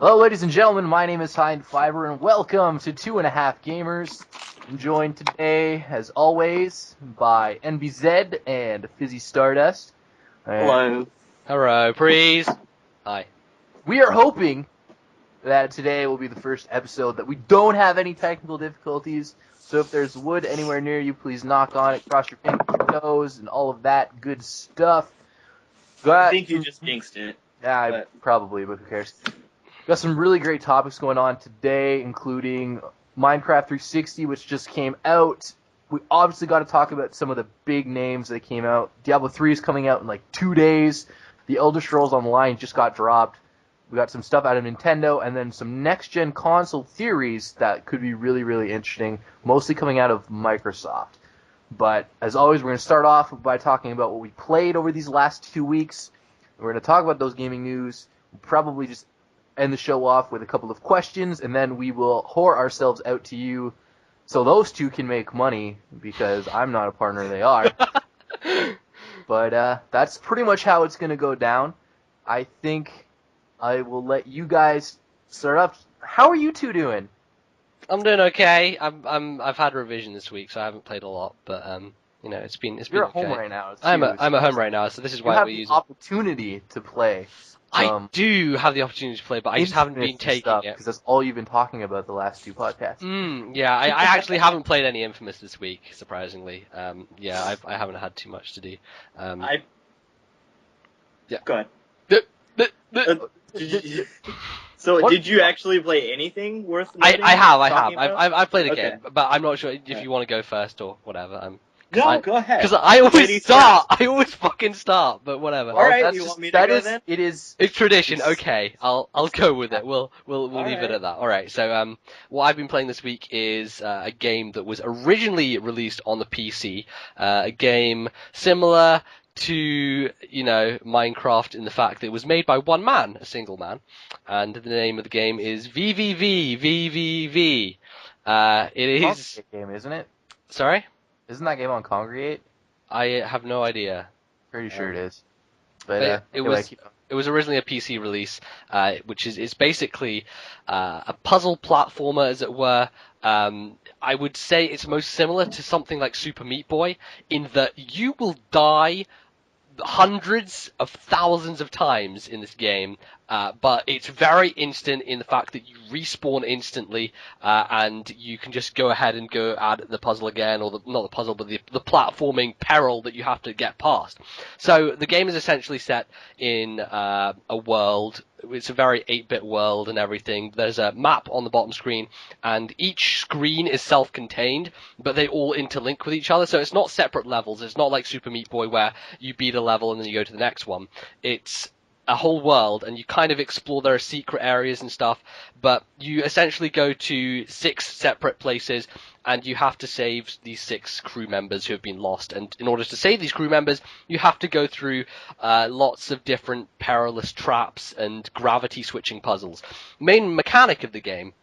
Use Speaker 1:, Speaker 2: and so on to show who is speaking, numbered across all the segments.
Speaker 1: Hello, ladies and gentlemen. My name is Hind Fiber, and welcome to 2.5 Gamers. I'm joined today, as always, by NBZ and Fizzy Stardust.
Speaker 2: Hello.
Speaker 3: Hello, please. Hi.
Speaker 1: We are hoping that today will be the first episode that we don't have any technical difficulties. So if there's wood anywhere near you, please knock on it, cross your fingers, your toes, and all of that good stuff.
Speaker 2: I think you just jinxed it.
Speaker 1: Yeah, probably, but who cares? Got some really great topics going on today, including Minecraft 360, which just came out. We obviously got to talk about some of the big names that came out. Diablo 3 is coming out in like 2 days. The Elder Scrolls Online just got dropped. We got some stuff out of Nintendo, and then some next-gen console theories that could be really, really interesting, mostly coming out of Microsoft. But as always, we're going to start off by talking about what we played over these last 2 weeks. We're going to talk about those gaming news. We'll probably just end the show off with a couple of questions, and then we will whore ourselves out to you so those two can make money, because I'm not a partner, they are. But that's pretty much how it's going to go down. I think I will let you guys start up. How are you two doing?
Speaker 3: I'm doing okay. I've had a revision this week, so I haven't played a lot, but it's been
Speaker 1: You're
Speaker 3: okay.
Speaker 1: at home right now.
Speaker 3: I'm at home right now, so this is why we're using.
Speaker 1: You have the opportunity to play.
Speaker 3: I do have the opportunity to play, but I just haven't been taking it.
Speaker 1: Because that's all you've been talking about the last 2 podcasts.
Speaker 3: Yeah, I actually haven't played any Infamous this week, surprisingly. I haven't had too much to do.
Speaker 2: Yeah. Go
Speaker 3: ahead.
Speaker 2: Did you actually play anything worth noting?
Speaker 3: I have. I've played a game, but I'm not sure if you want to go first or whatever.
Speaker 2: No, go ahead.
Speaker 3: Because I always start. I always fucking start, but whatever.
Speaker 2: All right, you want me to go then?
Speaker 1: It's
Speaker 3: tradition. Okay, I'll go with it. We'll leave it at that. All right. So what I've been playing this week is a game that was originally released on the PC. A game similar to Minecraft in the fact that it was made by one man, a single man, and the name of the game is VVV. It is
Speaker 1: a game, isn't it?
Speaker 3: Sorry.
Speaker 1: Isn't that game on Congregate?
Speaker 3: I have no idea.
Speaker 1: Pretty sure it is. But
Speaker 3: it was originally a PC release, which is basically a puzzle platformer, as it were. I would say it's most similar to something like Super Meat Boy in that you will die hundreds of thousands of times in this game, but it's very instant in the fact that you respawn instantly, and you can just go ahead and go at the puzzle again, or not the puzzle, but the platforming peril that you have to get past. So the game is essentially set in a world. It's a very 8-bit world and everything. There's a map on the bottom screen, and each screen is self-contained, but they all interlink with each other, so it's not separate levels. It's not like Super Meat Boy where you beat a level and then you go to the next one. It's a whole world, and you kind of explore. There are secret areas and stuff, but you essentially go to 6 separate places, and you have to save these 6 crew members who have been lost. And in order to save these crew members, you have to go through lots of different perilous traps and gravity switching puzzles. Main mechanic of the game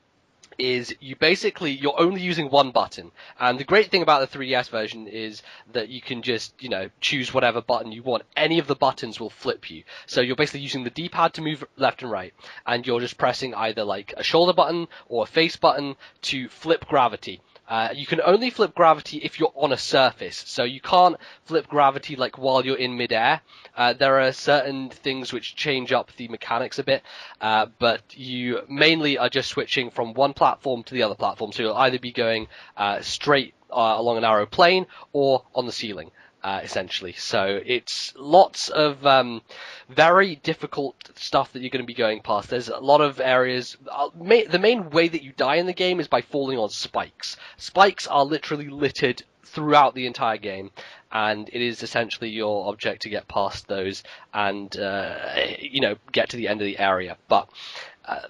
Speaker 3: is you're only using one button, and the great thing about the 3DS version is that you can just choose whatever button you want. Any of the buttons will flip you, so you're basically using the D-pad to move left and right, and you're just pressing either like a shoulder button or a face button to flip gravity. You can only flip gravity if you're on a surface, so you can't flip gravity like while you're in midair. There are certain things which change up the mechanics a bit, but you mainly are just switching from one platform to the other platform, so you'll either be going straight along an arrow plane or on the ceiling. Essentially. So it's lots of very difficult stuff that you're going to be going past. There's a lot of areas. The main way that you die in the game is by falling on spikes. Spikes are literally littered throughout the entire game, and it is essentially your object to get past those and get to the end of the area. But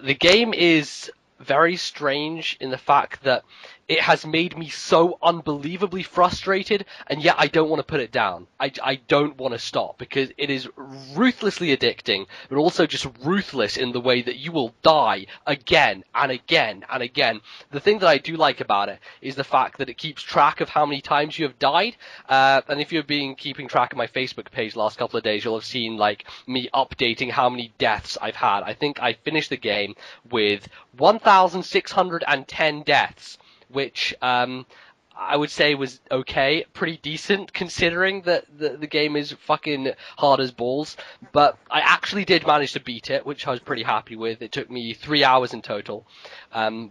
Speaker 3: the game is very strange in the fact that it has made me so unbelievably frustrated, and yet I don't want to put it down. I don't want to stop, because it is ruthlessly addicting, but also just ruthless in the way that you will die again and again and again. The thing that I do like about it is the fact that it keeps track of how many times you have died, and if you've been keeping track of my Facebook page the last couple of days, you'll have seen like me updating how many deaths I've had. I think I finished the game with 1,610 deaths, which I would say was okay, pretty decent considering that the game is fucking hard as balls. But I actually did manage to beat it, which I was pretty happy with. It took me 3 hours in total,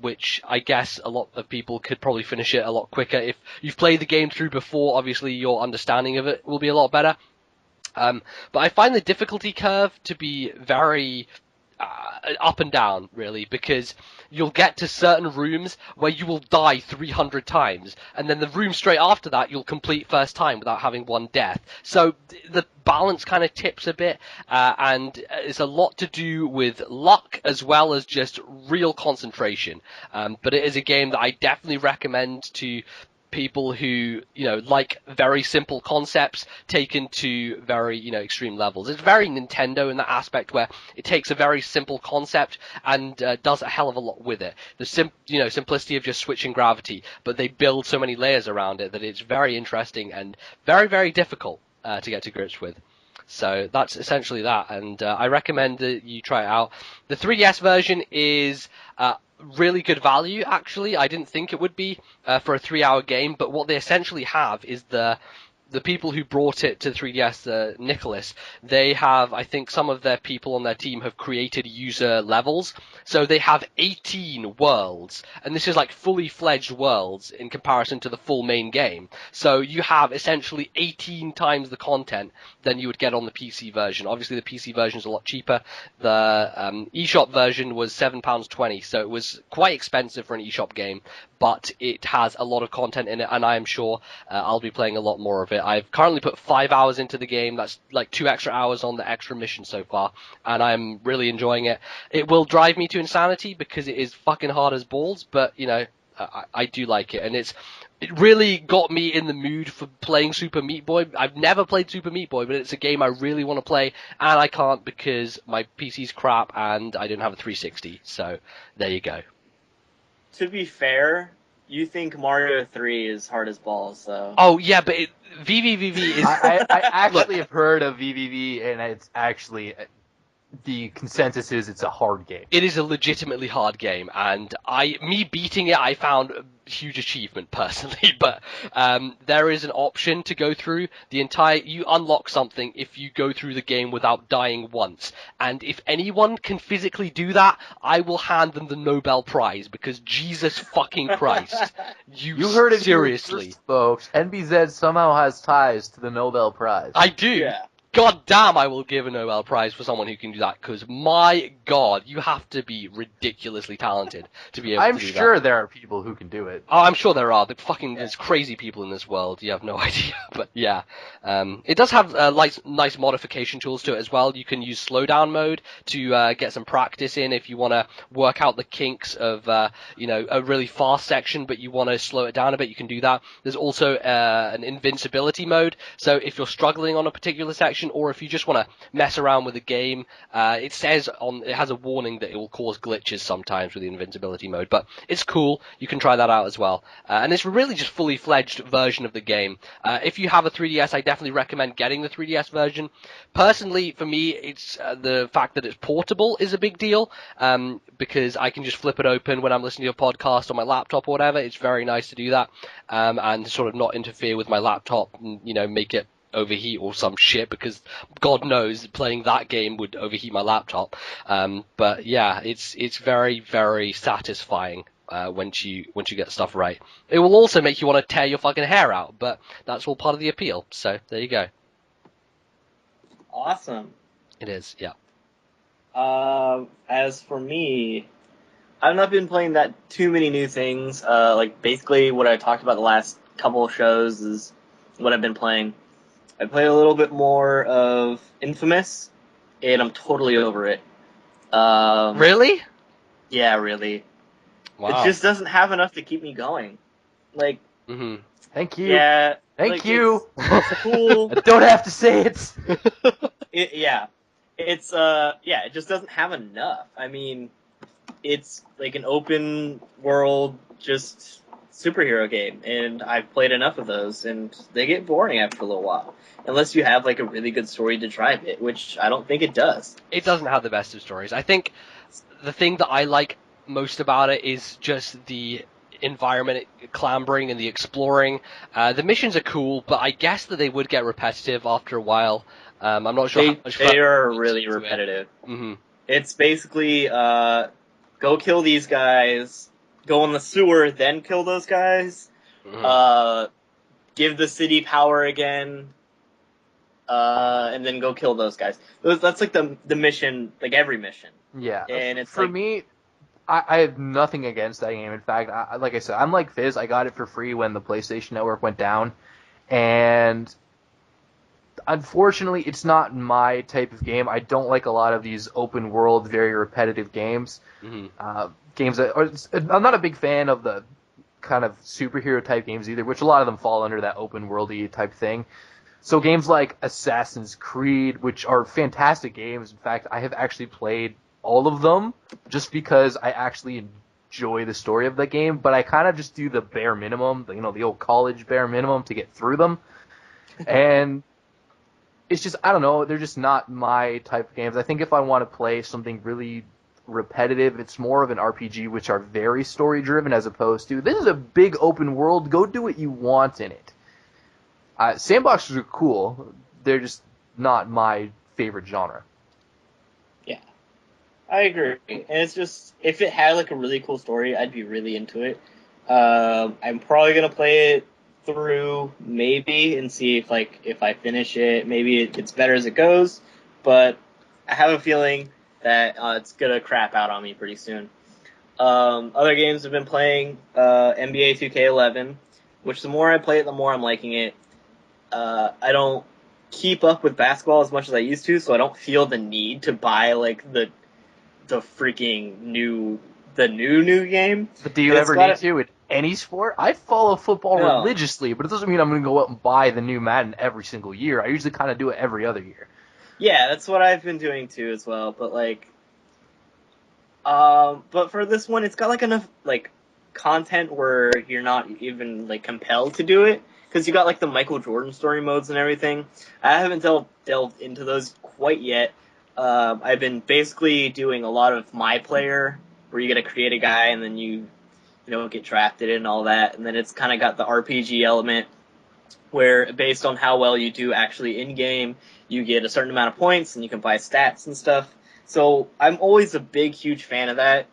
Speaker 3: which I guess a lot of people could probably finish it a lot quicker. If you've played the game through before, obviously your understanding of it will be a lot better. But I find the difficulty curve to be very up and down, really, because you'll get to certain rooms where you will die 300 times, and then the room straight after that you'll complete first time without having one death. So the balance kind of tips a bit, and it's a lot to do with luck as well as just real concentration. But it is a game that I definitely recommend to people who, like very simple concepts taken to very, extreme levels. It's very Nintendo in that aspect, where it takes a very simple concept and does a hell of a lot with it. The simplicity of just switching gravity, but they build so many layers around it that it's very interesting and very, very difficult to get to grips with. So that's essentially that, and I recommend that you try it out. The 3DS version is really good value, actually. I didn't think it would be for a 3-hour game, but what they essentially have is the people who brought it to 3DS, Nicholas, they have, I think some of their people on their team have created user levels, so they have 18 worlds, and this is like fully fledged worlds in comparison to the full main game. So you have essentially 18 times the content than you would get on the PC version. Obviously the PC version is a lot cheaper. The eShop version was £7.20, so it was quite expensive for an eShop game, but it has a lot of content in it, and I am sure I'll be playing a lot more of it. I've currently put 5 hours into the game. That's like 2 extra hours on the extra mission so far, and I'm really enjoying it. It will drive me to insanity because it is fucking hard as balls, but I do like it, and it really got me in the mood for playing Super Meat Boy. I've never played Super Meat Boy, but it's a game I really want to play, and I can't because my PC's crap and I didn't have a 360. So there you go.
Speaker 2: To be fair, you think Mario 3 is hard as balls, so...
Speaker 3: Oh, yeah, but VVVV is...
Speaker 1: I actually have heard of VVV, and it's actually... The consensus is it's a hard game.
Speaker 3: It is a legitimately hard game, and me beating it I found a huge achievement personally, but there is an option to go through the entire... You unlock something if you go through the game without dying once, and if anyone can physically do that, I will hand them the Nobel Prize, because Jesus fucking Christ. You
Speaker 1: heard it
Speaker 3: seriously.
Speaker 1: Here first, folks. NBZ somehow has ties to the Nobel Prize.
Speaker 3: I do.
Speaker 2: Yeah.
Speaker 3: God damn, I will give a Nobel Prize for someone who can do that, because my God, you have to be ridiculously talented to be able to do that.
Speaker 1: I'm sure there are people who can do it.
Speaker 3: Oh, I'm sure there are. There's crazy people in this world. You have no idea. But yeah, it does have nice modification tools to it as well. You can use slowdown mode to get some practice in if you want to work out the kinks of a really fast section, but you want to slow it down a bit. You can do that. There's also an invincibility mode. So if you're struggling on a particular section, or if you just want to mess around with the game, it has a warning that it will cause glitches sometimes with the invincibility mode, but it's cool. You can try that out as well. And it's really just fully fledged version of the game. If you have a 3DS, I definitely recommend getting the 3DS version. Personally, for me, it's the fact that it's portable is a big deal, because I can just flip it open when I'm listening to a podcast on my laptop or whatever. It's very nice to do that, and sort of not interfere with my laptop and, make it overheat or some shit, because God knows playing that game would overheat my laptop. But yeah, it's very, very satisfying once you get stuff right. It will also make you want to tear your fucking hair out, but that's all part of the appeal. So there you go.
Speaker 2: Awesome.
Speaker 3: It is, yeah.
Speaker 2: As for me, I've not been playing that too many new things. Basically what I talked about the last couple of shows is what I've been playing. I played a little bit more of Infamous, and I'm totally over it.
Speaker 3: Really?
Speaker 2: Yeah, really.
Speaker 3: Wow.
Speaker 2: It just doesn't have enough to keep me going. Like,
Speaker 3: Hmm.
Speaker 1: Thank you.
Speaker 2: yeah,
Speaker 1: Thank
Speaker 2: like,
Speaker 1: you.
Speaker 2: It's cool.
Speaker 1: I don't have to say it.
Speaker 2: Yeah, it's it just doesn't have enough. I mean, it's like an open world, just superhero game, and I've played enough of those, and they get boring after a little while, unless you have like a really good story to drive it, which I don't think it does.
Speaker 3: It doesn't have the best of stories. I think the thing that I like most about it is just the environment clambering and the exploring. The missions are cool, but I guess that they would get repetitive after a while. I'm not sure how much
Speaker 2: They are
Speaker 3: fun
Speaker 2: really
Speaker 3: into it.
Speaker 2: repetitive.
Speaker 3: Hmm.
Speaker 2: It's basically go kill these guys, go in the sewer, then kill those guys,
Speaker 3: Hmm.
Speaker 2: give the city power again, and then go kill those guys. That's like the mission, like every mission.
Speaker 1: Yeah.
Speaker 2: And it's
Speaker 1: For
Speaker 2: like,
Speaker 1: me, I have nothing against that game. In fact, like I said, I'm like Fizz. I got it for free when the PlayStation Network went down, and unfortunately, it's not my type of game. I don't like a lot of these open world, very repetitive games.
Speaker 3: Hmm.
Speaker 1: Games that I'm not a big fan of the kind of superhero type games either, which a lot of them fall under that open worldy type thing. So games like Assassin's Creed, which are fantastic games. In fact, I have actually played all of them just because I actually enjoy the story of the game, but I kind of just do the bare minimum, the old college bare minimum to get through them. And it's just, I don't know, they're just not my type of games. I think if I want to play something really repetitive, it's more of an RPG, which are very story driven as opposed to, this is a big open world, go do what you want in it. Sandboxes are cool, they're just not my favorite genre.
Speaker 2: yeah, I agree. And it's just, if it had like a really cool story, I'd be really into it. I'm probably gonna play it through maybe and see if I finish it, maybe it's better as it goes. But I have a feeling that it's gonna crap out on me pretty soon. Other games I've been playing, NBA 2K11, which the more I play it, the more I'm liking it. I don't keep up with basketball as much as I used to, so I don't feel the need to buy like the freaking new game.
Speaker 1: But do you
Speaker 2: And it's
Speaker 1: ever
Speaker 2: got
Speaker 1: need
Speaker 2: it.
Speaker 1: to with any sport? I follow football
Speaker 2: No.
Speaker 1: religiously, but it doesn't mean I'm going to go out and buy the new Madden every single year. I usually kind of do it every other year.
Speaker 2: Yeah, that's what I've been doing too as well. But like, but for this one, it's got like enough like content where you're not even like compelled to do it because you got like the Michael Jordan story modes and everything. I haven't delved into those quite yet. I've been basically doing a lot of my player where you get to create a guy and then you get drafted and all that, and then it's kind of got the RPG element where based on how well you do actually in game, you get a certain amount of points and you can buy stats and stuff. So I'm always a big, huge fan of that.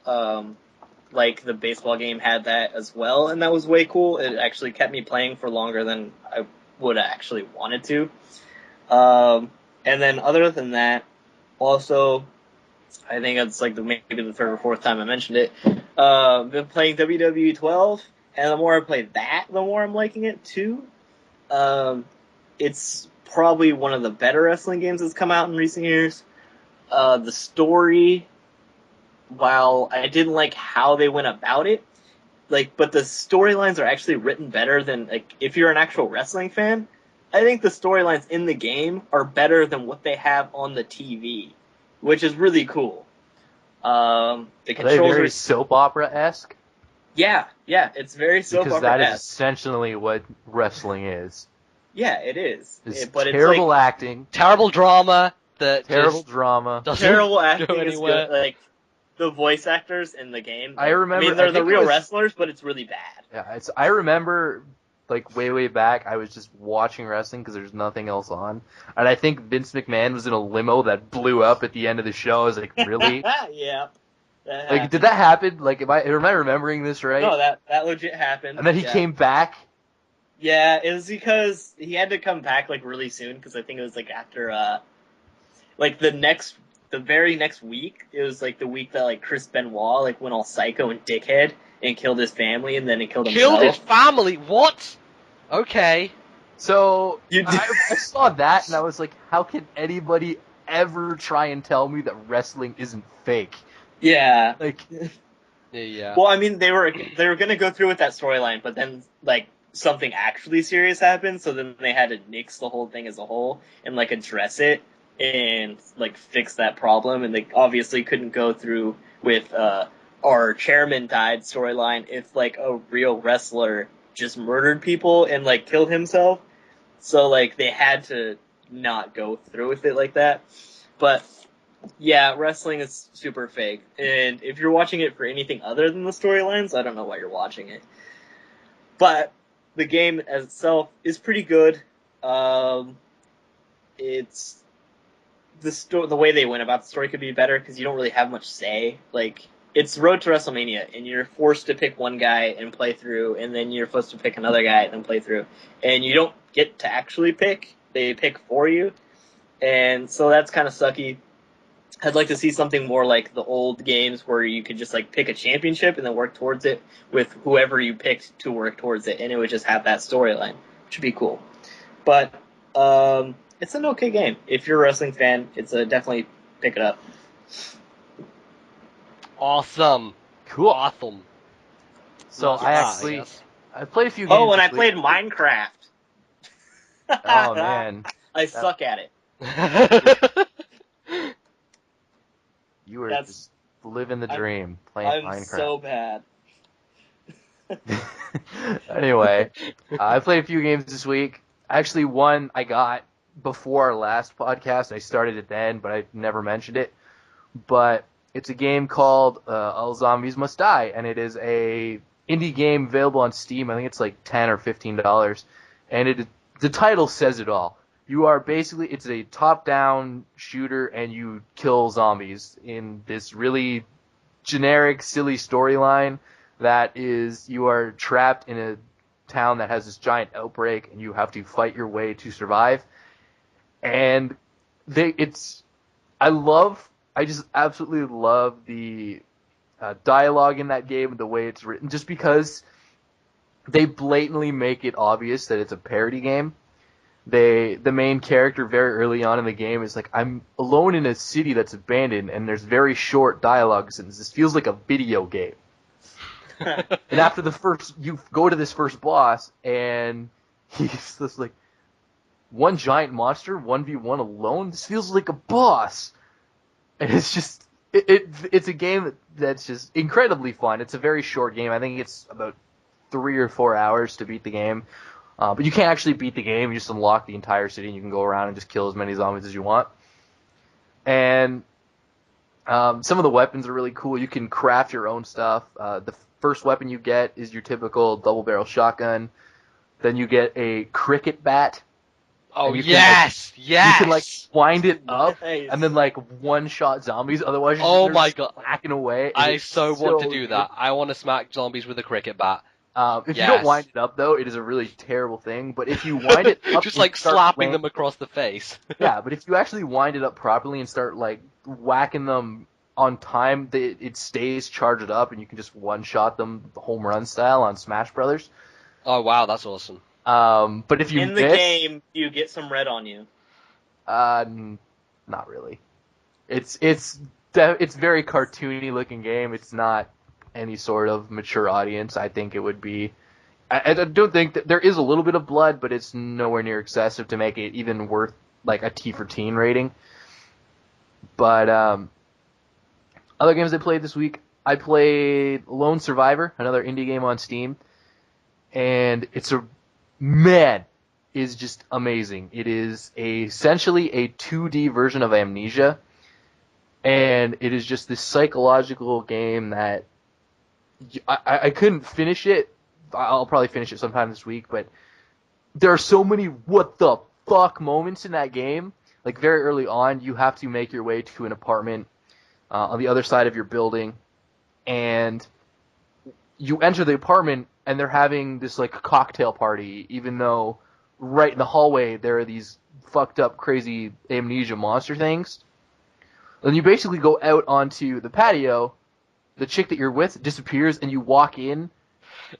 Speaker 2: Like the baseball game had that as well, and that was way cool. It actually kept me playing for longer than I would have actually wanted to. And then other than that, also, I think it's like maybe the third or fourth time I mentioned it. Been playing WWE 12, and the more I play that, the more I'm liking it too. It's probably one of the better wrestling games that's come out in recent years. The story, while I didn't like how they went about it, but the storylines are actually written better than, like, if you're an actual wrestling fan, I think the storylines in the game are better than what they have on the TV, which is really cool. The
Speaker 1: Are they
Speaker 2: controls
Speaker 1: very
Speaker 2: are,
Speaker 1: soap opera-esque?
Speaker 2: yeah, it's very soap
Speaker 1: Because that is
Speaker 2: opera-esque.
Speaker 1: essentially what wrestling is.
Speaker 2: Yeah, it is.
Speaker 1: It's
Speaker 2: But it's
Speaker 1: terrible
Speaker 2: like,
Speaker 1: acting,
Speaker 3: Terrible drama that
Speaker 1: terrible
Speaker 3: just
Speaker 1: drama.
Speaker 3: doesn't
Speaker 2: terrible
Speaker 3: go
Speaker 2: acting is
Speaker 3: anywhere.
Speaker 2: good. Like, the voice actors in the game,
Speaker 1: I remember-
Speaker 2: mean, they're
Speaker 1: I
Speaker 2: the
Speaker 1: think it
Speaker 2: real
Speaker 1: was-
Speaker 2: wrestlers, but it's really bad.
Speaker 1: Yeah, I remember, like, way back, I was just watching wrestling because there's nothing else on. And I think Vince McMahon was in a limo that blew up at the end of the show. I was like, really?
Speaker 2: Yeah. That
Speaker 1: Like,
Speaker 2: happened.
Speaker 1: did that happen? Like, am I remembering this right?
Speaker 2: No, that legit happened.
Speaker 1: And then he
Speaker 2: Yeah.
Speaker 1: came back?
Speaker 2: Yeah, it was because he had to come back, like, really soon, because I think it was, like, after, like, the very next week, it was, like, the week that, like, Chris Benoit, like, went all psycho and dickhead and killed his family, and then he killed himself.
Speaker 3: Killed his family. What? Okay.
Speaker 1: So,
Speaker 2: You did-
Speaker 1: I saw that, and I was like, how can anybody ever try and tell me that wrestling isn't fake?
Speaker 2: Yeah.
Speaker 1: Like,
Speaker 3: Yeah.
Speaker 2: Well, I mean, they were gonna go through with that storyline, but then like something actually serious happened, so then they had to nix the whole thing as a whole and like address it and like fix that problem. And they obviously couldn't go through with our chairman died storyline if like a real wrestler just murdered people and like killed himself. So like they had to not go through with it like that. But yeah, wrestling is super fake. And if you're watching it for anything other than the storylines, I don't know why you're watching it. But the game as itself is pretty good. It's the way they went about the story could be better because you don't really have much say. Like it's Road to WrestleMania, and you're forced to pick one guy and play through, and then you're supposed to pick another guy and then play through, and you don't get to actually pick. They pick for you, and so that's kind of sucky. I'd like to see something more like the old games where you could just like pick a championship and then work towards it with whoever you picked to work towards it, and it would just have that storyline, which would be cool. But it's an okay game. If you're a wrestling fan, it's a definitely pick it up.
Speaker 3: Awesome.
Speaker 1: Cool.
Speaker 3: Awesome.
Speaker 1: So
Speaker 3: Yes.
Speaker 1: I played a few games.
Speaker 2: Oh, and I
Speaker 1: this week.
Speaker 2: played Minecraft.
Speaker 1: Oh man,
Speaker 2: I suck at it.
Speaker 1: you were
Speaker 2: That's-
Speaker 1: just living the dream playing
Speaker 2: I'm
Speaker 1: Minecraft.
Speaker 2: so bad.
Speaker 1: Anyway, I played a few games this week. Actually, one I got before our last podcast. I started it then, but I never mentioned it. But it's a game called All Zombies Must Die, and it is a indie game available on Steam. I think it's like $10 or $15, and the title says it all. You are basically, it's a top-down shooter, and you kill zombies in this really generic, silly storyline that is, you are trapped in a town that has this giant outbreak, and you have to fight your way to survive. And I just absolutely love the dialogue in that game, the way it's written, just because they blatantly make it obvious that it's a parody game. The main character very early on in the game is like, I'm alone in a city that's abandoned, and there's very short dialogue sentences. This feels like a video game. And after you go to this first boss, and he's just like, one giant monster, 1v1 alone? This feels like a boss. And it's just, it's a game that's just incredibly fun. It's a very short game. I think it's about 3 or 4 hours to beat the game. But you can't actually beat the game. You just unlock the entire city, and you can go around and just kill as many zombies as you want. And some of the weapons are really cool. You can craft your own stuff. The first weapon you get is your typical double-barrel shotgun. Then you get a cricket bat.
Speaker 3: Oh,
Speaker 1: yes!
Speaker 3: Yes!
Speaker 1: You can, like, wind it up
Speaker 2: Nice.
Speaker 1: and then, like, one-shot zombies. Otherwise,
Speaker 3: Oh
Speaker 1: you're
Speaker 3: my
Speaker 1: just
Speaker 3: God.
Speaker 1: whacking away.
Speaker 3: I so want to do
Speaker 1: good.
Speaker 3: that. I want to smack zombies with a cricket bat.
Speaker 1: If you don't wind it up, though, it is a really terrible thing. But if you wind it up,
Speaker 3: just
Speaker 1: and
Speaker 3: like
Speaker 1: start
Speaker 3: slapping
Speaker 1: playing-
Speaker 3: them across the face.
Speaker 1: Yeah, but if you actually wind it up properly and start like whacking them on time, it stays charged up, and you can just one-shot them home run style on Smash Brothers.
Speaker 3: Oh wow, that's awesome.
Speaker 1: But if you
Speaker 2: In the
Speaker 1: miss,
Speaker 2: game, you get some red on you.
Speaker 1: not really. It's very cartoony looking game. It's not any sort of mature audience. I think it would be. I don't think that there is a little bit of blood, but it's nowhere near excessive to make it even worth like a T for teen rating. But other games I played this week, I played Lone Survivor, another indie game on Steam, and is just amazing. It is essentially a 2D version of Amnesia, and it is just this psychological game that I couldn't finish it. I'll probably finish it sometime this week, but there are so many what the fuck moments in that game. Like, very early on, you have to make your way to an apartment on the other side of your building, and you enter the apartment, and they're having this, like, cocktail party, even though right in the hallway there are these fucked up, crazy amnesia monster things. Then you basically go out onto the patio, the chick that you're with disappears, and you walk in,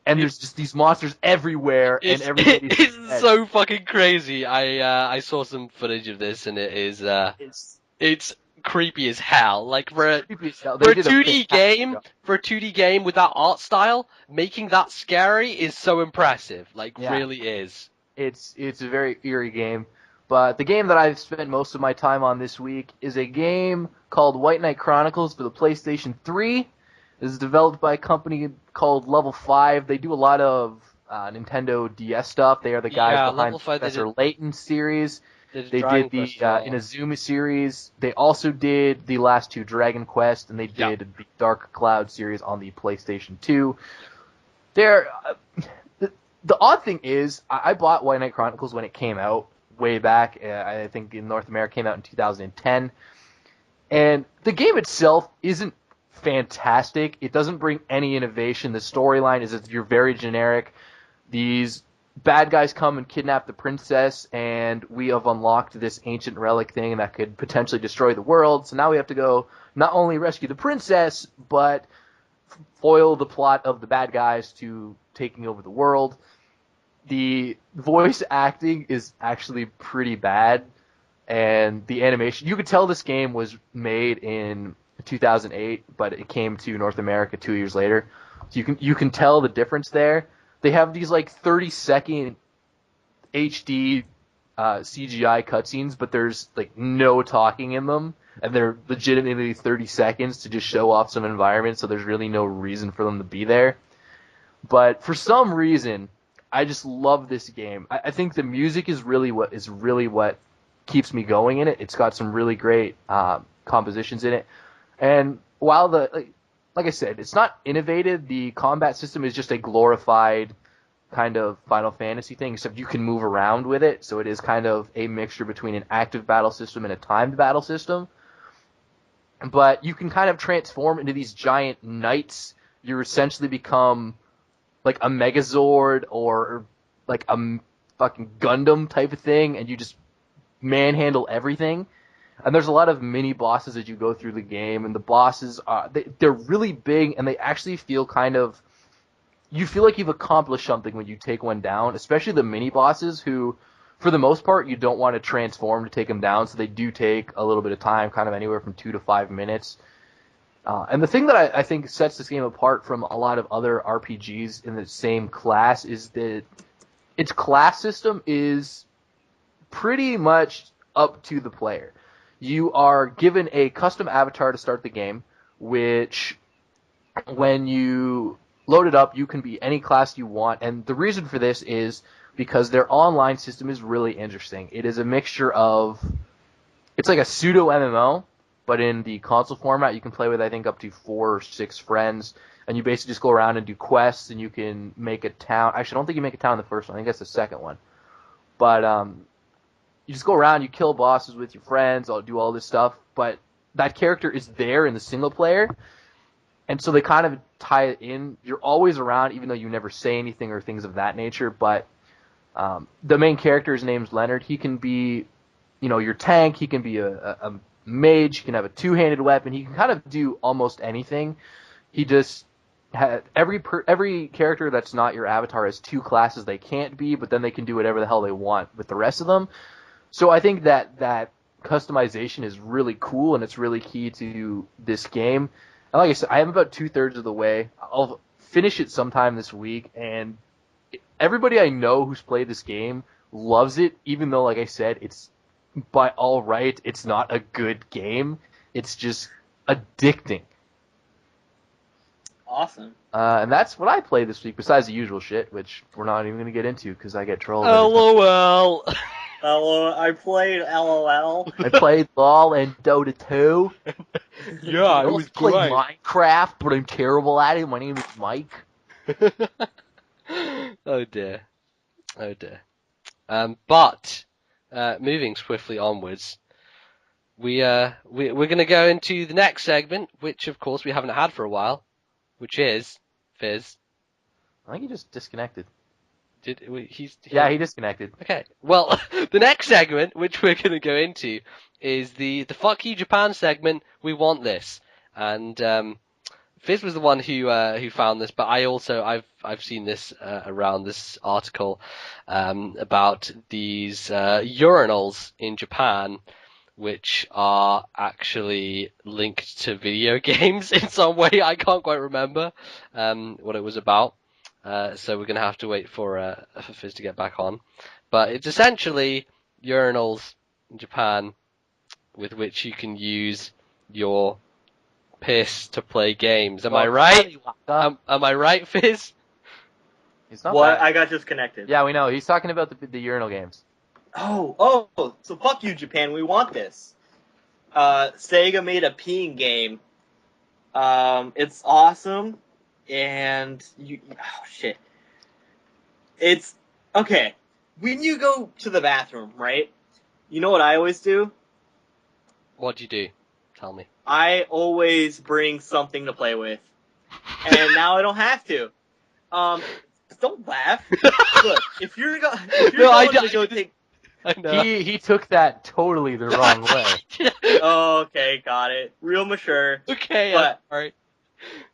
Speaker 1: and there's just these monsters everywhere, and everybody's
Speaker 3: It's
Speaker 1: dead.
Speaker 3: so fucking crazy. I saw some footage of this, and it's creepy as hell. Like for a
Speaker 1: Creepy as hell.
Speaker 3: for a
Speaker 1: They did
Speaker 3: 2D
Speaker 1: fantastic
Speaker 3: game,
Speaker 1: job.
Speaker 3: for a 2D game with that art style, making that scary is so impressive. Like
Speaker 1: Yeah.
Speaker 3: really is.
Speaker 1: It's a very eerie game. But the game that I've spent most of my time on this week is a game called White Knight Chronicles for the PlayStation 3. This is developed by a company called Level 5. They do a lot of Nintendo DS stuff. They are the guys
Speaker 3: Yeah,
Speaker 1: behind
Speaker 3: Level
Speaker 1: the
Speaker 3: 5, they
Speaker 1: Professor Layton series.
Speaker 3: did
Speaker 1: They
Speaker 3: Dragon
Speaker 1: did the
Speaker 3: Quest as well.
Speaker 1: Inazuma series. They also did the last two Dragon Quest, and they did the Dark Cloud series on the PlayStation 2. They're the odd thing is, I bought White Knight Chronicles when it came out way back. I think in North America came out in 2010. And the game itself isn't fantastic. It doesn't bring any innovation. The storyline is you're very generic. These bad guys come and kidnap the princess, and we have unlocked this ancient relic thing that could potentially destroy the world. So now we have to go not only rescue the princess, but foil the plot of the bad guys to taking over the world. The voice acting is actually pretty bad, and the animation, you could tell this game was made in 2008, but it came to North America 2 years later. So you can tell the difference there. They have these like 30-second HD CGI cutscenes, but there's like no talking in them, and they're legitimately 30 seconds to just show off some environment, so there's really no reason for them to be there. But for some reason, I just love this game. I think the music is really what keeps me going in it. It's got some really great compositions in it, and while like I said, it's not innovative. The combat system is just a glorified kind of Final Fantasy thing, except you can move around with it. So it is kind of a mixture between an active battle system and a timed battle system. But you can kind of transform into these giant knights. You essentially become like a Megazord or like a fucking Gundam type of thing, and you just manhandle everything. And there's a lot of mini bosses as you go through the game, and the bosses they're really big, and they actually feel kind of, you feel like you've accomplished something when you take one down, especially the mini bosses, who for the most part you don't want to transform to take them down, so they do take a little bit of time, kind of anywhere from 2 to 5 minutes. And the thing that I think sets this game apart from a lot of other RPGs in the same class is that its class system is pretty much up to the player. You are given a custom avatar to start the game, which when you load it up, you can be any class you want. And the reason for this is because their online system is really interesting. It is a mixture of, it's like a pseudo MMO, but in the console format. You can play with, I think, up to 4 or 6 friends, and you basically just go around and do quests, and you can make a town. Actually, I don't think you make a town in the first one. I think that's the second one. But you just go around, you kill bosses with your friends, do all this stuff, but that character is there in the single player, and so they kind of tie it in. You're always around, even though you never say anything or things of that nature, but the main character's name's Leonard. He can be, your tank, he can be a mage, he can have a two-handed weapon, he can kind of do almost anything. He just every character that's not your avatar has 2 classes they can't be, but then they can do whatever the hell they want with the rest of them. So I think that customization is really cool, and it's really key to this game. And like I said, I am about 2/3 of the way. I'll finish it sometime this week, and everybody I know who's played this game loves it, even though, like I said, it's by all right, it's not a good game. It's just addicting.
Speaker 2: Awesome.
Speaker 1: And that's what I played this week, besides the usual shit, which we're not even going to get into because I get trolled. every time.
Speaker 3: LOL.
Speaker 2: I played LOL.
Speaker 1: I played LOL and Dota 2.
Speaker 3: Yeah,
Speaker 1: I also played Minecraft, but I'm terrible at it. My name is Mike.
Speaker 3: Oh dear. Oh dear. But moving swiftly onwards, we're going to go into the next segment, which of course we haven't had for a while, which is Fizz.
Speaker 1: I think he just disconnected.
Speaker 3: He
Speaker 1: disconnected.
Speaker 3: Okay. Well, the next segment, which we're going to go into, is the Fuck You Japan segment. We want this, and Fizz was the one who found this, but I've seen this around, this article about these urinals in Japan which are actually linked to video games in some way. I can't quite remember what it was about. So we're going to have to wait for Fizz to get back on. But it's essentially urinals in Japan with which you can use your piss to play games. Am I right? Am I right, Fizz?
Speaker 1: It's not
Speaker 2: What?
Speaker 1: bad.
Speaker 2: I got disconnected.
Speaker 1: Yeah, we know. He's talking about the urinal games.
Speaker 2: Oh, so fuck you, Japan. We want this. Sega made a peeing game. It's awesome, and oh shit. It's, okay. When you go to the bathroom, right? You know what I always do?
Speaker 3: What do you do? Tell me.
Speaker 2: I always bring something to play with. And now I don't have to. Don't laugh. Look, if you're going to go take...
Speaker 3: I know.
Speaker 1: He took that totally the wrong way.
Speaker 2: Oh, okay, got it. Real mature.
Speaker 3: Okay,
Speaker 2: But
Speaker 3: alright.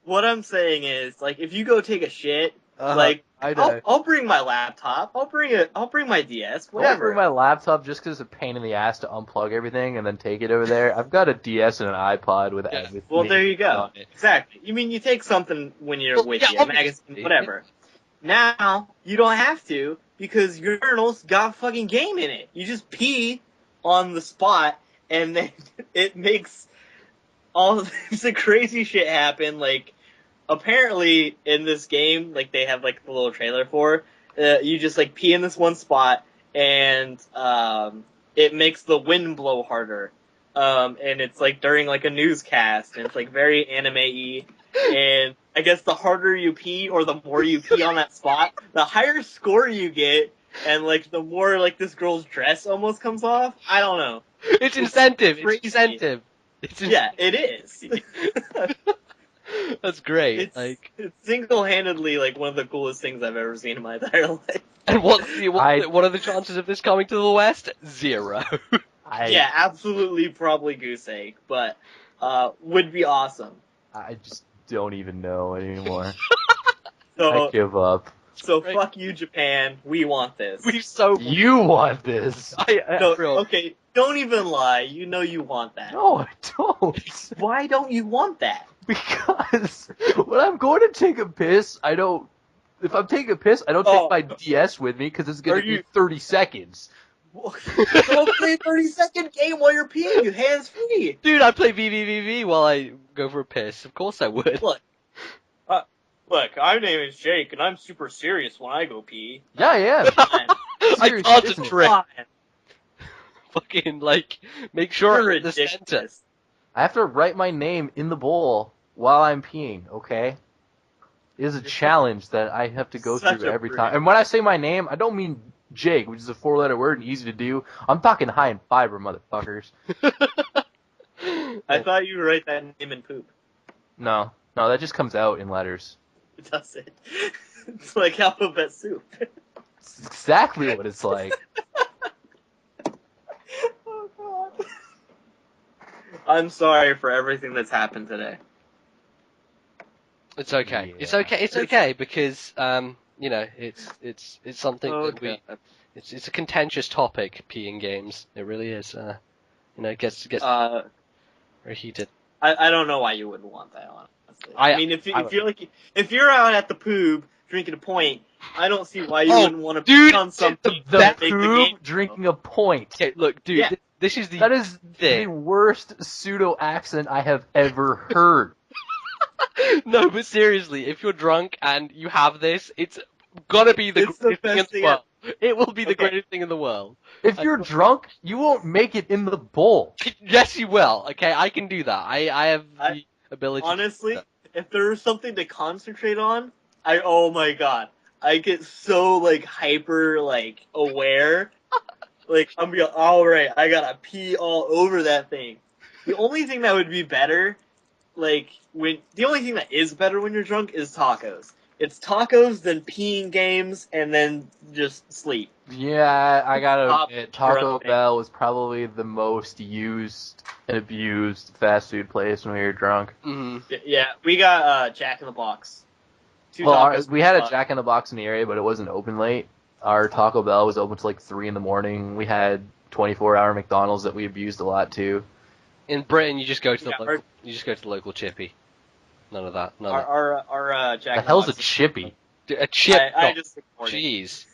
Speaker 2: what I'm saying is, like, if you go take a shit,
Speaker 1: I know.
Speaker 2: I'll bring my laptop. I'll bring my DS.
Speaker 1: I'll
Speaker 2: Whatever.
Speaker 1: bring my laptop just because it's a pain in the ass to unplug everything and then take it over there. I've got a DS and an iPod with everything.
Speaker 2: Well, there you go.
Speaker 3: on it.
Speaker 2: Exactly. You mean you take something when you're with you, a magazine,
Speaker 3: obviously.
Speaker 2: whatever. Now you don't have to because urinal's got a fucking game in it. You just pee on the spot, and then it makes all this crazy shit happen. Like, apparently in this game, like they have like the little trailer for, you just like pee in this one spot, and it makes the wind blow harder. And it's like during like a newscast, and it's like very anime-y. And I guess the harder you pee, or the more you pee on that spot, the higher score you get, and like the more like this girl's dress almost comes off. I don't know.
Speaker 3: It's incentive.
Speaker 2: crazy.
Speaker 3: It's incentive.
Speaker 2: Yeah, it is.
Speaker 3: That's great.
Speaker 2: It's single-handedly like one of the coolest things I've ever seen in my entire life.
Speaker 3: And what are the chances of this coming to the West? 0.
Speaker 2: Yeah, absolutely, probably goose egg, but would be awesome.
Speaker 1: I just don't even know anymore.
Speaker 2: So
Speaker 1: I give up.
Speaker 2: So
Speaker 3: Right.
Speaker 2: fuck you, Japan. We want this.
Speaker 1: You want this?
Speaker 2: No, okay, don't even lie. You know you want that.
Speaker 1: No, I don't.
Speaker 2: Why don't you want that?
Speaker 1: Because when I'm going to take a piss, I don't. If I'm taking a piss, I don't take my DS with me because it's going to be 30 seconds.
Speaker 2: Don't play a 30-second game while you're peeing. You hands free.
Speaker 3: Dude, I play VVVV while I go for a piss. Of course I would.
Speaker 2: Look, my name is Jake, and I'm super serious when I go pee.
Speaker 1: Yeah.
Speaker 3: I
Speaker 1: Serious
Speaker 3: concentrate.
Speaker 2: Fine.
Speaker 3: Fucking, like, make sure
Speaker 2: You're
Speaker 3: I'm in the center.
Speaker 2: ridiculous.
Speaker 1: I have to write my name in the bowl while I'm peeing, okay? It is a challenge that I have to go
Speaker 2: Such
Speaker 1: through
Speaker 2: a
Speaker 1: every
Speaker 2: prick.
Speaker 1: time. And when I say my name, I don't mean Jake, which is a 4-letter word and easy to do. I'm talking high in fiber, motherfuckers.
Speaker 2: I thought you would write that name in poop.
Speaker 1: No, that just comes out in letters.
Speaker 2: It does it. It's like alphabet soup.
Speaker 1: It's exactly what it's like.
Speaker 2: Oh, God. I'm sorry for everything that's happened today.
Speaker 3: It's okay.
Speaker 1: Yeah.
Speaker 3: It's okay. It's okay because you know, it's something that we. It's a contentious topic. Peeing games. It really is. You know, it gets very heated.
Speaker 2: I don't know why you wouldn't want that, honestly.
Speaker 3: I
Speaker 2: I mean, if you're out at the poob drinking a point, I don't see why you wouldn't want to pee on something
Speaker 1: The
Speaker 2: that make the game.
Speaker 1: poop drinking a point.
Speaker 3: Okay, look, dude.
Speaker 2: Yeah.
Speaker 3: This is the
Speaker 1: That is
Speaker 3: thing.
Speaker 1: the worst pseudo accent I have ever heard.
Speaker 3: No, but seriously, if you're drunk and you have this, it's gonna be the
Speaker 2: It's the
Speaker 3: greatest thing in
Speaker 2: best
Speaker 3: the
Speaker 2: thing
Speaker 3: world. It will be the
Speaker 2: Okay.
Speaker 3: greatest thing in the world.
Speaker 1: If you're drunk, you won't make it in the bowl.
Speaker 3: Yes, you will. Okay, I can do that. I have the ability.
Speaker 2: Honestly,
Speaker 3: to do
Speaker 2: if there was something to concentrate on, oh my god, I get so like hyper like aware. Like I'm be alright, I gotta pee all over that thing. The only thing that would be better, the only thing that is better when you're drunk is tacos. It's tacos, then peeing games, and then just sleep.
Speaker 1: Yeah, I gotta
Speaker 2: Top
Speaker 1: admit, Taco
Speaker 2: drunk thing.
Speaker 1: Bell was probably the most used and abused fast food place when we were drunk.
Speaker 3: that. Mhm.
Speaker 2: Yeah, we got Jack in the Box.
Speaker 1: Well,
Speaker 2: Tacos
Speaker 1: we had a
Speaker 2: plus.
Speaker 1: Jack in the Box in the area, but it wasn't open late. Our Taco Bell was open till like 3 in the morning. We had 24-hour McDonald's that we abused a lot too.
Speaker 3: In Britain, you just go to the
Speaker 2: Yeah,
Speaker 3: local. You just go to the local chippy. None of that. None of that.
Speaker 2: Our
Speaker 1: The
Speaker 2: Jack.
Speaker 1: hell's a chippy?
Speaker 3: A chip.
Speaker 2: I just ignored it.
Speaker 3: Jeez.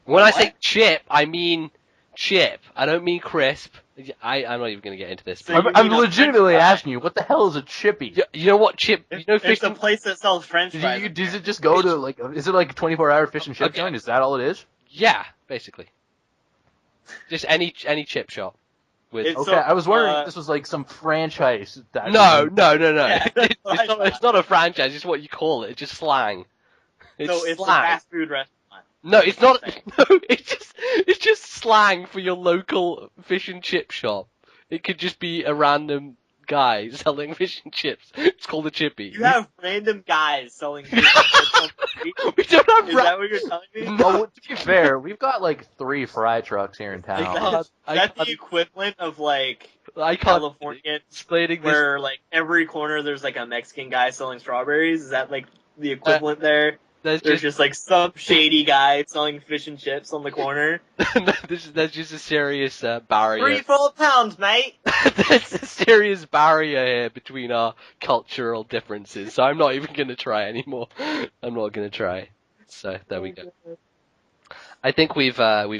Speaker 3: When I
Speaker 2: What?
Speaker 3: say chip, I mean chip. I don't mean crisp. I'm not even going to get into this.
Speaker 2: So you
Speaker 1: I'm
Speaker 2: mean a
Speaker 1: legitimately
Speaker 2: French fry?
Speaker 1: asking you, what the hell is a chippy?
Speaker 3: You know what chip? You know fish
Speaker 2: It's a place that sells French fries.
Speaker 1: Does it just go to like? Is it like a 24-hour fish and chip
Speaker 3: Okay.
Speaker 1: joint? Is that all it is?
Speaker 3: Yeah, basically. Just any chip shop. With
Speaker 2: It's-
Speaker 1: Okay,
Speaker 2: So,
Speaker 1: I was wondering if this was like some franchise. That
Speaker 3: no.
Speaker 2: Yeah, that's what I
Speaker 3: It's not a franchise. It's what you call it. It's just slang. It's
Speaker 2: So it's a
Speaker 3: slang.
Speaker 2: fast food restaurant.
Speaker 3: No, it's not.
Speaker 2: Saying.
Speaker 3: No, it's just slang for your local fish and chip shop. It could just be a random guy selling fish and chips. It's called a chippy.
Speaker 2: You have random guys selling fish and chips on the street?
Speaker 3: We don't have
Speaker 2: Is that what you're telling me?
Speaker 3: No.
Speaker 1: Well, to be fair, we've got like 3 fry trucks here in town.
Speaker 2: That's the equivalent of like
Speaker 3: I can't
Speaker 2: California,
Speaker 3: explaining this.
Speaker 2: where like every corner there's like a Mexican guy selling strawberries. Is that like the equivalent there?
Speaker 3: There's
Speaker 2: There's just like some shady guy selling fish and chips on the corner.
Speaker 3: there's just a serious barrier.
Speaker 2: 3 full pounds, mate.
Speaker 3: There's a serious barrier here between our cultural differences, so I'm not even going to try anymore. I'm not going to try. So there we go. I think we've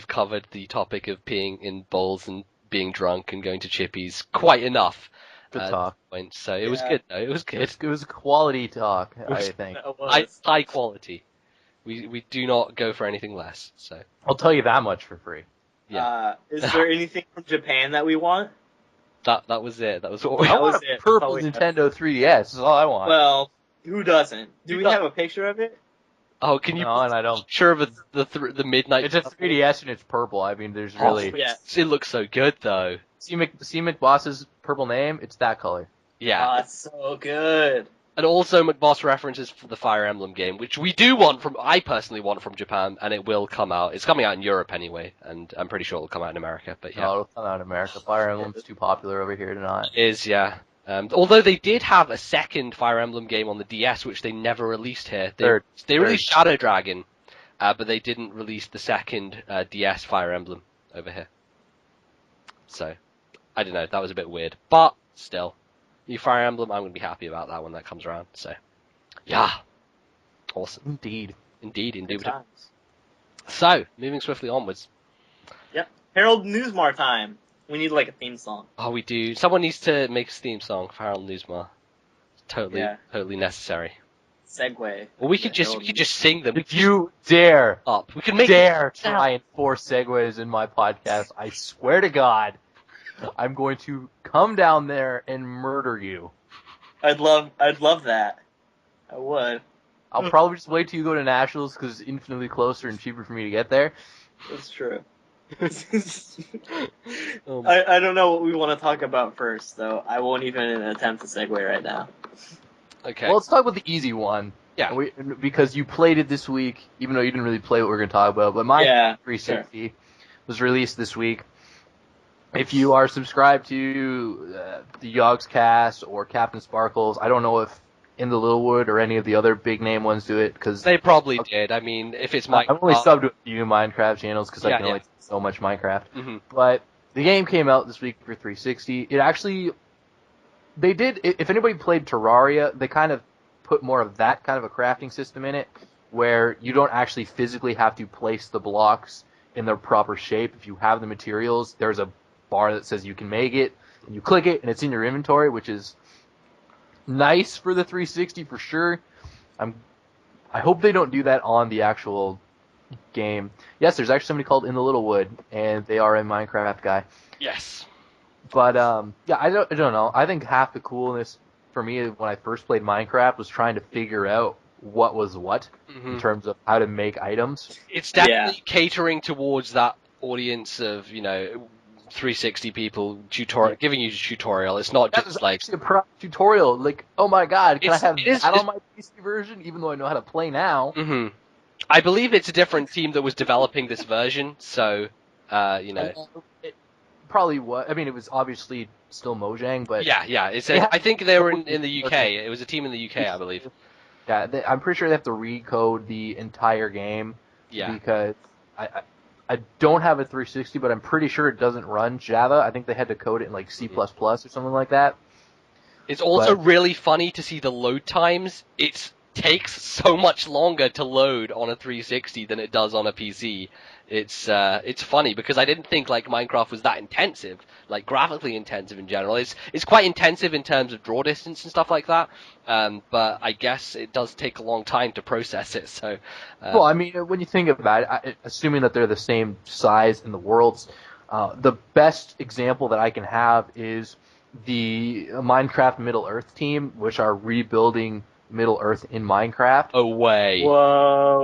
Speaker 3: covered the topic of peeing in bowls and being drunk and going to chippies quite enough.
Speaker 1: Good talk.
Speaker 3: So it was good though. It was good.
Speaker 1: It was quality talk, I think.
Speaker 2: It was.
Speaker 3: High quality. We do not go for anything less. So
Speaker 1: I'll tell you that much for free.
Speaker 2: Is there anything from Japan that we want?
Speaker 3: that was it. That was what we.
Speaker 1: I want
Speaker 2: was
Speaker 1: a
Speaker 2: it.
Speaker 1: purple
Speaker 2: Oh, yeah.
Speaker 1: Nintendo 3DS. That's all I want.
Speaker 2: Well, who doesn't? Do
Speaker 3: You
Speaker 2: we
Speaker 3: got-
Speaker 2: have a picture of it?
Speaker 3: Oh, can you?
Speaker 1: No, and I don't.
Speaker 3: Sure of the midnight.
Speaker 1: It's a 3DS and it's purple. I mean, there's really.
Speaker 2: Yeah.
Speaker 3: It looks so good though.
Speaker 1: See McBoss's purple name? It's that color.
Speaker 3: Yeah.
Speaker 2: Oh, it's so good.
Speaker 3: And also McBoss references for the Fire Emblem game, which I personally want from Japan, and it will come out. It's coming out in Europe anyway, and I'm pretty sure it'll come out in America, but yeah.
Speaker 1: No, it'll come out in America. Fire Emblem's too popular over here to not.
Speaker 3: It is, yeah. Although they did have a second Fire Emblem game on the DS, which they never released here. They released Shadow Dragon, but they didn't release the second DS Fire Emblem over here. So, I don't know, that was a bit weird. But, still, new Fire Emblem, I'm going to be happy about that when that comes around. So, yeah. Awesome.
Speaker 1: Indeed.
Speaker 3: Indeed.
Speaker 2: Good times.
Speaker 3: So, moving swiftly onwards.
Speaker 2: Yep. Harold Newsmar time. We need like a theme song.
Speaker 3: Oh, we do. Someone needs to make a theme song for Harold Newsmar. Totally necessary.
Speaker 2: Segway.
Speaker 3: Well, we could just sing them.
Speaker 1: If you dare
Speaker 3: Up. We can make
Speaker 1: try and force segues in my podcast, I swear to God, I'm going to come down there and murder you.
Speaker 2: I'd love that. I would.
Speaker 1: I'll probably just wait till you go to Nationals because it's infinitely closer and cheaper for me to get there.
Speaker 2: That's true.
Speaker 3: Um,
Speaker 2: I don't know what we want to talk about first, though. I won't even attempt to segue right now.
Speaker 3: Okay.
Speaker 1: Well, let's talk about the easy one.
Speaker 3: Yeah.
Speaker 1: Because you played it this week, even though you didn't really play what we're going to talk about. But my
Speaker 2: Yeah,
Speaker 1: 360 was released this week. If you are subscribed to the Yogscast or Captain Sparkles, I don't know if In the Littlewood or any of the other big name ones do it because
Speaker 3: they probably did. I mean, if it's Mike,
Speaker 1: I'm only subbed to a few Minecraft channels because I can only
Speaker 3: yeah.
Speaker 1: play so much Minecraft.
Speaker 3: Mm-hmm.
Speaker 1: But the game came out this week for 360. It actually, they did. If anybody played Terraria, they kind of put more of that kind of a crafting system in it, where you don't actually physically have to place the blocks in their proper shape. If you have the materials, there's a bar that says you can make it, and you click it, and it's in your inventory, which is nice for the 360 for sure. I hope they don't do that on the actual game. Yes, there's actually somebody called In the Littlewood, and they are a Minecraft guy.
Speaker 3: Yes.
Speaker 1: But yeah, I don't know. I think half the coolness for me when I first played Minecraft was trying to figure out what was what in terms of how to make items.
Speaker 3: It's definitely catering towards that audience of 360 people giving you a tutorial. It's not just like
Speaker 1: a pro tutorial. Like, oh my god, can I have that on my PC version, even though I know how to play now?
Speaker 3: Mm-hmm. I believe it's a different team that was developing this version, so
Speaker 1: It probably was. I mean, it was obviously still Mojang, but
Speaker 3: yeah. I think they were in the UK. It was a team in the UK, I believe.
Speaker 1: Yeah, I'm pretty sure they have to recode the entire game.
Speaker 3: Yeah.
Speaker 1: Because I don't have a 360, but I'm pretty sure it doesn't run Java. I think they had to code it in like C++ or something like that.
Speaker 3: It's also really funny to see the load times. It takes so much longer to load on a 360 than it does on a PC. It's funny because I didn't think like Minecraft was that intensive, like graphically intensive in general. It's quite intensive in terms of draw distance and stuff like that. But I guess it does take a long time to process it. So,
Speaker 1: well, I mean, when you think about it, assuming that they're the same size in the worlds, the best example that I can have is the Minecraft Middle Earth team, which are rebuilding Middle Earth in Minecraft.
Speaker 3: away.
Speaker 2: Whoa.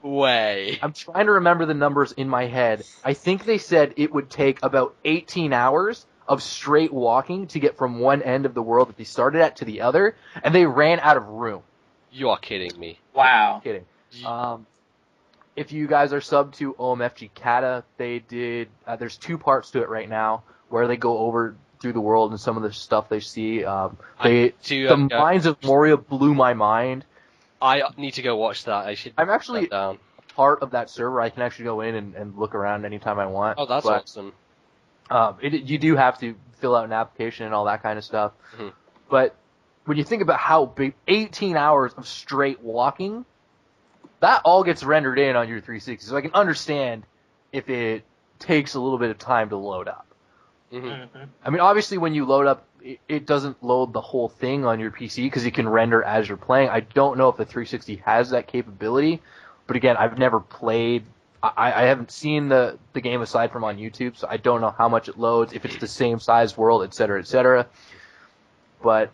Speaker 3: No way.
Speaker 1: I'm trying to remember the numbers in my head. I think they said it would take about 18 hours of straight walking to get from one end of the world that they started at to the other, and they ran out of room.
Speaker 3: You are kidding me.
Speaker 2: Wow.
Speaker 1: Kidding. If you guys are sub to OMFG Kata, they did. There's 2 parts to it right now where they go over through the world and some of the stuff they see. The Mines of Moria blew my mind.
Speaker 3: I need to go watch that.
Speaker 1: I'm actually
Speaker 3: down.
Speaker 1: part of that server. I can actually go in and look around anytime I want.
Speaker 3: Oh, that's awesome.
Speaker 1: You do have to fill out an application and all that kind of stuff.
Speaker 3: Mhm.
Speaker 1: But when you think about how big 18 hours of straight walking, that all gets rendered in on your 360. So I can understand if it takes a little bit of time to load up.
Speaker 3: Mm-hmm.
Speaker 1: I mean, obviously when you load up, it doesn't load the whole thing on your PC because you can render as you're playing. I don't know if the 360 has that capability, but again, I've never played. I haven't seen the game aside from on YouTube, so I don't know how much it loads, if it's the same size world, etc., etc. But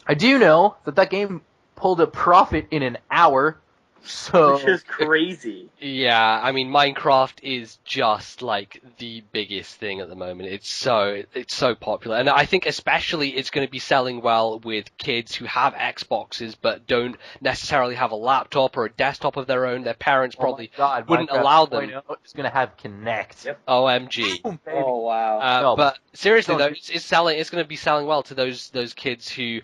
Speaker 1: I do know that game pulled a profit in an hour. So,
Speaker 2: which is crazy.
Speaker 3: Yeah, I mean Minecraft is just like the biggest thing at the moment. It's so popular, and I think especially it's going to be selling well with kids who have Xboxes but don't necessarily have a laptop or a desktop of their own. Their parents probably wouldn't allow them.
Speaker 1: It's going to have Kinect.
Speaker 2: Yep.
Speaker 3: OMG.
Speaker 2: Oh wow.
Speaker 3: But seriously though, it's going to be selling well to those kids who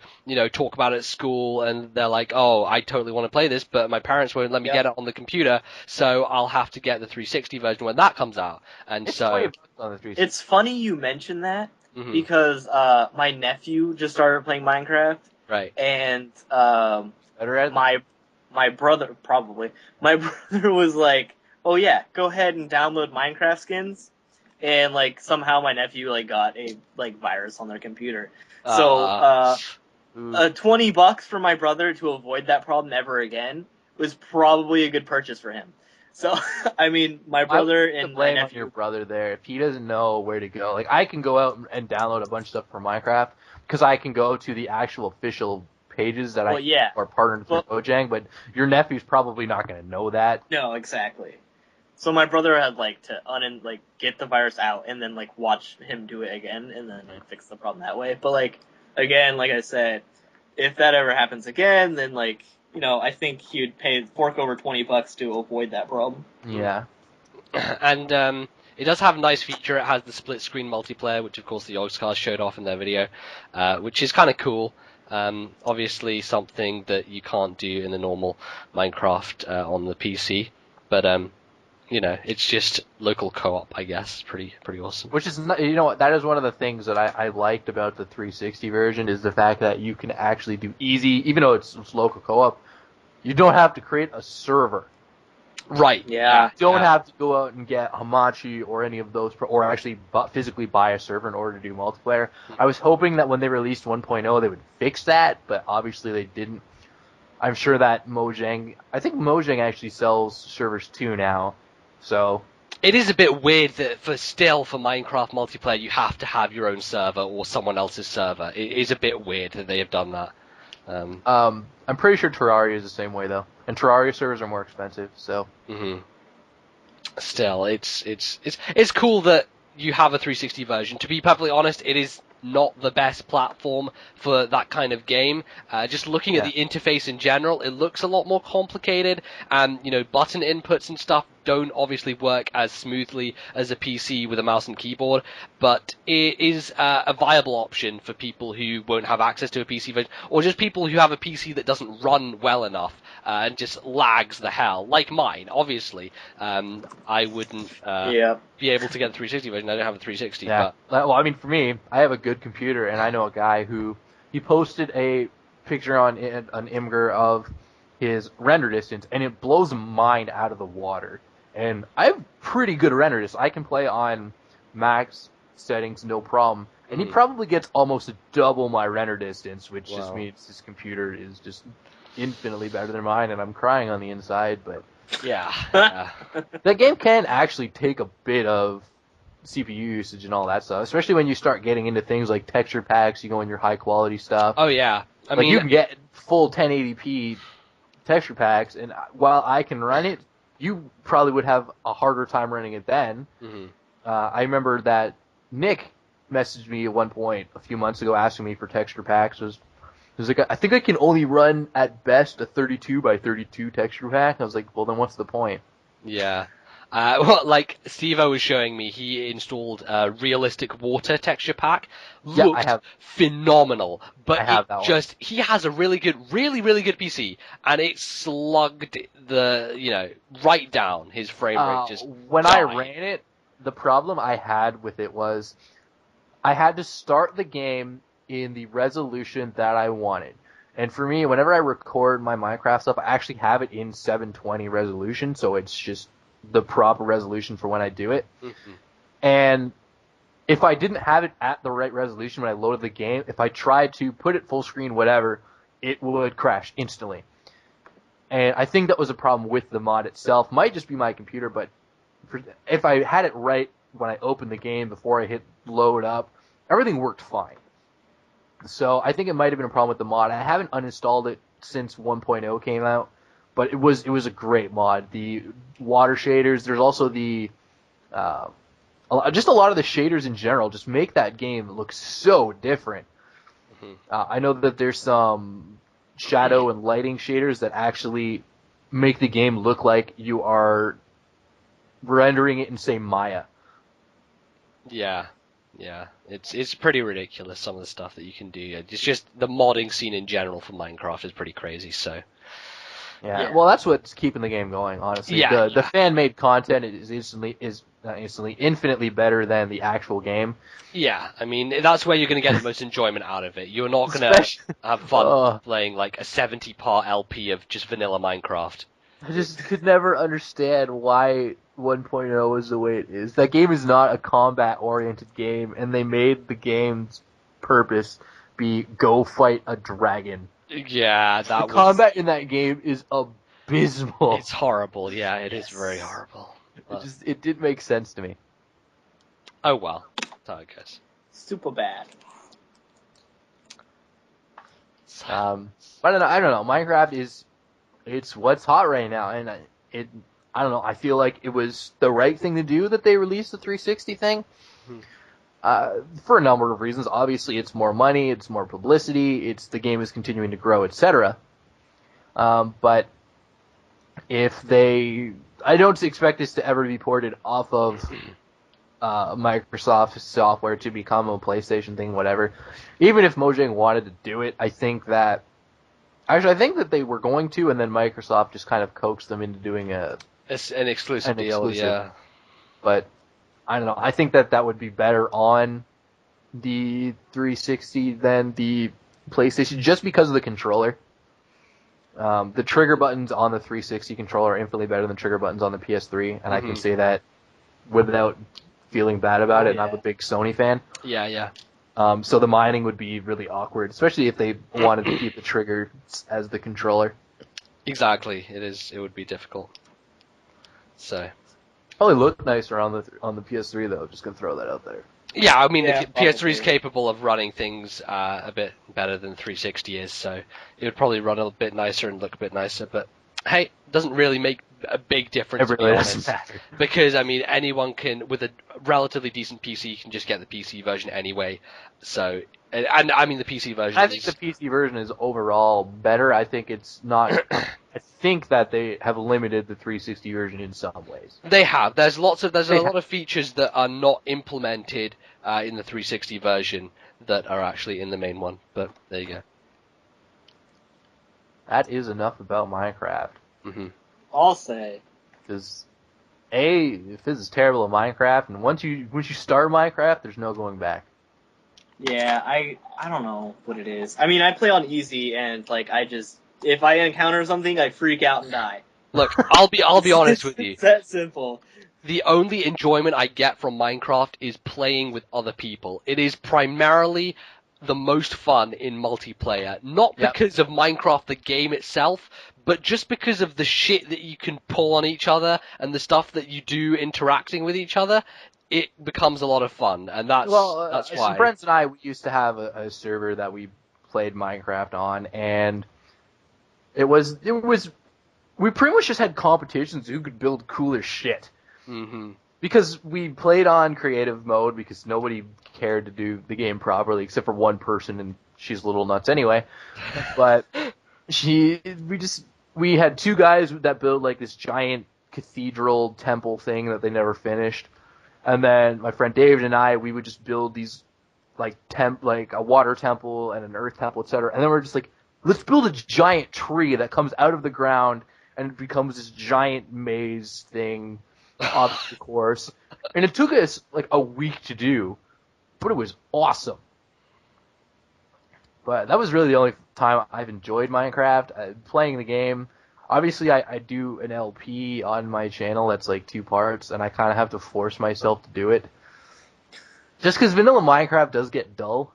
Speaker 3: talk about it at school and they're like, oh, I totally want to play this, but my parents won't let me get it on the computer, so I'll have to get the 360 version when that comes out. And
Speaker 1: it's
Speaker 3: so
Speaker 1: $20 on the 360.
Speaker 2: It's funny you mention that
Speaker 3: because
Speaker 2: my nephew just started playing Minecraft.
Speaker 3: Right.
Speaker 2: And
Speaker 1: my
Speaker 2: brother was like, "Oh yeah, go ahead and download Minecraft skins." And like somehow my nephew like got a virus on their computer. So $20 for my brother to avoid that problem ever again was probably a good purchase for him. So, I mean, my brother and my nephew.
Speaker 1: Your brother there, if he doesn't know where to go, like I can go out and download a bunch of stuff for Minecraft because I can go to the actual official pages that are partnered with Mojang, but your nephew's probably not going to know that.
Speaker 2: No, exactly. So my brother had to get the virus out and then watch him do it again and then fix the problem that way. But again, like I said, if that ever happens again, then I think he would fork over $20 to avoid that problem.
Speaker 1: Yeah.
Speaker 3: And it does have a nice feature. It has the split screen multiplayer, which of course the Yogscast showed off in their video, which is kind of cool. Obviously something that you can't do in the normal Minecraft on the PC, but it's just local co-op, I guess. Pretty awesome.
Speaker 1: Which is, that is one of the things that I liked about the 360 version is the fact that you can actually do easy, even though it's local co-op, you don't have to create a server.
Speaker 3: Right.
Speaker 2: Yeah.
Speaker 1: You don't have to go out and get Hamachi or any of those, or actually physically buy a server in order to do multiplayer. I was hoping that when they released 1.0 they would fix that, but obviously they didn't. I'm sure that Mojang actually sells servers too now. So
Speaker 3: it is a bit weird that for Minecraft multiplayer you have to have your own server or someone else's server. It is a bit weird that they have done that.
Speaker 1: I'm pretty sure Terraria is the same way though, and Terraria servers are more expensive. So
Speaker 3: still, it's cool that you have a 360 version. To be perfectly honest, it is not the best platform for that kind of game. Just looking at the interface in general, it looks a lot more complicated, and button inputs and stuff don't obviously work as smoothly as a PC with a mouse and keyboard, but it is a viable option for people who won't have access to a PC version, or just people who have a PC that doesn't run well enough and just lags the hell, like mine. Obviously, I wouldn't be able to get the 360 version. I don't have a 360.
Speaker 1: Yeah.
Speaker 3: But
Speaker 1: Well, I mean, for me, I have a good computer, and I know a guy who he posted a picture on Imgur of his render distance, and it blows my mind out of the water. And I have pretty good render distance. I can play on max settings, no problem. And he probably gets almost double my render distance, which just means his computer is just infinitely better than mine, and I'm crying on the inside. But
Speaker 3: yeah.
Speaker 1: that game can actually take a bit of CPU usage and all that stuff, especially when you start getting into things like texture packs, you go in your high quality stuff.
Speaker 3: Oh yeah. I mean,
Speaker 1: you can get full 1080p texture packs, and while I can run it, you probably would have a harder time running it then. I remember that Nick messaged me at one point a few months ago asking me for texture packs. It was like, I think I can only run at best a 32 by 32 texture pack. I was like, well, then what's the point?
Speaker 3: Yeah. Well, like Steve-O was showing me, he installed a realistic water texture pack. Looked
Speaker 1: I have
Speaker 3: phenomenal, but
Speaker 1: I have that one.
Speaker 3: he has a really good PC, and it slugged right down his frame rate.
Speaker 1: When I ran it, the problem I had with it was I had to start the game in the resolution that I wanted. And for me, whenever I record my Minecraft stuff, I actually have it in 720 resolution, so it's just the proper resolution for when I do it. And if I didn't have it at the right resolution when I loaded the game, if I tried to put it full screen, whatever, it would crash instantly. And I think that was a problem with the mod itself. Might just be my computer, but if I had it right when I opened the game before I hit load up, everything worked fine. So I think it might have been a problem with the mod. I haven't uninstalled it since 1.0 came out, but it was a great mod. The water shaders, there's also the just a lot of the shaders in general just make that game look so different. I know that there's some shadow and lighting shaders that actually make the game look like you are rendering it in, say, Maya.
Speaker 3: Yeah. It's pretty ridiculous, some of the stuff that you can do. It's just the modding scene in general for Minecraft is pretty crazy, so...
Speaker 1: Yeah, well, that's what's keeping the game going, honestly. The fan-made content is infinitely better than the actual game.
Speaker 3: Yeah, I mean, that's where you're going to get the most enjoyment out of it. You're not going to have fun playing like a 70-part LP of just vanilla Minecraft.
Speaker 1: I just could never understand why 1.0 is the way it is. That game is not a combat-oriented game, and they made the game's purpose be go fight a dragon.
Speaker 3: Yeah,
Speaker 1: the combat in that game is abysmal.
Speaker 3: It's horrible. Yeah, it is very horrible.
Speaker 1: It did make sense to me.
Speaker 3: Oh well, that's how it goes.
Speaker 2: Super bad.
Speaker 1: But I don't know. Minecraft it's what's hot right now, and I don't know. I feel like it was the right thing to do that they released the 360 thing. For a number of reasons. Obviously, it's more money, it's more publicity, the game is continuing to grow, etc. But I don't expect this to ever be ported off of Microsoft software to become a PlayStation thing, whatever. Even if Mojang wanted to do it, I think that they were going to, and then Microsoft just kind of coaxed them into doing an exclusive deal. Yeah, but I don't know. I think that would be better on the 360 than the PlayStation, just because of the controller. The trigger buttons on the 360 controller are infinitely better than trigger buttons on the PS3, and I can say that without feeling bad about it. And I'm a big Sony fan.
Speaker 3: Yeah.
Speaker 1: So the mining would be really awkward, especially if they wanted to keep the trigger as the controller.
Speaker 3: Exactly. It would be difficult. So.
Speaker 1: Probably look nicer on the PS3 though. Just gonna throw that out there.
Speaker 3: Yeah, I mean, the PS3 is capable of running things a bit better than 360 is, so it would probably run a bit nicer and look a bit nicer. But hey, it doesn't really make a big difference.
Speaker 1: It really doesn't matter.
Speaker 3: Because I mean, anyone can, with a relatively decent PC, can just get the PC version anyway. So, and I mean, the PC version.
Speaker 1: I think the PC version is overall better. I think it's not. I think that they have limited the 360 version in some ways.
Speaker 3: They have. There's a lot of features that are not implemented in the 360 version that are actually in the main one. But there you go.
Speaker 1: That is enough about Minecraft.
Speaker 3: Mm-hmm.
Speaker 2: I'll say.
Speaker 1: Because if this is terrible at Minecraft, and once you start Minecraft, there's no going back.
Speaker 2: Yeah, I don't know what it is. I mean, I play on easy, and like if I encounter something, I freak out and die.
Speaker 3: Look, I'll be honest with you.
Speaker 2: It's that simple.
Speaker 3: The only enjoyment I get from Minecraft is playing with other people. It is primarily the most fun in multiplayer. Not because of Minecraft the game itself, but just because of the shit that you can pull on each other and the stuff that you do interacting with each other. It becomes a lot of fun, and that's why.
Speaker 1: Some friends and I, we used to have a server that we played Minecraft on, and it was we pretty much just had competitions who could build cooler shit.
Speaker 3: Mm-hmm.
Speaker 1: Because we played on creative mode because nobody cared to do the game properly except for one person, and she's little nuts anyway. But we had two guys that built like this giant cathedral temple thing that they never finished. And then my friend David and I, we would just build these like a water temple and an earth temple, etc. And then we're just like, let's build a giant tree that comes out of the ground and it becomes this giant maze thing, obstacle course. And it took us like a week to do, but it was awesome. But that was really the only time I've enjoyed Minecraft, playing the game. Obviously, I do an LP on my channel that's like 2 parts, and I kind of have to force myself to do it. Just because vanilla Minecraft does get dull.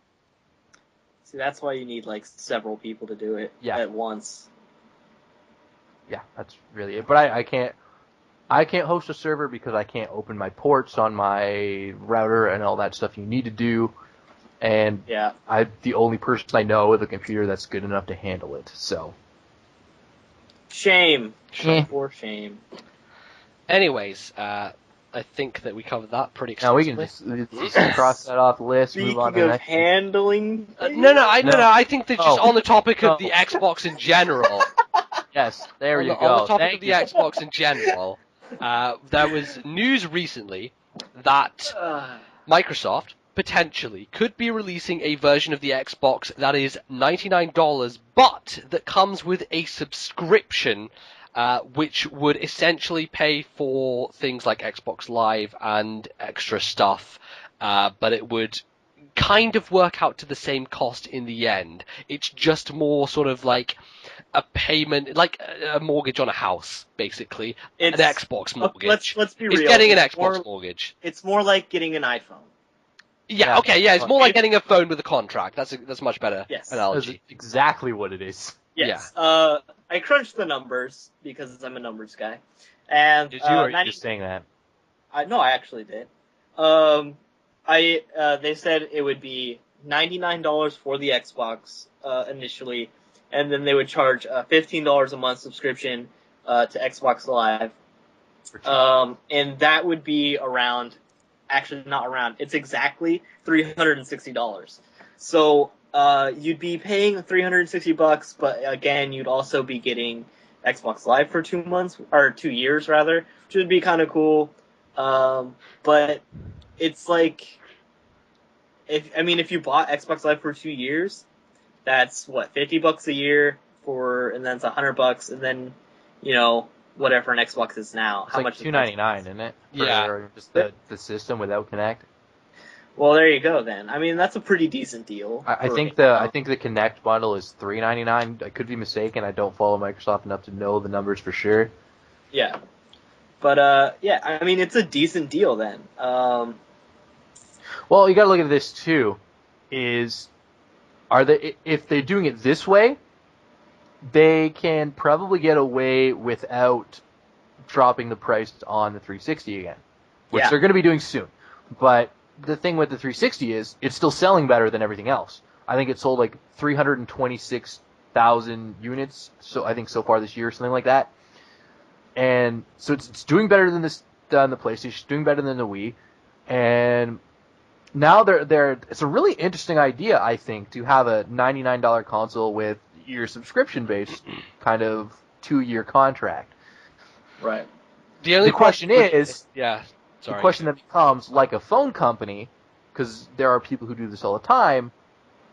Speaker 2: See, that's why you need like several people to do it at once.
Speaker 1: Yeah, that's really it. But I can't host a server because I can't open my ports on my router and all that stuff you need to do. And I'm the only person I know with a computer that's good enough to handle it, so...
Speaker 2: Shame. For shame.
Speaker 3: Anyways, I think that we covered that pretty extensively.
Speaker 1: Now we can just cross that off the list, move on to the next.
Speaker 2: Handling.
Speaker 3: No. I think that just on the topic of the Xbox in general.
Speaker 1: Yes, there you go.
Speaker 3: On the topic of the Xbox in general, there was news recently that Microsoft potentially could be releasing a version of the Xbox that is $99, but that comes with a subscription, which would essentially pay for things like Xbox Live and extra stuff, but it would kind of work out to the same cost in the end. It's just more sort of like a payment, like a mortgage on a house, basically. An Xbox mortgage.
Speaker 2: Let's be real.
Speaker 3: It's getting an Xbox mortgage.
Speaker 2: It's more like getting an iPhone.
Speaker 3: Yeah, okay, it's more like getting a phone with a contract. That's a much better analogy.
Speaker 1: That's exactly what it is.
Speaker 2: Yes. Yeah. I crunched the numbers because I'm a numbers guy. And
Speaker 1: did you, or are you just saying that?
Speaker 2: No, I actually did. They said it would be $99 for the Xbox initially, and then they would charge $15 a month subscription to Xbox Live. And that would be around... Actually, not around. It's exactly $360. So you'd be paying $360, but again, you'd also be getting Xbox Live for 2 months or 2 years rather, which would be kind of cool. But it's like, if you bought Xbox Live for 2 years, that's what, $50 a year and then it's $100, and then whatever an Xbox is now.
Speaker 1: It's how much? $299, isn't it? For just the system without Kinect.
Speaker 2: Well, there you go then. I mean, that's a pretty decent deal.
Speaker 1: I think the Kinect bundle is $399. I could be mistaken. I don't follow Microsoft enough to know the numbers for sure.
Speaker 2: Yeah, but I mean, it's a decent deal then.
Speaker 1: Well, you got to look at this too. If they're doing it this way, they can probably get away without dropping the price on the 360 again, which they're going to be doing soon. But the thing with the 360 is it's still selling better than everything else. I think it sold like 326,000 units. So I think so far this year, or something like that. And so it's doing better than the PlayStation. It's doing better than the Wii. And now it's a really interesting idea, I think, to have a $99 console with your subscription-based kind of 2-year contract.
Speaker 2: Right.
Speaker 1: The question is,
Speaker 3: yeah, sorry.
Speaker 1: the question that becomes, like a phone company, because there are people who do this all the time,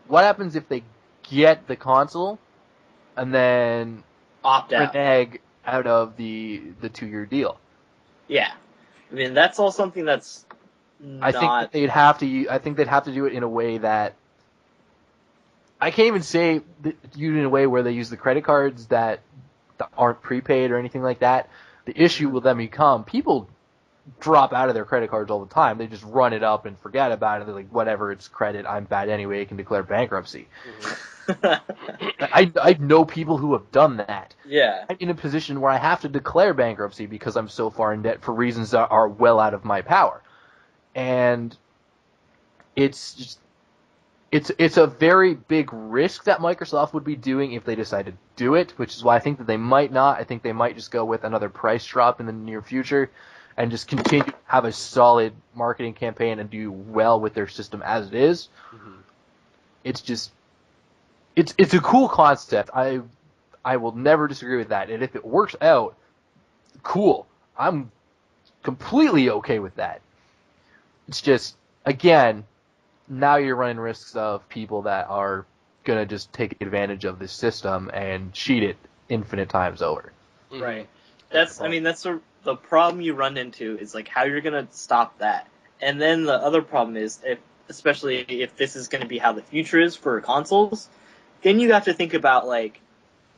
Speaker 1: what happens if they get the console and then
Speaker 2: Opt out.
Speaker 1: renege out of the 2-year deal?
Speaker 2: Yeah. I mean, that's all something that's
Speaker 1: I think that they'd have to do it in a way that I can't even say do it in a way where they use the credit cards that aren't prepaid or anything like that. The issue will then become people drop out of their credit cards all the time. They just run it up and forget about it. They're like, whatever, it's credit. I'm bad anyway. I can declare bankruptcy. I know people who have done that.
Speaker 2: Yeah.
Speaker 1: I'm in a position where I have to declare bankruptcy because I'm so far in debt for reasons that are well out of my power. And it's a very big risk that Microsoft would be doing if they decided to do it, which is why I think that they might not. I think they might just go with another price drop in the near future and just continue to have a solid marketing campaign and do well with their system as it is. Mm-hmm. It's a cool concept. I will never disagree with that. And if it works out, cool. I'm completely okay with that. It's just, again, now you're running risks of people that are going to just take advantage of this system and cheat it infinite times over.
Speaker 2: Right. That's the problem you run into is like how you're going to stop that. And then the other problem is, especially if this is going to be how the future is for consoles, then you have to think about like,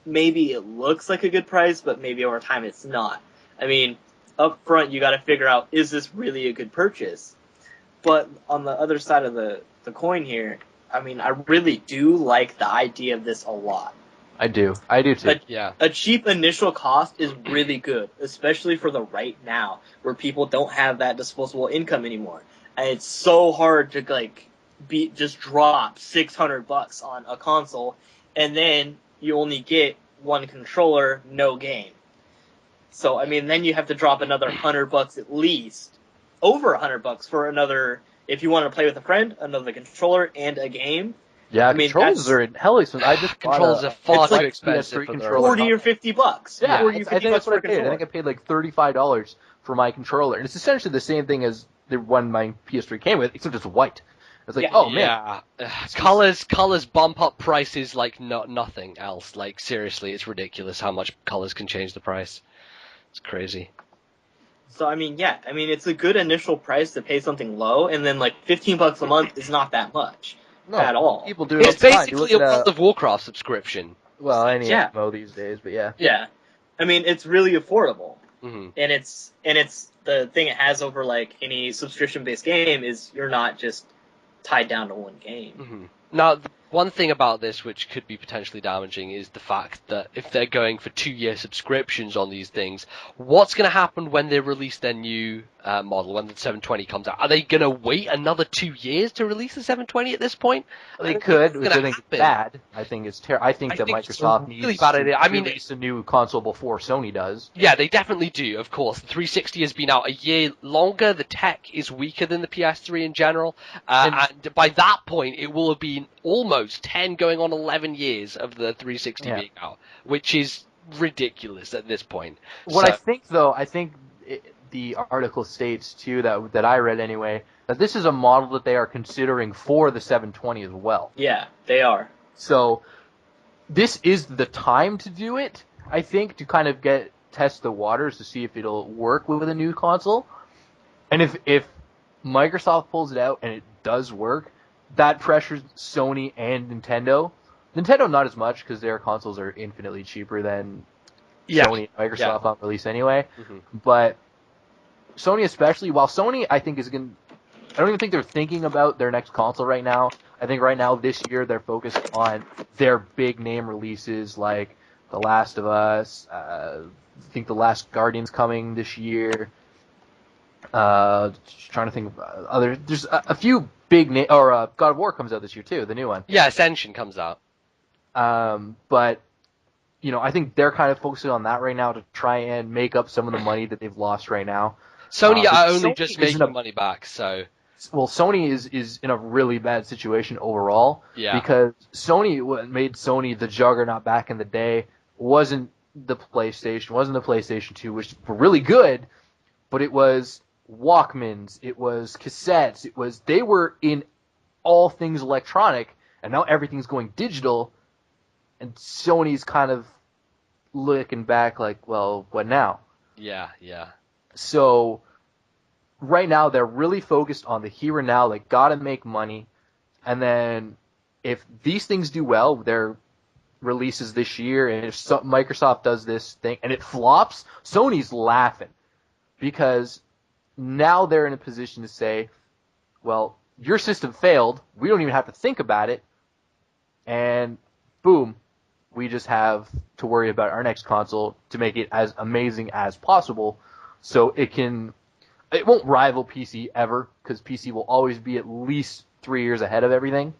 Speaker 2: maybe it looks like a good price, but maybe over time it's not. I mean, up front you got to figure out, is this really a good purchase? But on the other side of the coin here, I mean, I really do like the idea of this a lot.
Speaker 1: I do too.
Speaker 2: A cheap initial cost is really good, especially for the right now, where people don't have that disposable income anymore. And it's so hard to like just drop $600 on a console, and then you only get one controller, no game. So I mean, then you have to drop another $100 at least, over $100 for another. If you want to play with a friend, another controller and a game.
Speaker 1: Yeah, I mean, controllers are hell expensive. I just
Speaker 3: controllers are far too expensive.
Speaker 2: $40 or $50.
Speaker 1: Yeah,
Speaker 2: $40 or $50
Speaker 1: I think that's what I paid.
Speaker 2: controller.
Speaker 1: I think I paid like $35 for my controller, and it's essentially the same thing as the one my PS3 came with, except it's white. It's like, oh man,
Speaker 3: colors bump up prices like nothing else. Like seriously, it's ridiculous how much colors can change the price. It's crazy.
Speaker 2: So I mean, it's a good initial price to pay something low, and then like $15 a month is not that much at all.
Speaker 1: People do it.
Speaker 3: It's basically a World of Warcraft subscription.
Speaker 1: Well, any MMO these days, but yeah.
Speaker 2: Yeah, I mean, it's really affordable,
Speaker 3: mm-hmm.
Speaker 2: and it's the thing it has over like any subscription-based game is you're not just tied down to one game.
Speaker 3: Mm-hmm. Now, one thing about this which could be potentially damaging is the fact that if they're going for 2-year subscriptions on these things, what's going to happen when they release their new model, when the 720 comes out? Are they going to wait another 2 years to release the 720 at this point?
Speaker 1: They could, which I think is bad. I think it's I think that Microsoft needs to release a new console before Sony does.
Speaker 3: Yeah, they definitely do, of course. The 360 has been out a year longer. The tech is weaker than the PS3 in general. And by that point, it will have been almost 10 going on 11 years of the 360 being out, which is ridiculous at this point.
Speaker 1: I think the article states too that I read anyway, that this is a model that they are considering for the 720 as well.
Speaker 2: Yeah, they are.
Speaker 1: So this is the time to do it, I think, to kind of test the waters to see if it'll work with a new console. And if Microsoft pulls it out and it does work, that pressures Sony and Nintendo. Nintendo not as much because their consoles are infinitely cheaper than Sony and Microsoft on release anyway. Mm-hmm. But Sony especially, while Sony I think I don't even think they're thinking about their next console right now. I think right now this year they're focused on their big name releases like The Last of Us. I think The Last Guardian's coming this year. Trying to think of other. There's a few big name, or God of War comes out this year too, the new one.
Speaker 3: Yeah, Ascension comes out.
Speaker 1: But I think they're kind of focusing on that right now to try and make up some of the money that they've lost right now.
Speaker 3: Sony are only just making money back, so.
Speaker 1: Well, Sony is in a really bad situation overall.
Speaker 3: Yeah.
Speaker 1: Because what made Sony the juggernaut back in the day wasn't the PlayStation, wasn't the PlayStation 2, which were really good, but it was Walkmans, it was cassettes, they were in all things electronic, and now everything's going digital, and Sony's kind of looking back like, well, what now?
Speaker 3: Yeah.
Speaker 1: So right now they're really focused on the here and now. They gotta make money, and then if these things do well, their releases this year, and if Microsoft does this thing and it flops, Sony's laughing, because now they're in a position to say, well, your system failed. We don't even have to think about it, and boom, we just have to worry about our next console to make it as amazing as possible, so it won't rival PC ever, because PC will always be at least 3 years ahead of everything,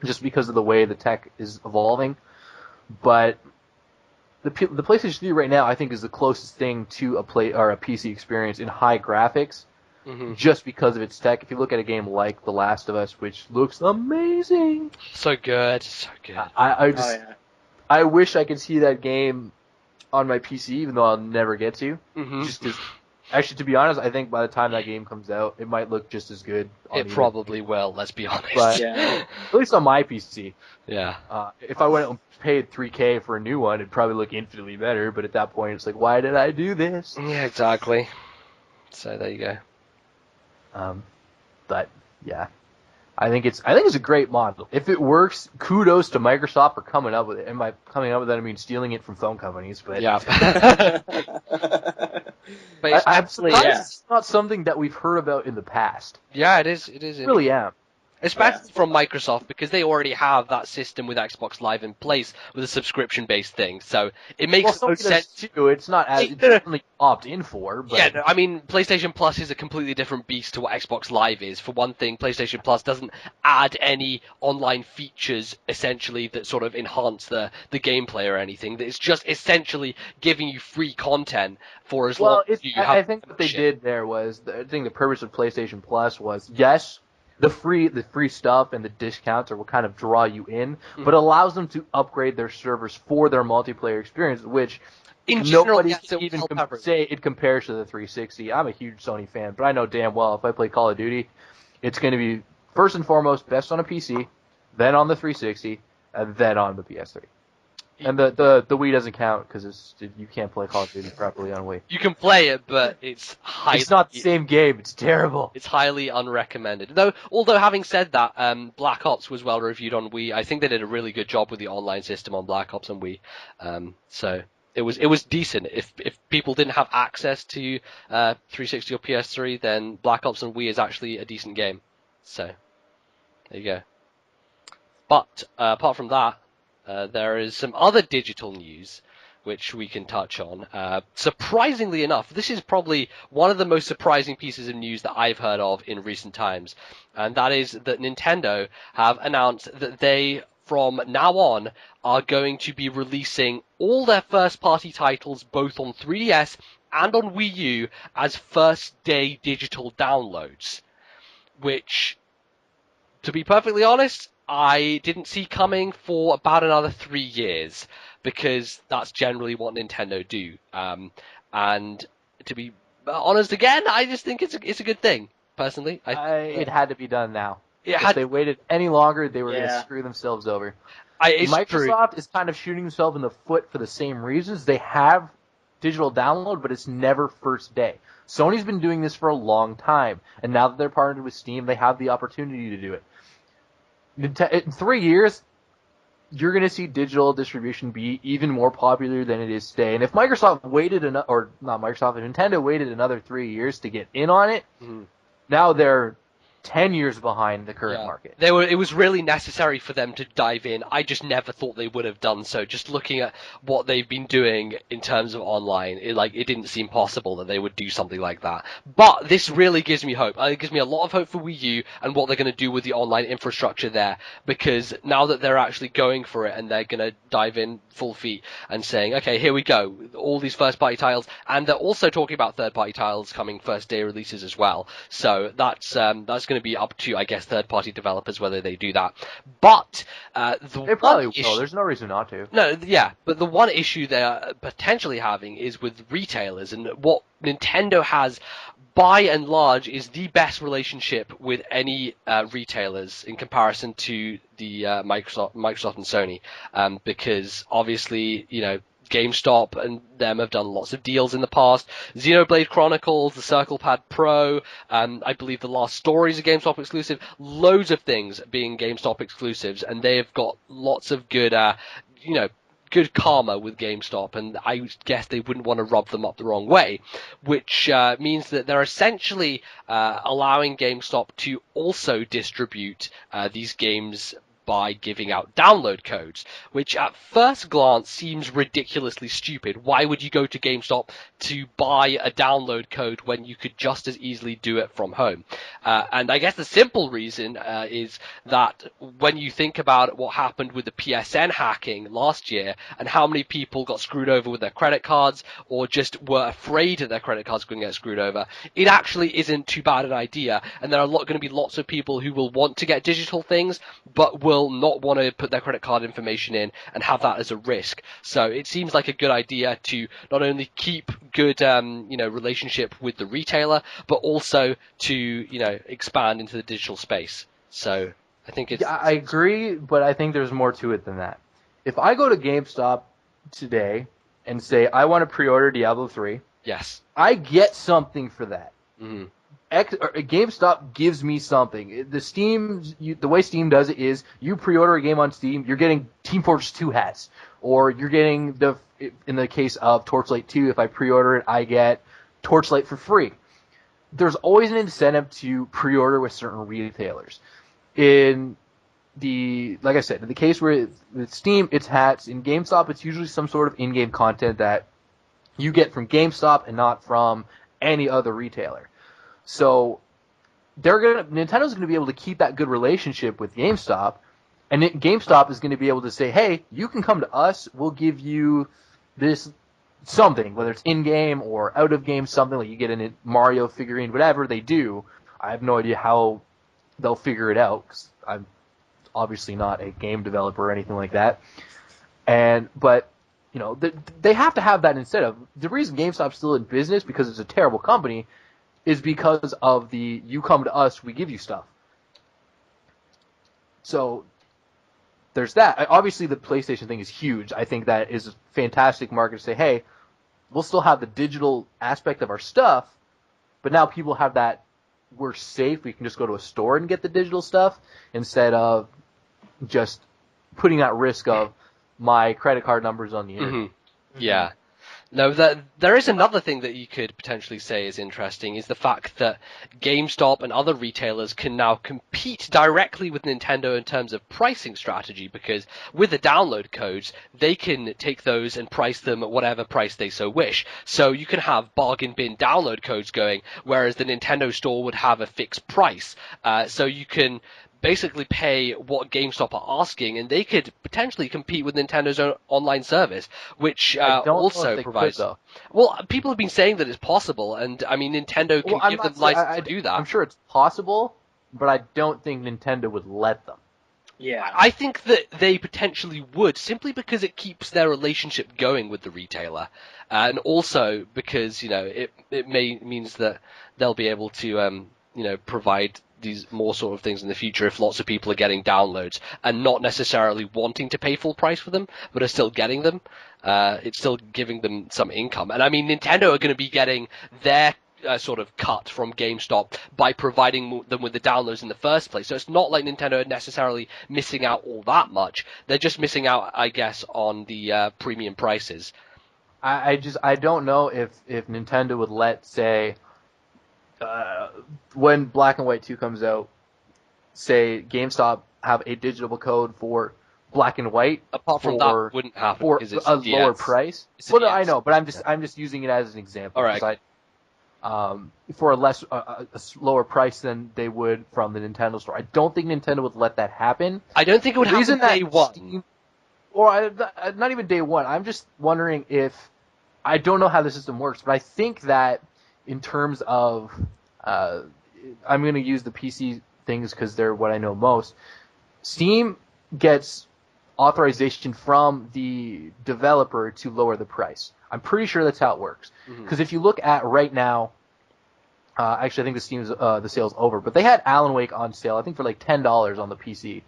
Speaker 1: just because of the way the tech is evolving. But the PlayStation 3 right now, I think, is the closest thing to a PC experience in high graphics, just because of its tech. If you look at a game like The Last of Us, which looks amazing,
Speaker 3: So good.
Speaker 1: I wish I could see that game on my PC, even though I'll never get to. Just as, actually, to be honest, I think by the time that game comes out, it might look just as good.
Speaker 3: It probably will, let's be honest.
Speaker 1: But at least on my PC.
Speaker 3: Yeah.
Speaker 1: If I went and paid $3,000 for a new one, it'd probably look infinitely better. But at that point, it's like, why did I do this?
Speaker 3: Yeah, exactly. So there you go.
Speaker 1: But yeah, I think it's a great model. If it works, kudos to Microsoft for coming up with it. And by coming up with that, I mean stealing it from phone companies. But
Speaker 3: yeah.
Speaker 1: But I'm surprised it's not something that we've heard about in the past.
Speaker 3: Yeah, it is.
Speaker 1: I really am.
Speaker 3: Especially from Microsoft, because they already have that system with Xbox Live in place with a subscription-based thing. So it makes no sense.
Speaker 1: Too. It's not as it's certainly opt in for. But...
Speaker 3: Yeah, no, I mean, PlayStation Plus is a completely different beast to what Xbox Live is. For one thing, PlayStation Plus doesn't add any online features, essentially, that sort of enhance the gameplay or anything. It's just essentially giving you free content for as long as you have.
Speaker 1: I think what they did there was, I think the purpose of PlayStation Plus was, yes, the free stuff and the discounts are what kind of draw you in, but allows them to upgrade their servers for their multiplayer experience, which
Speaker 3: in general,
Speaker 1: nobody can even say it compares to the 360. I'm a huge Sony fan, but I know damn well if I play Call of Duty, it's going to be first and foremost best on a PC, then on the 360, and then on the PS3. And the Wii doesn't count because you can't play Call of Duty properly on Wii.
Speaker 3: You can play it, but it's
Speaker 1: not the same game. It's terrible.
Speaker 3: It's highly unrecommended. Although having said that, Black Ops was well reviewed on Wii. I think they did a really good job with the online system on Black Ops on Wii. So it was decent. If people didn't have access to 360 or PS3, then Black Ops on Wii is actually a decent game. So there you go. But apart from that, there is some other digital news which we can touch on. Surprisingly enough, this is probably one of the most surprising pieces of news that I've heard of in recent times, and that is that Nintendo have announced that they, from now on, are going to be releasing all their first-party titles both on 3DS and on Wii U as first-day digital downloads, which, to be perfectly honest, I didn't see coming for about another 3 years, because that's generally what Nintendo do. And to be honest again, I just think it's a good thing, personally.
Speaker 1: It had to be done now. If they waited any longer, they were going to screw themselves over. Microsoft is kind of shooting themselves in the foot for the same reasons. They have digital download, but it's never first day. Sony's been doing this for a long time, and now that they're partnered with Steam, they have the opportunity to do it. In 3 years, you're going to see digital distribution be even more popular than it is today. And if Microsoft waited Nintendo waited another 3 years to get in on it, now they're 10 years behind the current market.
Speaker 3: It was really necessary for them to dive in. I just never thought they would have done so. Just looking at what they've been doing in terms of online, it didn't seem possible that they would do something like that. But this really gives me hope. It gives me a lot of hope for Wii U and what they're going to do with the online infrastructure there, because now that they're actually going for it and they're going to dive in full feet and saying, okay, here we go, all these first-party titles, and they're also talking about third-party titles coming first-day releases as well. So that's going going to be up to, I guess, third-party developers whether they do that. But
Speaker 1: They probably will. There's no reason not to.
Speaker 3: No, yeah, but the one issue they're potentially having is with retailers, and what Nintendo has, by and large, is the best relationship with any retailers in comparison to the Microsoft and Sony, because obviously, GameStop and them have done lots of deals in the past. Xenoblade Chronicles, the Circle Pad Pro, I believe the Last Story is a GameStop exclusive. Loads of things being GameStop exclusives, and they've got lots of good, good karma with GameStop, and I guess they wouldn't want to rub them up the wrong way, which means that they're essentially allowing GameStop to also distribute these games by giving out download codes, which at first glance seems ridiculously stupid. Why would you go to GameStop to buy a download code when you could just as easily do it from home? And I guess the simple reason is that when you think about what happened with the PSN hacking last year and how many people got screwed over with their credit cards or just were afraid that their credit cards were going to get screwed over, it actually isn't too bad an idea. And there are going to be lots of people who will want to get digital things, but will not want to put their credit card information in and have that as a risk. So it seems like a good idea to not only keep good, relationship with the retailer, but also to, expand into the digital space. So I think it's...
Speaker 1: Yeah, I agree, but I think there's more to it than that. If I go to GameStop today and say, I want to pre-order Diablo 3,
Speaker 3: yes,
Speaker 1: I get something for that.
Speaker 3: Mm-hmm.
Speaker 1: GameStop gives me something. The way Steam does it is you pre-order a game on Steam, you're getting Team Fortress 2 hats, or you're getting in the case of Torchlight 2, if I pre-order it, I get Torchlight for free. There's always an incentive to pre-order with certain retailers. Like I said, in the case where with Steam, it's hats. In GameStop, it's usually some sort of in-game content that you get from GameStop and not from any other retailer. So Nintendo's going to be able to keep that good relationship with GameStop, and GameStop is going to be able to say, hey, you can come to us, we'll give you this something, whether it's in-game or out-of-game something, like you get a Mario figurine, whatever they do. I have no idea how they'll figure it out, because I'm obviously not a game developer or anything like that. But they have to have that incentive. The reason GameStop's still in business, because it's a terrible company, is because of you come to us, we give you stuff. So there's that. Obviously, the PlayStation thing is huge. I think that is a fantastic market to say, hey, we'll still have the digital aspect of our stuff, but now people have that, we're safe, we can just go to a store and get the digital stuff, instead of just putting that risk of my credit card numbers on the internet.
Speaker 3: Mm-hmm. Yeah. No, there is another thing that you could potentially say is interesting, is the fact that GameStop and other retailers can now compete directly with Nintendo in terms of pricing strategy, because with the download codes, they can take those and price them at whatever price they so wish. So you can have bargain bin download codes going, whereas the Nintendo store would have a fixed price. So you can basically pay what GameStop are asking, and they could potentially compete with Nintendo's own online service, which also provides... Well, people have been saying that it's possible, and I mean, Nintendo can give them license to do that.
Speaker 1: I'm sure it's possible, but I don't think Nintendo would let them.
Speaker 2: Yeah.
Speaker 3: I think that they potentially would, simply because it keeps their relationship going with the retailer, and also because, it means that they'll be able to, provide these more sort of things in the future if lots of people are getting downloads and not necessarily wanting to pay full price for them, but are still getting them. It's still giving them some income. And I mean, Nintendo are going to be getting their sort of cut from GameStop by providing them with the downloads in the first place. So it's not like Nintendo are necessarily missing out all that much. They're just missing out, I guess, on the premium prices.
Speaker 1: I don't know if Nintendo would let, say, when Black and White 2 comes out, say GameStop have a digital code for Black and White.
Speaker 3: Apart from that, wouldn't happen
Speaker 1: for a lower price.
Speaker 3: Well,
Speaker 1: I know, but I'm just using it as an example.
Speaker 3: All right.
Speaker 1: For a lower price than they would from the Nintendo store. I don't think Nintendo would let that happen.
Speaker 3: I don't think it would happen day one.
Speaker 1: Steam, not even day one. I'm just wondering if, I don't know how the system works, but I think that in terms of I'm going to use the PC things because they're what I know most. Steam gets authorization from the developer to lower the price. I'm pretty sure that's how it works. Because if you look at right now, actually I think the sale's over, but they had Alan Wake on sale, I think for like $10 on the PC.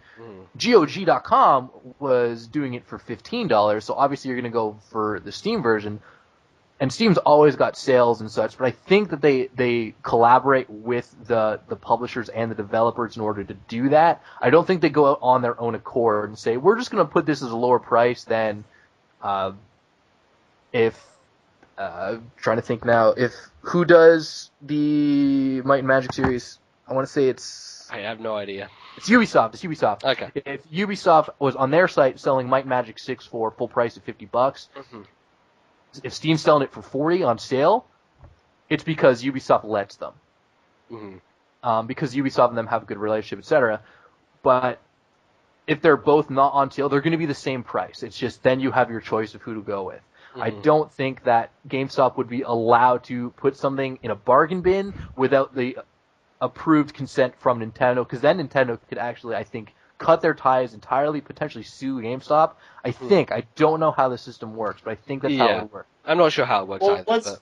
Speaker 1: GOG.com was doing it for $15, so obviously you're going to go for the Steam version. And Steam's always got sales and such, but I think that they collaborate with the publishers and the developers in order to do that. I don't think they go out on their own accord and say, we're just going to put this as a lower price than trying to think now, who does the Might and Magic series? I want to say
Speaker 3: I have no idea.
Speaker 1: It's Ubisoft. It's Ubisoft.
Speaker 3: Okay.
Speaker 1: If Ubisoft was on their site selling Might and Magic 6 for full price at $50, if Steam's selling it for $40 on sale, it's because Ubisoft lets them. Because Ubisoft and them have a good relationship, etc. But if they're both not on sale, they're going to be the same price. It's just then you have your choice of who to go with. I don't think that GameStop would be allowed to put something in a bargain bin without the approved consent from Nintendo, because then Nintendo could actually, I think, cut their ties entirely, potentially sue GameStop. I don't know how the system works, but I think that's how it would work.
Speaker 3: I'm not sure how it works either.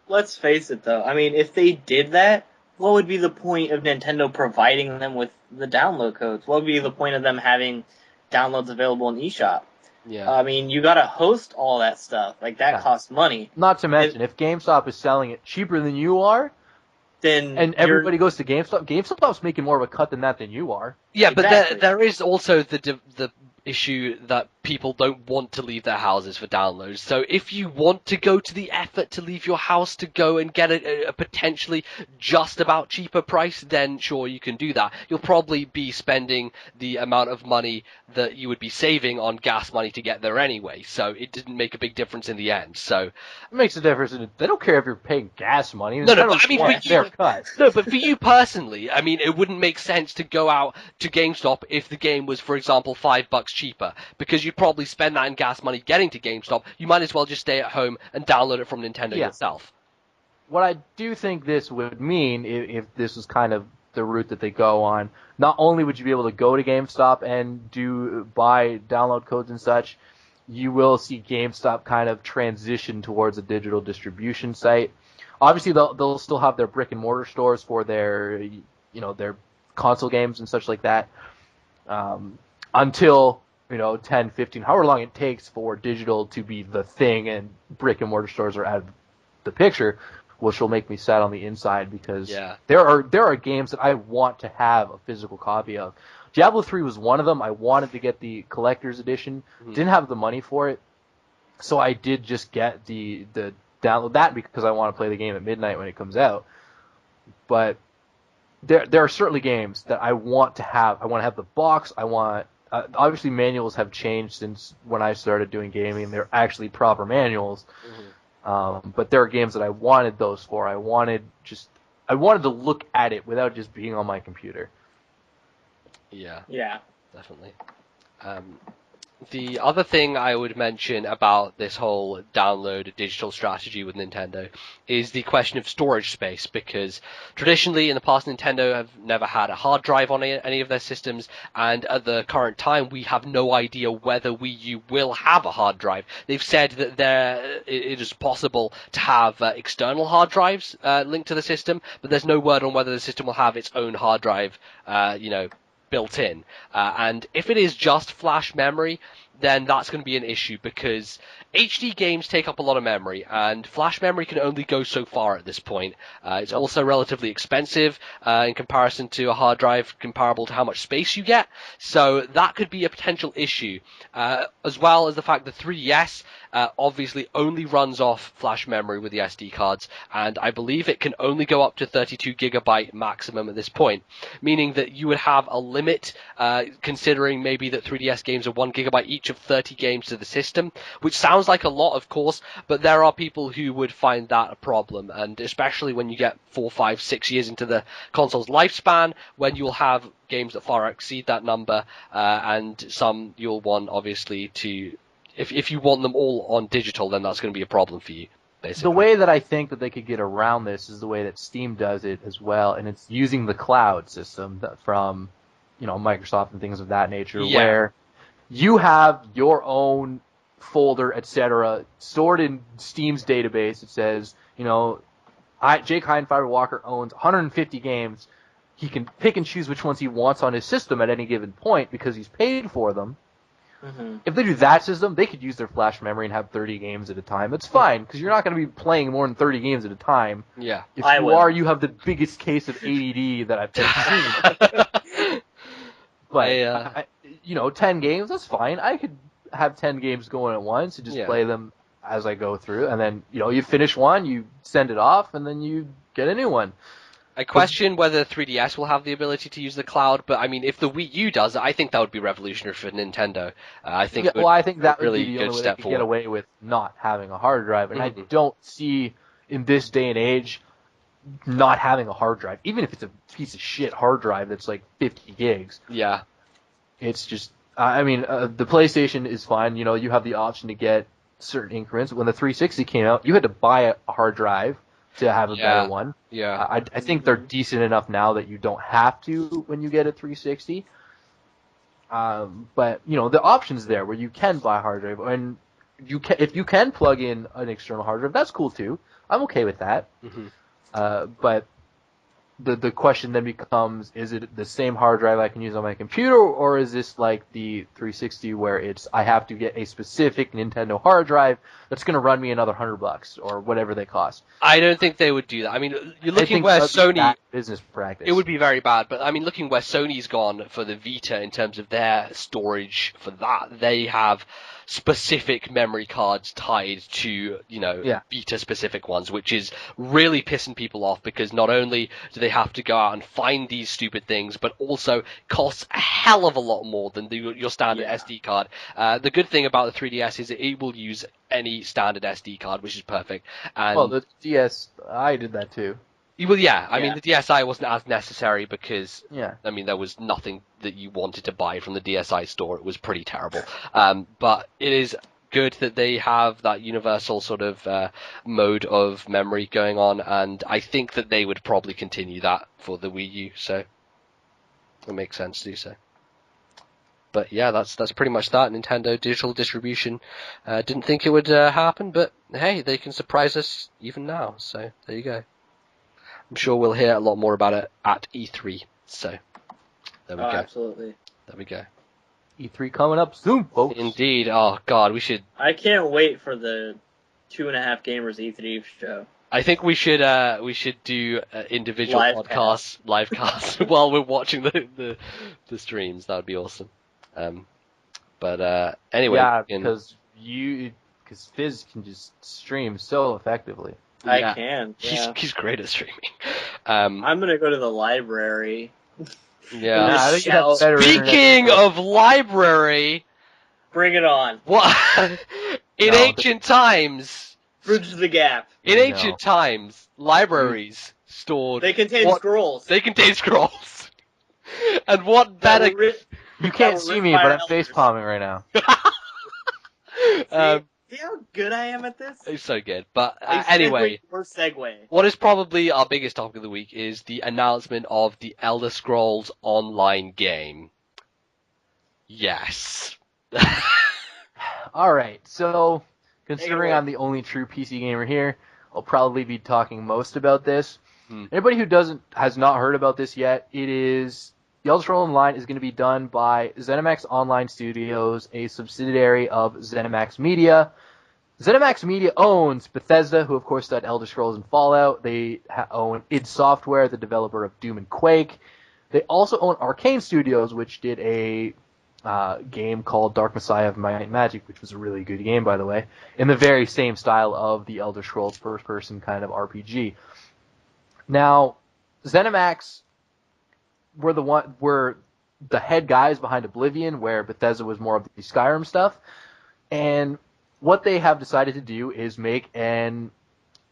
Speaker 2: Let's face it, though. I mean, if they did that, what would be the point of Nintendo providing them with the download codes? What would be the point of them having downloads available in eShop?
Speaker 3: Yeah.
Speaker 2: I mean, you gotta host all that stuff. Like, that costs money.
Speaker 1: Not to mention, if GameStop is selling it cheaper than you are,
Speaker 2: then
Speaker 1: and everybody goes to GameStop, GameStop's making more of a cut than you are.
Speaker 3: Yeah,
Speaker 2: Exactly.
Speaker 3: but there is also the issue that people don't want to leave their houses for downloads. So if you want to go to the effort to leave your house to go and get a potentially just about cheaper price, then sure, you can do that. You'll probably be spending the amount of money that you would be saving on gas money to get there anyway. So it didn't make a big difference in the end. So
Speaker 1: it makes a difference. They don't care if you're paying gas money.
Speaker 3: No, but I mean,
Speaker 1: fair cut.
Speaker 3: No, but for you personally, I mean, it wouldn't make sense to go out to GameStop if the game was, for example, $5 cheaper, because you'd probably spend that in gas money getting to GameStop. You might as well just stay at home and download it from Nintendo yourself.
Speaker 1: What I do think this would mean, if this was kind of the route that they go on, not only would you be able to go to GameStop and buy download codes and such, you will see GameStop kind of transition towards a digital distribution site. Obviously, they'll still have their brick and mortar stores for their console games and such like that, until 10, 15, however long it takes for digital to be the thing and brick and mortar stores are out of the picture, which will make me sad on the inside, because there are games that I want to have a physical copy of. Diablo 3 was one of them. I wanted to get the collector's edition, didn't have the money for it, so I did just get the download that because I want to play the game at midnight when it comes out. But there are certainly games that I want to have. I want to have the box. I want obviously manuals have changed since when I started doing gaming. They're actually proper manuals. But there are games that I wanted those for. I wanted to look at it without just being on my computer.
Speaker 3: Yeah, definitely. The other thing I would mention about this whole download digital strategy with Nintendo is the question of storage space, because traditionally in the past Nintendo have never had a hard drive on any of their systems, and at the current time we have no idea whether Wii U will have a hard drive. They've said that it is possible to have external hard drives linked to the system, but there's no word on whether the system will have its own hard drive built in. And if it is just flash memory, then that's going to be an issue, because HD games take up a lot of memory, and flash memory can only go so far at this point. It's also relatively expensive in comparison to a hard drive comparable to how much space you get, so that could be a potential issue, as well as the fact that 3DS obviously only runs off flash memory with the SD cards, and I believe it can only go up to 32 gigabyte maximum at this point, meaning that you would have a limit, considering maybe that 3DS games are 1 gigabyte each of 30 games to the system, which sounds like a lot, of course, but there are people who would find that a problem, and especially when you get 4, 5, 6 years into the console's lifespan, when you'll have games that far exceed that number, and some you'll want, obviously, to... If you want them all on digital, then that's going to be a problem for you. basically.
Speaker 1: The way that I think that they could get around this is the way that Steam does it as well, and it's using the cloud system from, Microsoft and things of that nature, where you have your own folder, etc., stored in Steam's database. It says, Jake Heidenfiber Walker owns 150 games. He can pick and choose which ones he wants on his system at any given point because he's paid for them.
Speaker 2: Mm-hmm.
Speaker 1: If they do that system, they could use their flash memory and have 30 games at a time. That's fine, because you're not going to be playing more than 30 games at a time.
Speaker 3: Yeah.
Speaker 1: If you are, you have the biggest case of ADD that I've ever seen. But, 10 games, that's fine. I could have 10 games going at once and just play them as I go through. And then, you finish one, you send it off, and then you get a new one.
Speaker 3: I question whether 3DS will have the ability to use the cloud, but I mean, if the Wii U does it, I think that would be revolutionary for Nintendo. I think that would
Speaker 1: be the only way they could get away with not having a hard drive, and I don't see in this day and age not having a hard drive, even if it's a piece of shit hard drive that's like 50 gigs.
Speaker 3: Yeah.
Speaker 1: It's just, the PlayStation is fine. You have the option to get certain increments. When the 360 came out, you had to buy a hard drive to have a better one.
Speaker 3: Yeah.
Speaker 1: I think they're decent enough now that you don't have to when you get a 360. But the option's there where you can buy a hard drive, and if you can plug in an external hard drive, that's cool too. I'm okay with that.
Speaker 3: Mm-hmm.
Speaker 1: But the question then becomes, is it the same hard drive I can use on my computer, or is this like the 360 where I have to get a specific Nintendo hard drive that's going to run me another $100 or whatever they cost?
Speaker 3: I don't think they would do that. I mean, you're looking where Sony...
Speaker 1: business practice.
Speaker 3: It would be very bad, but I mean, looking where Sony's gone for the Vita in terms of their storage for that, they have specific memory cards tied to, Vita-specific ones, which is really pissing people off because not only do they have to go out and find these stupid things, but also costs a hell of a lot more than your standard SD card. The good thing about the 3DS is it will use any standard SD card, which is perfect. And
Speaker 1: well, the DS, I did that too.
Speaker 3: Well, I mean, the DSi wasn't as necessary because,
Speaker 1: I
Speaker 3: mean, there was nothing that you wanted to buy from the DSi store. It was pretty terrible. But it is good that they have that universal sort of mode of memory going on, and I think that they would probably continue that for the Wii U, so it makes sense to do so. But yeah, that's pretty much that. Nintendo digital distribution. Didn't think it would happen, but hey, they can surprise us even now, so there you go. I'm sure we'll hear a lot more about it at E3. So, there we go.
Speaker 2: Absolutely.
Speaker 3: There we go.
Speaker 1: E3 coming up soon, folks.
Speaker 3: Indeed. Oh, God, we should...
Speaker 2: I can't wait for the 2.5 Gamers E3 show.
Speaker 3: I think we should do individual live casts while we're watching the streams. That would be awesome. But anyway...
Speaker 1: Yeah, because Fizz can just stream so effectively.
Speaker 2: I can. Yeah.
Speaker 3: He's great at streaming.
Speaker 2: I'm gonna go to the library.
Speaker 3: Yeah.
Speaker 1: I think that's better.
Speaker 3: Speaking of library,
Speaker 2: bring it on.
Speaker 3: What? In ancient times,
Speaker 2: bridge the gap.
Speaker 3: In ancient times, libraries stored.
Speaker 2: They contain scrolls.
Speaker 3: They contain scrolls. And what better?
Speaker 1: You can't see me, but I'm face palming right now.
Speaker 2: See how good I am at this?
Speaker 3: It's so good. But anyway,
Speaker 2: segue.
Speaker 3: What is probably our biggest topic of the week is the announcement of the Elder Scrolls Online game. Yes.
Speaker 1: Alright, so considering I'm the only true PC gamer here, I'll probably be talking most about this. Anybody who has not heard about this yet, it is... The Elder Scrolls Online is going to be done by ZeniMax Online Studios, a subsidiary of ZeniMax Media. ZeniMax Media owns Bethesda, who of course did Elder Scrolls and Fallout. They own id Software, the developer of Doom and Quake. They also own Arcane Studios, which did a game called Dark Messiah of Might and Magic, which was a really good game, by the way, in the very same style of the Elder Scrolls first-person kind of RPG. Now, ZeniMax were the head guys behind Oblivion, where Bethesda was more of the Skyrim stuff. And what they have decided to do is make an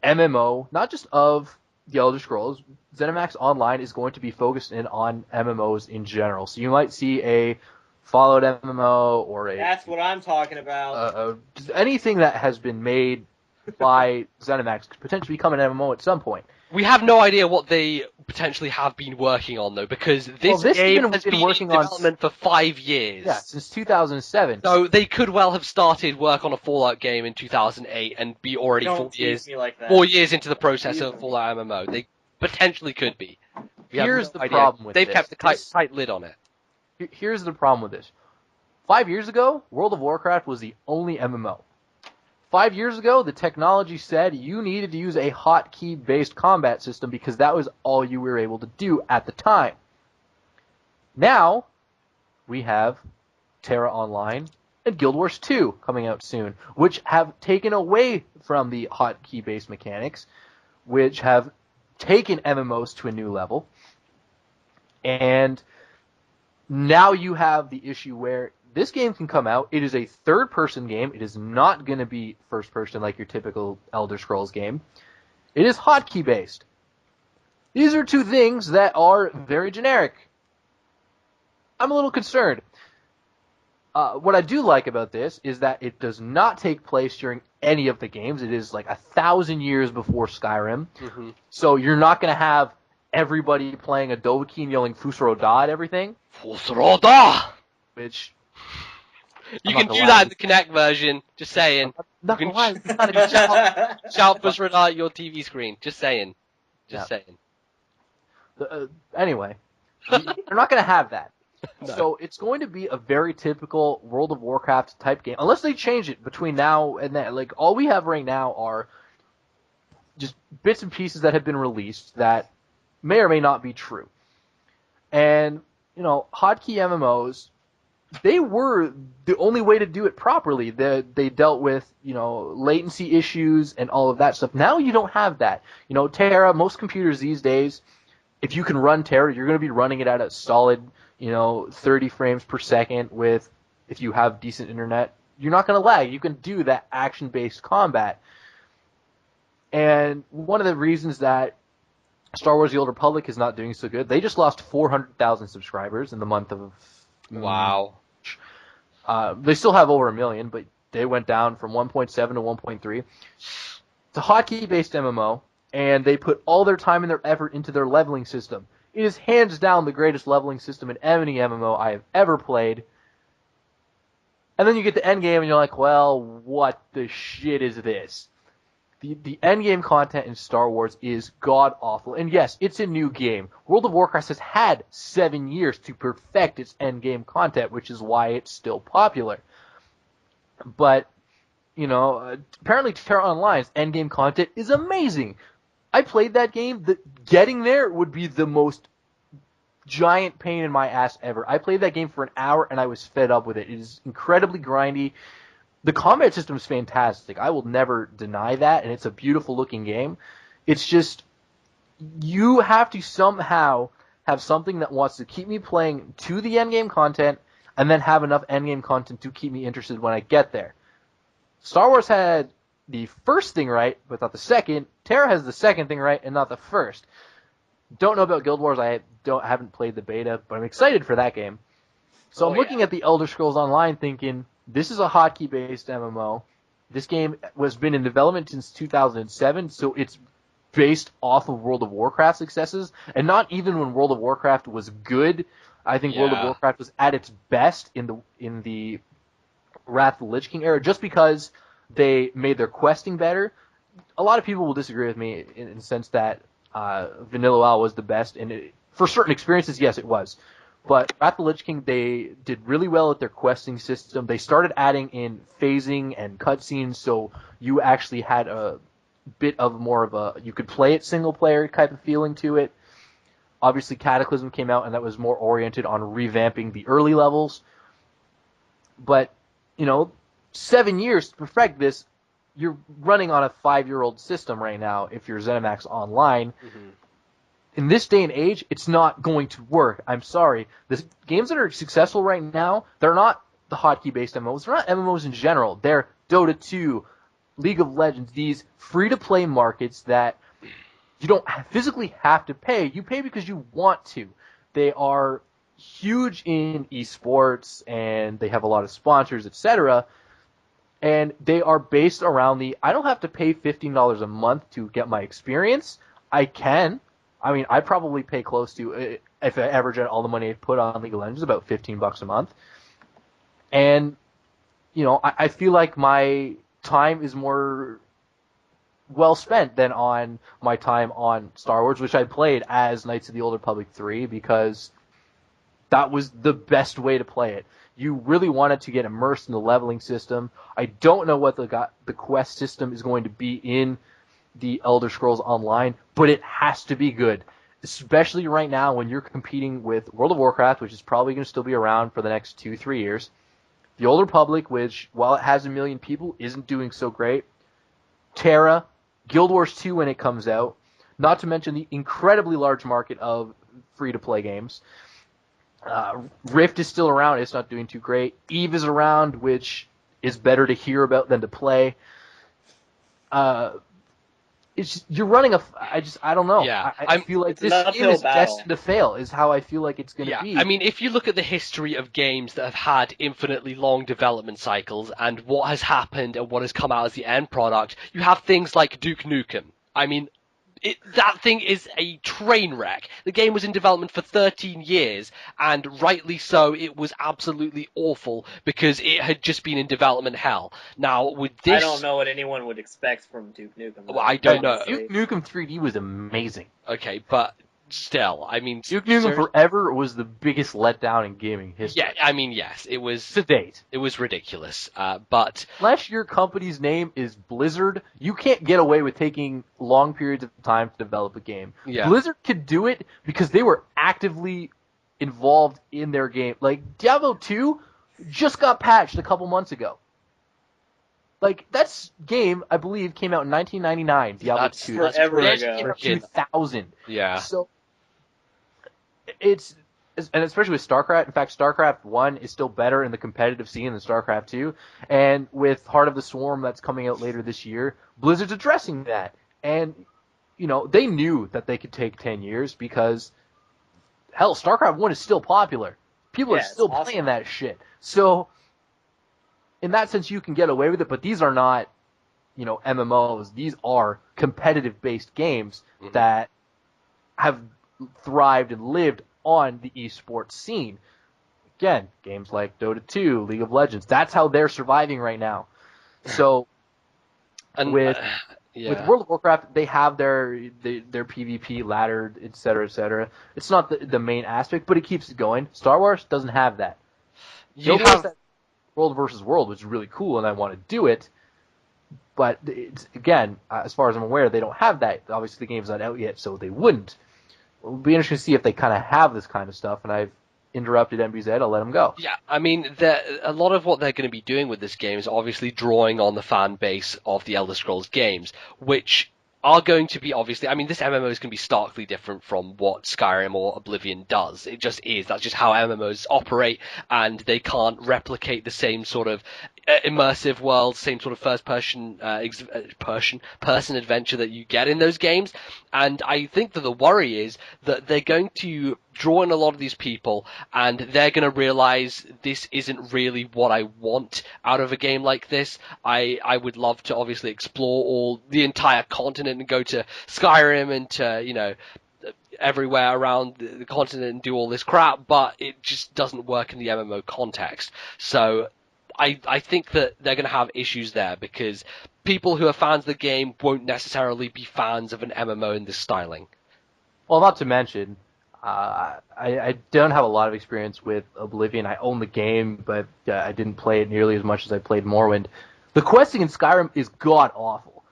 Speaker 1: MMO, not just of the Elder Scrolls. ZeniMax Online is going to be focused in on MMOs in general. So you might see a Fallout MMO or a...
Speaker 2: That's what I'm talking about.
Speaker 1: Just anything that has been made by ZeniMax could potentially become an MMO at some point.
Speaker 3: We have no idea what they potentially have been working on, though, because this game has been in development for 5 years.
Speaker 1: Yeah, since 2007.
Speaker 3: So they could well have started work on a Fallout game in 2008 and be already
Speaker 2: Don't tease me like that.
Speaker 3: 4 years into the process of Fallout MMO. They potentially could be.
Speaker 1: Here's the problem with
Speaker 3: They've
Speaker 1: this.
Speaker 3: kept a tight lid on it.
Speaker 1: Here's the problem with this. 5 years ago, World of Warcraft was the only MMO. 5 years ago, the technology said you needed to use a hotkey-based combat system because that was all you were able to do at the time. Now, we have Terra Online and Guild Wars 2 coming out soon, which have taken away from the hotkey-based mechanics, which have taken MMOs to a new level. And now you have the issue where this game can come out. It is a third-person game. It is not going to be first-person like your typical Elder Scrolls game. It is hotkey-based. These are two things that are very generic. I'm a little concerned. What I do like about this is that it does not take place during any of the games. It is like 1,000 years before Skyrim.
Speaker 3: Mm-hmm.
Speaker 1: So you're not going to have everybody playing a Dovahkiin yelling Fusroda at everything.
Speaker 3: Fusroda!
Speaker 1: Which...
Speaker 3: You can do that in the Kinect version. Just saying.
Speaker 1: Not
Speaker 3: You
Speaker 1: gonna lie,
Speaker 3: can
Speaker 1: it's not a good
Speaker 3: shout Fusroda at your TV screen. Just saying. Just saying.
Speaker 1: Anyway, they're not going to have that.
Speaker 3: No.
Speaker 1: So it's going to be a very typical World of Warcraft type game, unless they change it between now and then. Like, all we have right now are just bits and pieces that have been released that may or may not be true. And, you know, hotkey MMOs, they were the only way to do it properly. They dealt with, you know, latency issues and all of that stuff. Now you don't have that. You know, Terra, most computers these days, if you can run Terra, you're going to be running it at a solid, you know, 30 frames per second with, if you have decent internet, you're not going to lag. You can do that action-based combat. And one of the reasons that Star Wars The Old Republic is not doing so good, they just lost 400,000 subscribers in the month of...
Speaker 3: Wow.
Speaker 1: They still have over 1 million, but they went down from 1.7 to 1.3. It's a hotkey-based MMO, and they put all their time and their effort into their leveling system. It is hands down the greatest leveling system in any MMO I have ever played. And then you get the end game, and you're like, well, what the shit is this? The end game content in Star Wars is god-awful. And yes, it's a new game. World of Warcraft has had 7 years to perfect its end game content, which is why it's still popular. But, you know, apparently Terra Online's end game content is amazing. I played that game. Getting there would be the most giant pain in my ass ever. I played that game for an hour, and I was fed up with it. It is incredibly grindy. The combat system is fantastic. I will never deny that, and it's a beautiful looking game. It's just, you have to somehow have something that wants to keep me playing to the endgame content, and then have enough endgame content to keep me interested when I get there. Star Wars had the first thing right, but not the second. Terra has the second thing right, and not the first. Don't know about Guild Wars. I haven't played the beta, but I'm excited for that game. So I'm looking at the Elder Scrolls Online thinking, this is a hotkey-based MMO. This game has been in development since 2007, so it's based off of World of Warcraft successes, and not even when World of Warcraft was good. I think World of Warcraft was at its best in the Wrath of the Lich King era, just because they made their questing better. A lot of people will disagree with me in the sense that Vanilla WoW was the best, and for certain experiences, yes, it was. But Wrath of the Lich King, they did really well with their questing system. They started adding in phasing and cutscenes, so you actually had a bit of more of a, you could play it single player type of feeling to it. Obviously Cataclysm came out, and that was more oriented on revamping the early levels. But, you know, 7 years to perfect this, you're running on a 5-year-old system right now if you're ZeniMax Online. Mm-hmm. In this day and age, it's not going to work. I'm sorry. The games that are successful right now, they're not the hotkey-based MMOs. They're not MMOs in general. They're Dota 2, League of Legends, these free-to-play markets that you don't physically have to pay. You pay because you want to. They are huge in esports, and they have a lot of sponsors, etc. and they are based around I don't have to pay $15 a month to get my experience. I can. I mean, I probably pay close to, if I average out all the money I put on League of Legends, about $15 a month. And, I feel like my time is more well spent than on my time on Star Wars, which I played as Knights of the Old Republic 3 because that was the best way to play it. You really wanted to get immersed in the leveling system. I don't know what the quest system is going to be in the Elder Scrolls Online, but it has to be good, especially right now when you're competing with World of Warcraft, which is probably going to still be around for the next 2-3 years. The Old Republic, which, while it has 1 million people, isn't doing so great. Terra, Guild Wars 2 when it comes out, not to mention the incredibly large market of free-to-play games. Rift is still around. It's not doing too great. EVE is around, which is better to hear about than to play. You're running I don't know.
Speaker 3: Yeah.
Speaker 1: I feel like this game is destined to fail, is how I feel like it's going to be.
Speaker 3: I mean, if you look at the history of games that have had infinitely long development cycles and what has happened and what has come out as the end product, you have things like Duke Nukem. I mean, that thing is a train wreck. The game was in development for 13 years, and rightly so, it was absolutely awful because it had just been in development hell. Now, with this...
Speaker 2: I don't know what anyone would expect from Duke Nukem.
Speaker 3: Well, I don't know.
Speaker 1: Duke Nukem 3D was amazing.
Speaker 3: Okay, but still, I mean...
Speaker 1: Duke Nukem Forever was the biggest letdown in gaming history.
Speaker 3: Yeah, I mean, yes, it was...
Speaker 1: To date.
Speaker 3: It was ridiculous, but...
Speaker 1: Unless your company's name is Blizzard, you can't get away with taking long periods of time to develop a game.
Speaker 3: Yeah.
Speaker 1: Blizzard could do it because they were actively involved in their game. Like, Diablo 2 just got patched a couple months ago. Like, that game, I believe, came out in 1999, Diablo 2.
Speaker 2: That's forever ago.
Speaker 1: 2000.
Speaker 3: Yeah.
Speaker 1: So, and especially with StarCraft. In fact, StarCraft 1 is still better in the competitive scene than StarCraft 2. And with Heart of the Swarm that's coming out later this year, Blizzard's addressing that. And, they knew that they could take 10 years because, hell, StarCraft 1 is still popular. People are still playing that shit. So, in that sense, you can get away with it, but these are not, MMOs. These are competitive-based games that have thrived and lived on the esports scene. Again, games like Dota 2, League of Legends, that's how they're surviving right now. So,
Speaker 3: and,
Speaker 1: with World of Warcraft, they have their PvP laddered, etc., etc. It's not the main aspect, but it keeps it going. Star Wars doesn't have that. That World versus World, which is really cool, and I want to do it. But it's, again, as far as I'm aware, they don't have that. Obviously, the game's not out yet, so they wouldn't. It'll be interesting to see if they kind of have this kind of stuff, and I've interrupted MBZ, I'll let them go.
Speaker 3: Yeah, I mean, a lot of what they're going to be doing with this game is obviously drawing on the fan base of the Elder Scrolls games, which are going to be obviously, I mean, this MMO is going to be starkly different from what Skyrim or Oblivion does. It just is. That's just how MMOs operate, and they can't replicate the same sort of immersive world, same sort of first-person person adventure that you get in those games. And I think that the worry is that they're going to draw in a lot of these people, and they're going to realize this isn't really what I want out of a game like this. I would love to obviously explore the entire continent and go to Skyrim and to, everywhere around the continent and do all this crap, but it just doesn't work in the MMO context. So I think that they're going to have issues there because people who are fans of the game won't necessarily be fans of an MMO in this styling.
Speaker 1: Well, not to mention, I don't have a lot of experience with Oblivion. I own the game, but I didn't play it nearly as much as I played Morrowind. The questing in Skyrim is god-awful.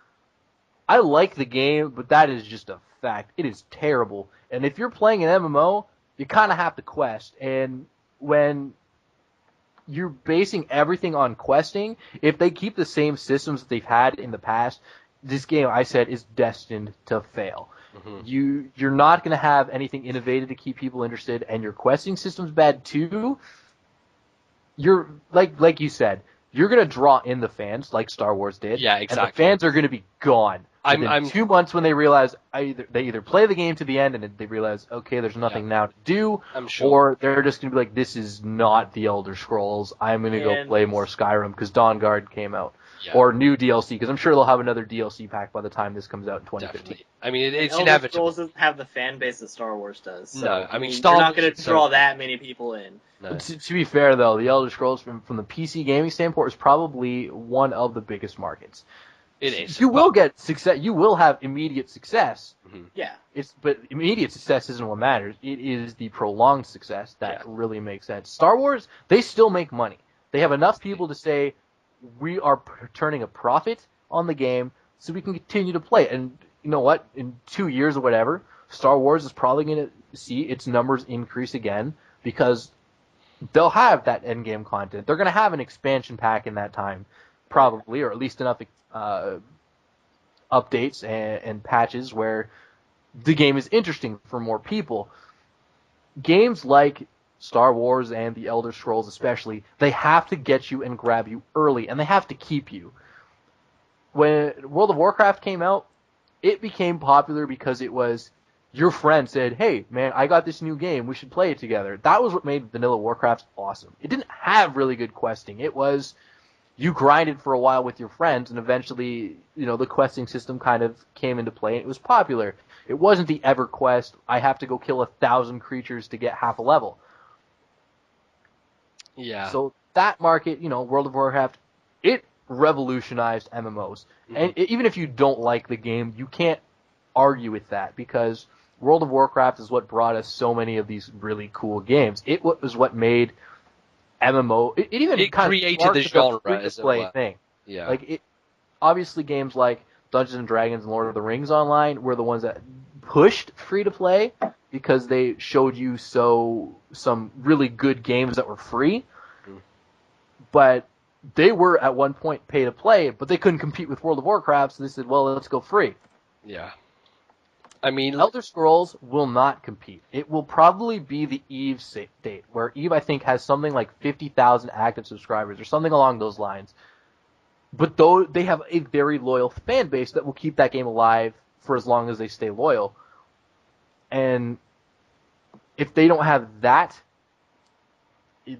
Speaker 1: I like the game, but that is just a fact. It is terrible. And if you're playing an MMO, you kind of have to quest. And when you're basing everything on questing, if they keep the same systems that they've had in the past, this game, I said, is destined to fail. Mm-hmm. You're not going to have anything innovative to keep people interested, and your questing system's bad too. You're like you said, you're going to draw in the fans like Star Wars did.
Speaker 3: Yeah, exactly.
Speaker 1: And the fans are going to be gone.
Speaker 3: I'm
Speaker 1: 2 months when they realize they either play the game to the end and they realize, okay, there's nothing now to do,
Speaker 3: I'm sure.
Speaker 1: or they're just going to be like, this is not the Elder Scrolls. I'm going to go play more Skyrim because Dawnguard came out. or new DLC, because I'm sure they'll have another DLC pack by the time this comes out in 2015.
Speaker 3: Definitely. I mean, it's
Speaker 2: Elder
Speaker 3: inevitable.
Speaker 2: Scrolls doesn't have the fan base that Star Wars does. So,
Speaker 3: No, I mean,
Speaker 2: you're
Speaker 3: Star
Speaker 2: not
Speaker 3: Wars
Speaker 2: going
Speaker 3: is
Speaker 2: to
Speaker 3: so
Speaker 2: draw
Speaker 3: big.
Speaker 2: that many people in.
Speaker 3: No.
Speaker 1: To be fair, though, the Elder Scrolls from the PC gaming standpoint is probably one of the biggest markets.
Speaker 3: It is.
Speaker 1: You will get success. You will have immediate success.
Speaker 2: Yeah.
Speaker 1: But immediate success isn't what matters. It is the prolonged success that
Speaker 3: Yeah.
Speaker 1: really makes sense. Star Wars, they still make money. They have enough people to say, we are turning a profit on the game so we can continue to play. And you know what? In 2 years or whatever, Star Wars is probably going to see its numbers increase again because they'll have that endgame content. They're going to have an expansion pack in that time, probably, or at least enough updates and patches where the game is interesting for more people. Games like Star Wars and the Elder Scrolls especially, they have to get you and grab you early, and they have to keep you. When World of Warcraft came out, it became popular because it was your friend said, hey, man, I got this new game. We should play it together. That was what made Vanilla Warcraft awesome. It didn't have really good questing. It was you grinded for a while with your friends, and eventually, the questing system kind of came into play, and it was popular. It wasn't the EverQuest, I have to go kill 1,000 creatures to get half a level.
Speaker 3: Yeah.
Speaker 1: So that market, World of Warcraft, it revolutionized MMOs. And even if you don't like the game, you can't argue with that because World of Warcraft is what brought us so many of these really cool games. It was what made MMO. It even
Speaker 3: It
Speaker 1: kind
Speaker 3: created
Speaker 1: of
Speaker 3: the genre, as it
Speaker 1: free-to-play
Speaker 3: were.
Speaker 1: thing.
Speaker 3: Yeah.
Speaker 1: Obviously games like Dungeons and Dragons and Lord of the Rings Online were the ones that pushed free-to-play because they showed you some really good games that were free. But they were at one point pay to play, but they couldn't compete with World of Warcraft, so they said, well, let's go free.
Speaker 3: Yeah. I mean,
Speaker 1: Elder Scrolls will not compete. It will probably be the EVE date, where EVE, I think, has something like 50,000 active subscribers or something along those lines. But though they have a very loyal fan base that will keep that game alive for as long as they stay loyal. And if they don't have that,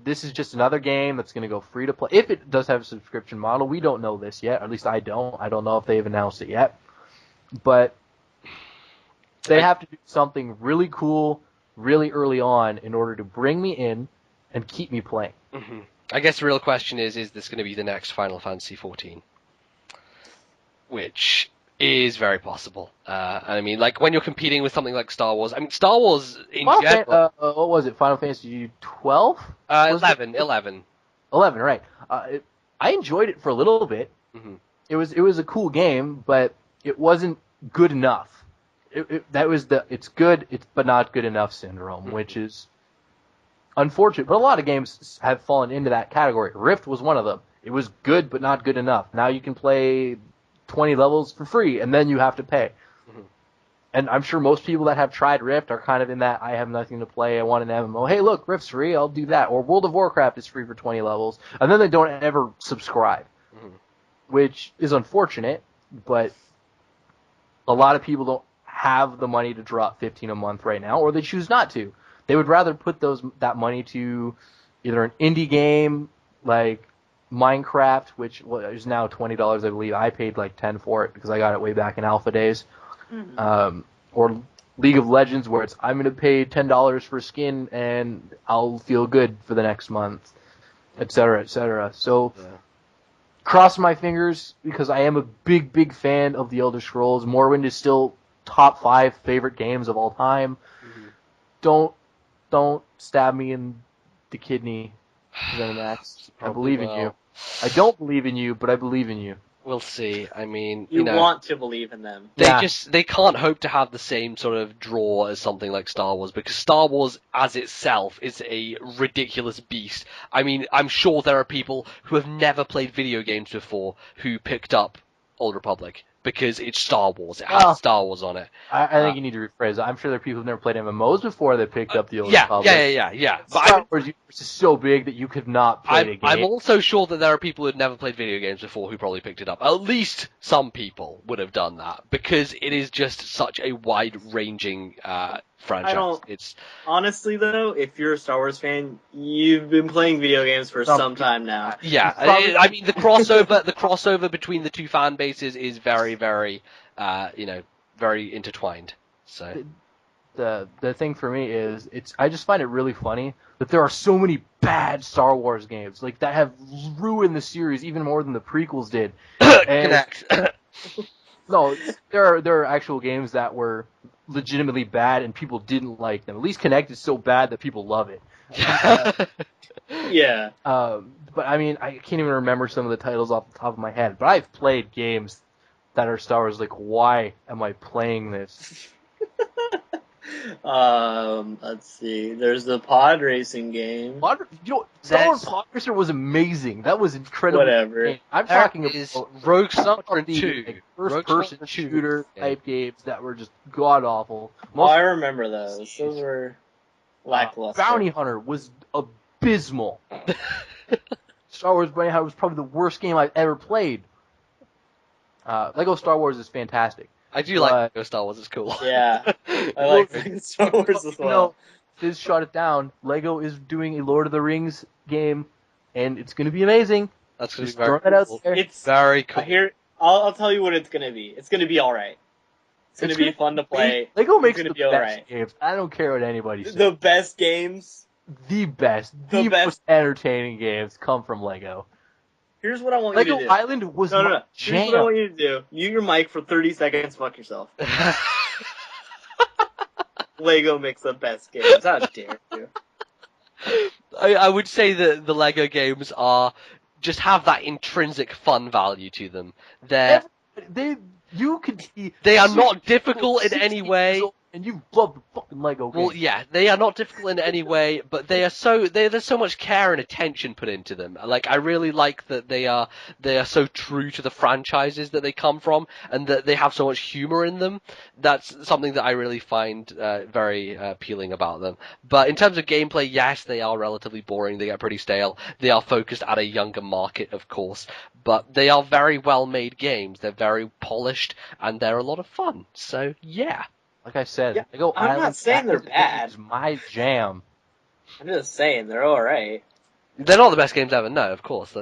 Speaker 1: this is just another game that's going to go free to play. If it does have a subscription model, we don't know this yet. Or at least I don't. I don't know if they've announced it yet. But they have to do something really cool, really early on in order to bring me in and keep me playing.
Speaker 3: I guess the real question is this going to be the next Final Fantasy XIV? Which is very possible. I mean, like, when you're competing with something like Star Wars, Star Wars in general...
Speaker 1: what was it, Final Fantasy 12?
Speaker 3: 11.
Speaker 1: 11, right. I enjoyed it for a little bit. It was a cool game, but it wasn't good enough. That was it's good, but not good enough syndrome, which is unfortunate. But a lot of games have fallen into that category. Rift was one of them. It was good, but not good enough. Now you can play 20 levels for free, and then you have to pay. And I'm sure most people that have tried Rift are kind of in that, I have nothing to play, I want an MMO. Hey, look, Rift's free, I'll do that. Or World of Warcraft is free for 20 levels. And then they don't ever subscribe, which is unfortunate, but a lot of people don't have the money to drop $15 a month right now, or they choose not to. They would rather put that money to either an indie game like Minecraft, which is now $20, I believe. I paid like $10 for it because I got it way back in alpha days. Or League of Legends, where I'm going to pay $10 for a skin and I'll feel good for the next month, etc., etc. So, cross my fingers because I am a big, big fan of the Elder Scrolls. Morrowind is still top 5 favorite games of all time. Don't stab me in the kidney, ZeniMax. I believe in you. I don't believe in you, but I believe in you.
Speaker 3: We'll see. I mean,
Speaker 2: you want to believe in them.
Speaker 3: They can't hope to have the same sort of draw as something like Star Wars, because Star Wars as itself is a ridiculous beast. I mean, I'm sure there are people who have never played video games before who picked up Old Republic because it's Star Wars. It has Star Wars on it.
Speaker 1: I think you need to rephrase that. I'm sure there are people who've never played MMOs before that picked up the Old Republic.
Speaker 3: Yeah.
Speaker 1: But Star Wars universe is so big that you could not play the game.
Speaker 3: I'm also sure that there are people who've never played video games before who probably picked it up. At least some people would have done that, because it is just such a wide-ranging franchise. It's
Speaker 2: Honestly, though, if you're a Star Wars fan, you've been playing video games for some time now.
Speaker 3: yeah. I mean, the crossover between the two fan bases is very, very, very intertwined. So
Speaker 1: The thing for me is I just find it really funny that there are so many bad Star Wars games like that have ruined the series even more than the prequels did.
Speaker 3: Connect.
Speaker 1: No, there are actual games that were legitimately bad and people didn't like them. At least Connect is so bad that people love it.
Speaker 2: Yeah.
Speaker 1: But I mean, I can't even remember some of the titles off the top of my head. But I've played games that are Star Wars. Like, why am I playing this?
Speaker 2: Let's see. There's the pod racing game.
Speaker 1: Star Wars Pod Racer was amazing. That was incredible.
Speaker 2: Whatever.
Speaker 1: I'm talking about
Speaker 3: Rogue Squadron 2.
Speaker 1: Like, first-person shooter type games that were just god awful.
Speaker 2: I remember those. Those were lackluster.
Speaker 1: Bounty Hunter was abysmal. Star Wars Bounty Hunter was probably the worst game I've ever played. Lego Star Wars is fantastic.
Speaker 3: I do like Lego Star Wars. It's cool.
Speaker 2: Yeah, I like Star Wars as well.
Speaker 1: Fizz shot it down. Lego is doing a Lord of the Rings game, and it's going to be amazing.
Speaker 3: That's going to
Speaker 1: Just
Speaker 3: be very
Speaker 1: cool.
Speaker 3: cool.
Speaker 2: It's
Speaker 3: very cool.
Speaker 2: I'll tell you what it's going to be. It's going to be all right. It's going to be fun to play.
Speaker 1: Lego makes the best
Speaker 2: right.
Speaker 1: games. I don't care what anybody says.
Speaker 2: The best games.
Speaker 1: The most entertaining games come from Lego.
Speaker 2: Here's what I want
Speaker 1: Lego
Speaker 2: you to do.
Speaker 1: Island was my jam.
Speaker 2: Here's what I want you to do. Mute your mic for 30 seconds. Fuck yourself. Lego makes the best games. How dare you?
Speaker 3: I would say that the Lego games just have that intrinsic fun value to them. They are not difficult in any way.
Speaker 1: And you love the fucking Lego game.
Speaker 3: Well, yeah, they are not difficult in any way, but there's so much care and attention put into them. Like, I really like that they are so true to the franchises that they come from, and that they have so much humor in them. That's something that I really find very appealing about them. But in terms of gameplay, yes, they are relatively boring. They get pretty stale. They are focused at a younger market, of course, but they are very well-made games. They're very polished, and they're a lot of fun. So, yeah.
Speaker 1: Like I said,
Speaker 2: Yeah,
Speaker 1: Lego
Speaker 2: I'm
Speaker 1: Island
Speaker 2: not saying they're bad.
Speaker 1: is my jam.
Speaker 2: I'm just saying they're all right.
Speaker 3: They're not the best games ever. No, of course.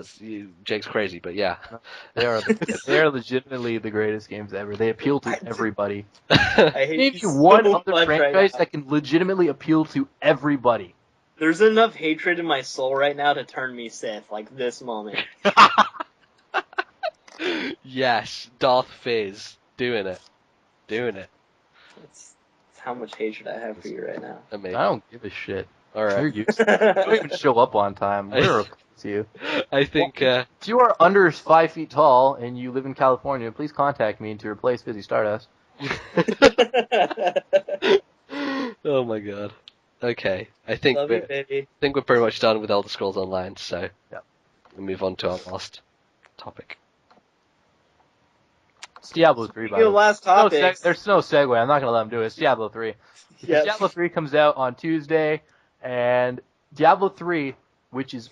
Speaker 3: Jake's crazy, but yeah.
Speaker 1: They are legitimately the greatest games ever. They appeal to everybody.
Speaker 2: I hate
Speaker 1: Name
Speaker 2: you
Speaker 1: you
Speaker 2: so
Speaker 1: one
Speaker 2: much
Speaker 1: other franchise
Speaker 2: right now.
Speaker 1: that can legitimately appeal to everybody.
Speaker 2: There's enough hatred in my soul right now to turn me Sith, like this moment.
Speaker 3: Yes, Darth Fizz. Doing it.
Speaker 2: That's how much hatred I have for you right now.
Speaker 3: Amazing.
Speaker 1: I don't give a shit.
Speaker 3: Alright.
Speaker 1: You're used to it. You don't even show up on time. We're okay with you.
Speaker 3: I think,
Speaker 1: If you are under 5 feet tall and you live in California, please contact me to replace Fizzy Stardust.
Speaker 3: oh my god. Okay. I think
Speaker 2: Love you, baby.
Speaker 3: we're pretty much done with Elder Scrolls Online, so
Speaker 1: Yep.
Speaker 3: we'll move on to our last topic.
Speaker 1: It's Diablo 3, by the
Speaker 2: Your
Speaker 1: way.
Speaker 2: last topic.
Speaker 1: There's no segue. I'm not going to let him do it. It's Diablo 3.
Speaker 2: Yes.
Speaker 1: Diablo 3 comes out on Tuesday, and Diablo 3, which is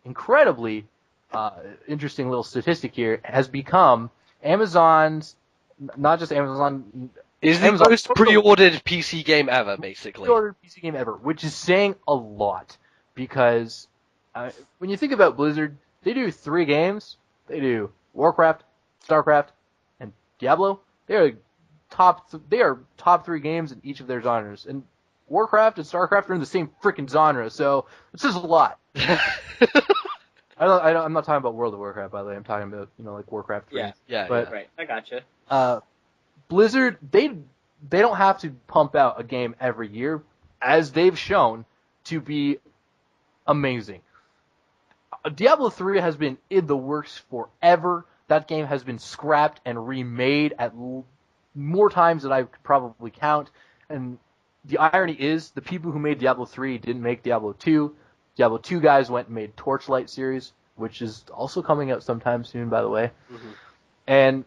Speaker 1: incredibly interesting little statistic here, has become Amazon's, not just Amazon,
Speaker 3: Is the most pre-ordered PC game ever, basically.
Speaker 1: pre-ordered PC game ever, which is saying a lot, because when you think about Blizzard, they do 3 games. They do Warcraft, StarCraft, and Diablo. They are top 3 games in each of their genres, and Warcraft and StarCraft are in the same freaking genre, so this is a lot. I'm not talking about World of Warcraft, by the way. I'm talking about like Warcraft 3.
Speaker 2: Yeah.
Speaker 1: But,
Speaker 2: Right. I gotcha.
Speaker 1: Blizzard, they don't have to pump out a game every year, as they've shown to be amazing. Diablo 3 has been in the works forever. That game has been scrapped and remade at more times than I could probably count. And the irony is, the people who made Diablo 3 didn't make Diablo 2. Diablo 2 guys went and made Torchlight series, which is also coming out sometime soon, by the way.
Speaker 3: Mm-hmm.
Speaker 1: And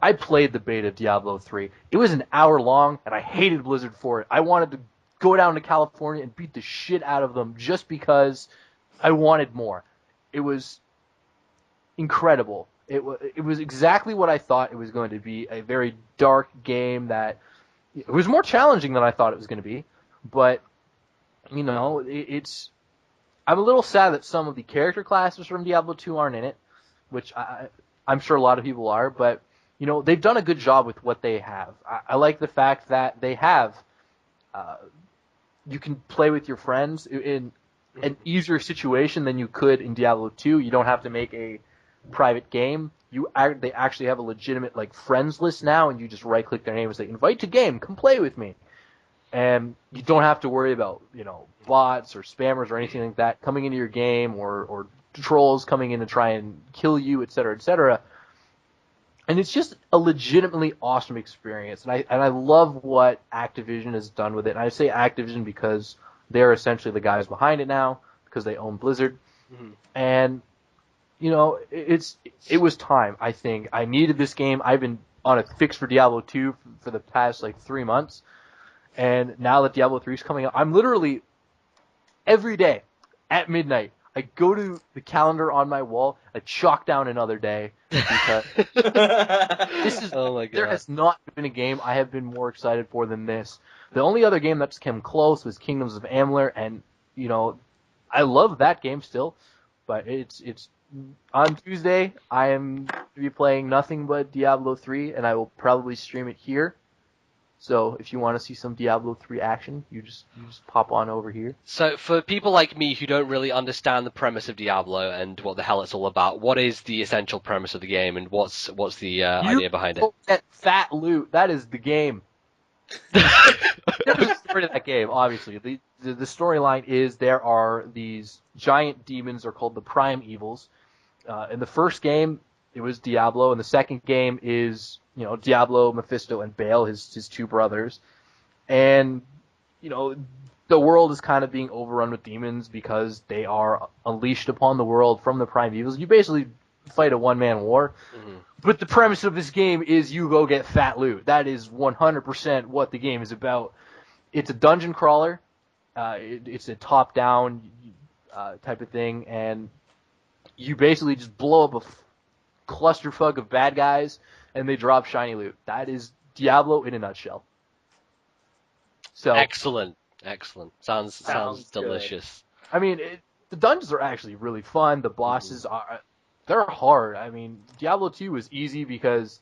Speaker 1: I played the beta of Diablo 3. It was an hour long, and I hated Blizzard for it. I wanted to go down to California and beat the shit out of them just because I wanted more. It was incredible. It was exactly what I thought it was going to be, a very dark game that it was more challenging than I thought it was going to be, but you know, it's. I'm a little sad that some of the character classes from Diablo 2 aren't in it, which I'm sure a lot of people are, but you know, they've done a good job with what they have. I like the fact that they have. You can play with your friends in an easier situation than you could in Diablo 2. You don't have to make a private game. They actually have a legitimate like friends list now, and you just right click their name and say invite to game, come play with me, and you don't have to worry about bots or spammers or anything like that coming into your game or trolls coming in to try and kill you, etc., etc. And it's just a legitimately awesome experience, and I love what Activision has done with it. And I say Activision because they're essentially the guys behind it now because they own Blizzard, and it was time. I think I needed this game. I've been on a fix for Diablo 2 for the past 3 months, and now that Diablo 3 is coming out, I'm literally every day at midnight. I go to the calendar on my wall. I chalk down another day because
Speaker 3: Oh my God.
Speaker 1: There has not been a game I have been more excited for than this. The only other game that's come close was Kingdoms of Amalur, and I love that game still, but it's on Tuesday. I am going to be playing nothing but Diablo 3, and I will probably stream it here. So if you want to see some Diablo 3 action, you just pop on over here.
Speaker 3: So for people like me who don't really understand the premise of Diablo and what the hell it's all about, what is the essential premise of the game, and what's the idea behind it?
Speaker 1: Get fat loot. That is the game. There's a story to that game, obviously. The storyline is there are these giant demons, are called the Prime Evils. In the first game, it was Diablo, and the second game is Diablo, Mephisto, and Baal, his two brothers. And the world is kind of being overrun with demons because they are unleashed upon the world from the Prime Evils. You basically fight a one-man war. Mm-hmm. But the premise of this game is you go get fat loot. That is 100% what the game is about. It's a dungeon crawler. It's a top-down type of thing, and you basically just blow up a clusterfuck of bad guys, and they drop shiny loot. That is Diablo in a nutshell. So
Speaker 3: excellent. Sounds delicious.
Speaker 1: I mean, the dungeons are actually really fun. The bosses they're hard. I mean, Diablo 2 was easy because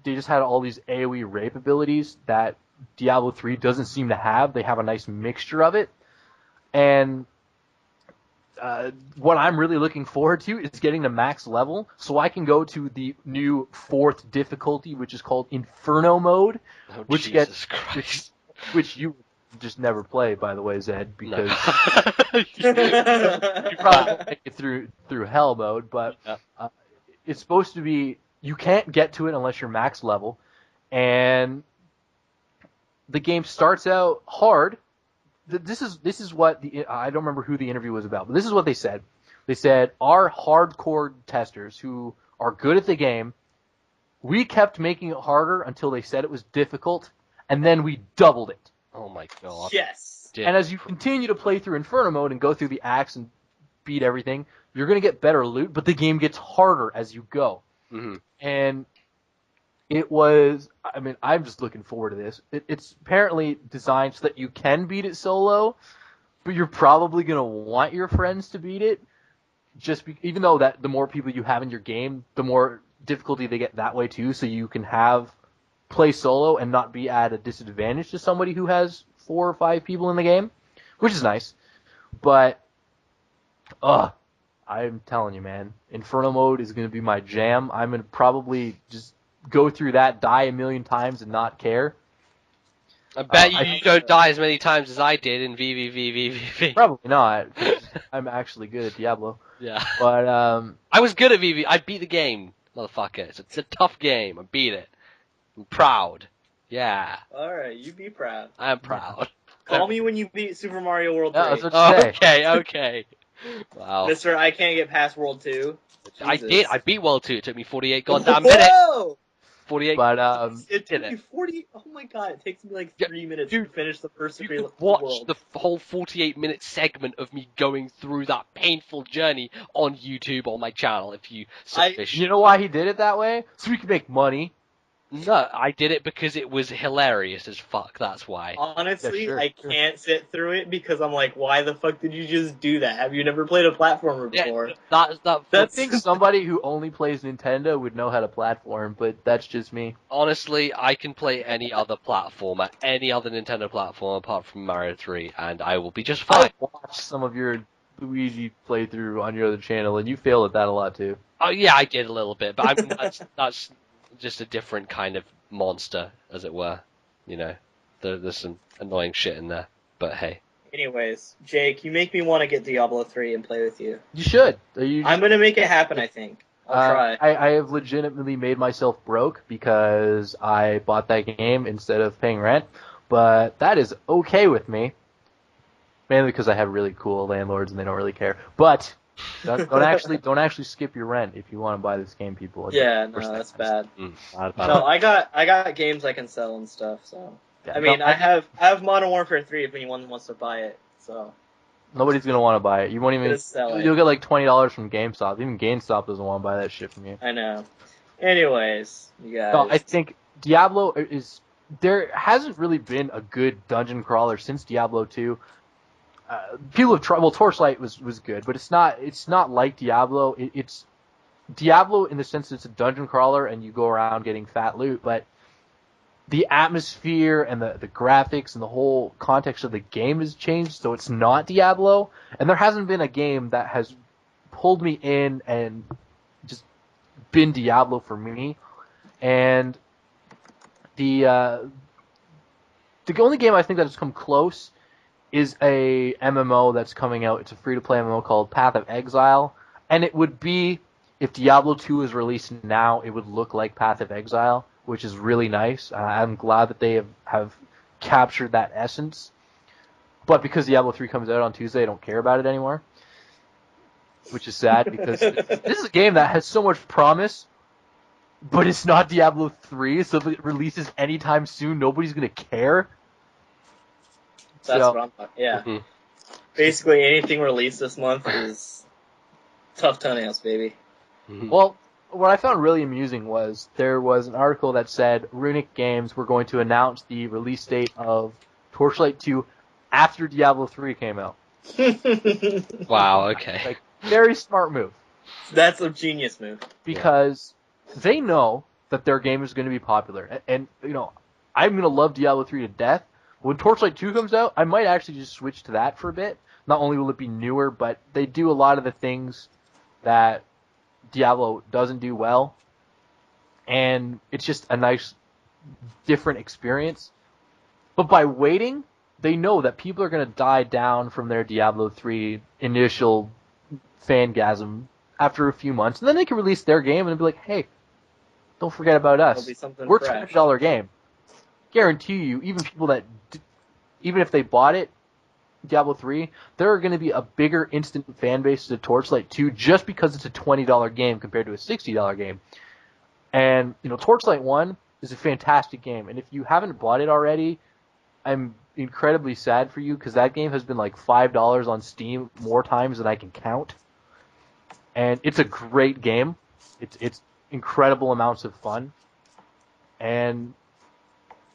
Speaker 1: they just had all these AoE rape abilities that Diablo 3 doesn't seem to have. They have a nice mixture of it. And what I'm really looking forward to is getting to max level so I can go to the new 4th difficulty, which is called Inferno mode, which you just never play, by the way, Zed, because you probably won't make it through hell mode, but it's supposed to be, you can't get to it unless you're max level, and the game starts out hard. This is what I don't remember who the interview was about, but this is what they said. They said, our hardcore testers who are good at the game, we kept making it harder until they said it was difficult, and then we doubled it.
Speaker 3: Oh my God.
Speaker 2: Yes.
Speaker 1: And as you continue to play through Inferno mode and go through the acts and beat everything, you're going to get better loot, but the game gets harder as you go.
Speaker 3: Mm-hmm.
Speaker 1: And it was, I mean, I'm just looking forward to this. It's apparently designed so that you can beat it solo, but you're probably going to want your friends to beat it, even though that the more people you have in your game, the more difficulty they get that way too, so you can play solo and not be at a disadvantage to somebody who has 4 or 5 people in the game, which is nice. But, I'm telling you, man, Inferno mode is going to be my jam. I'm going to probably just go through that, die a million times, and not care.
Speaker 3: I bet you don't die as many times as I did in VVVVVV.
Speaker 1: Probably not, because I'm actually good at Diablo.
Speaker 3: Yeah.
Speaker 1: But,
Speaker 3: I was good at VV. I beat the game, motherfucker. It's a tough game. I beat it. I'm proud. Yeah.
Speaker 2: Alright, you be proud.
Speaker 3: I'm proud.
Speaker 2: Call me when you beat Super Mario World 3.
Speaker 1: That's what you say.
Speaker 3: Okay. Wow.
Speaker 2: Mister, I can't get past World 2. Jesus.
Speaker 3: I did. I beat World 2. It took me 48 goddamn minutes.
Speaker 2: Whoa!
Speaker 3: 48.
Speaker 1: But,
Speaker 2: it took me 40. Oh my god, it takes me 3 minutes to finish the first 3 worlds.
Speaker 3: Watch the whole 48-minute segment of me going through that painful journey on YouTube on my channel if you so wish.
Speaker 1: You know why he did it that way? So he could make money.
Speaker 3: No, I did it because it was hilarious as fuck. That's why.
Speaker 2: Honestly,
Speaker 1: Yeah, sure,
Speaker 2: I can't sit through it because I'm like, why the fuck did you just do that? Have you never played a platformer
Speaker 3: Yeah,
Speaker 2: before?
Speaker 3: that
Speaker 1: I
Speaker 2: That's
Speaker 1: think somebody who only plays Nintendo would know how to platform, but that's just me.
Speaker 3: honestly, I can play any other platformer, any other Nintendo platform apart from Mario 3, and I will be just fine.
Speaker 1: I watched some of your Luigi playthrough on your other channel, and you fail at that a lot too.
Speaker 3: Oh yeah, I did a little bit, but I mean that's just a different kind of monster, as it were. You know, there's some annoying shit in there, but hey.
Speaker 2: Anyways, Jake, you make me want to get Diablo 3 and play with you.
Speaker 1: You should. You
Speaker 2: I'm gonna make it happen, I think. I'll try.
Speaker 1: I have legitimately made myself broke because I bought that game instead of paying rent, but that is okay with me. Mainly because I have really cool landlords and they don't really care. But don't actually skip your rent if you want to buy this game, people.
Speaker 2: Yeah, no, that's bad.
Speaker 3: Not
Speaker 2: No, I got games I can sell and stuff, so.
Speaker 1: Yeah,
Speaker 2: I mean,
Speaker 1: no,
Speaker 2: I have Modern Warfare 3 if anyone wants to buy it, so.
Speaker 1: nobody's gonna want to buy it. You won't even.
Speaker 2: Just sell it.
Speaker 1: You'll get like $20 from GameStop. Even GameStop doesn't want to buy that shit from you.
Speaker 2: I know. Anyways, you guys.
Speaker 1: No, I think Diablo is. There hasn't really been a good dungeon crawler since Diablo 2. People have tried. Well, Torchlight was good, but it's not like Diablo. It's Diablo in the sense that it's a dungeon crawler and you go around getting fat loot, but the atmosphere and the graphics and the whole context of the game has changed, so it's not Diablo. And there hasn't been a game that has pulled me in and just been Diablo for me. And the only game I think that has come close is a MMO that's coming out. It's a free-to-play MMO called Path of Exile, and it would be, if Diablo 2 is released now, it would look like Path of Exile, which is really nice. I'm glad that they have captured that essence. But because Diablo 3 comes out on Tuesday, I don't care about it anymore, which is sad because this is a game that has so much promise, but it's not Diablo 3, so if it releases anytime soon, nobody's going to care.
Speaker 2: That's
Speaker 1: So,
Speaker 2: what I'm talking. Yeah.
Speaker 3: Mhm.
Speaker 2: Basically, anything released this month is tough toenails, baby.
Speaker 1: well, what I found really amusing was there was an article that said Runic Games were going to announce the release date of Torchlight 2 after Diablo 3 came out.
Speaker 3: Wow. Okay.
Speaker 1: Like, very smart move.
Speaker 2: That's a genius move.
Speaker 1: Because they know that their game is going to be popular. And you know, I'm going to love Diablo 3 to death. When Torchlight 2 comes out, I might actually just switch to that for a bit. Not only will it be newer, but they do a lot of the things that Diablo doesn't do well. And it's just a nice, different experience. But by waiting, they know that people are going to die down from their Diablo 3 initial fangasm after a few months. And then they can release their game and be like, hey, don't forget about us.
Speaker 2: It'll be something
Speaker 1: We're
Speaker 2: fresh.
Speaker 1: $20 game. Guarantee you, even people that, even if they bought it, Diablo 3, there are going to be a bigger instant fan base to Torchlight 2 just because it's a $20 game compared to a $60 game. And, you know, Torchlight 1 is a fantastic game. And if you haven't bought it already, I'm incredibly sad for you because that game has been like $5 on Steam more times than I can count. And it's a great game. It's incredible amounts of fun. And,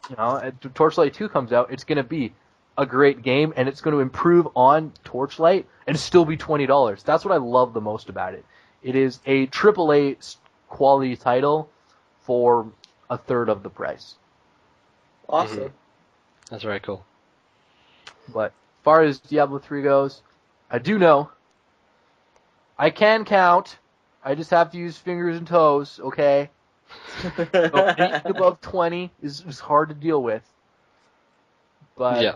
Speaker 1: you know, Torchlight 2 comes out, it's going to be a great game, and it's going to improve on Torchlight and still be $20. That's what I love the most about it. It is a AAA quality title for a third of the price.
Speaker 2: Awesome.
Speaker 3: That's very cool.
Speaker 1: But as far as Diablo 3 goes, I do know I can count. I just have to use fingers and toes, okay? So anything above 20 is hard to deal with. But
Speaker 3: Yeah.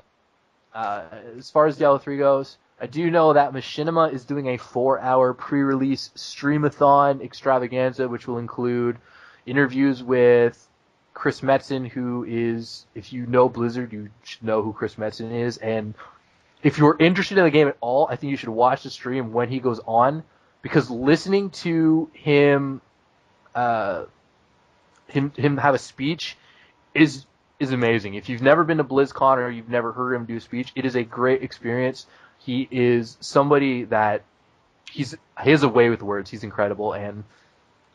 Speaker 1: As far as Diablo 3 goes, I do know that Machinima is doing a 4-hour pre-release streamathon extravaganza, which will include interviews with Chris Metzen, who is, if you know Blizzard, you should know who Chris Metzen is. And if you're interested in the game at all, I think you should watch the stream when he goes on, because listening to him have a speech is amazing. If you've never been to BlizzCon or you've never heard him do a speech, it is a great experience. He is somebody that he has a way with words. He's incredible, and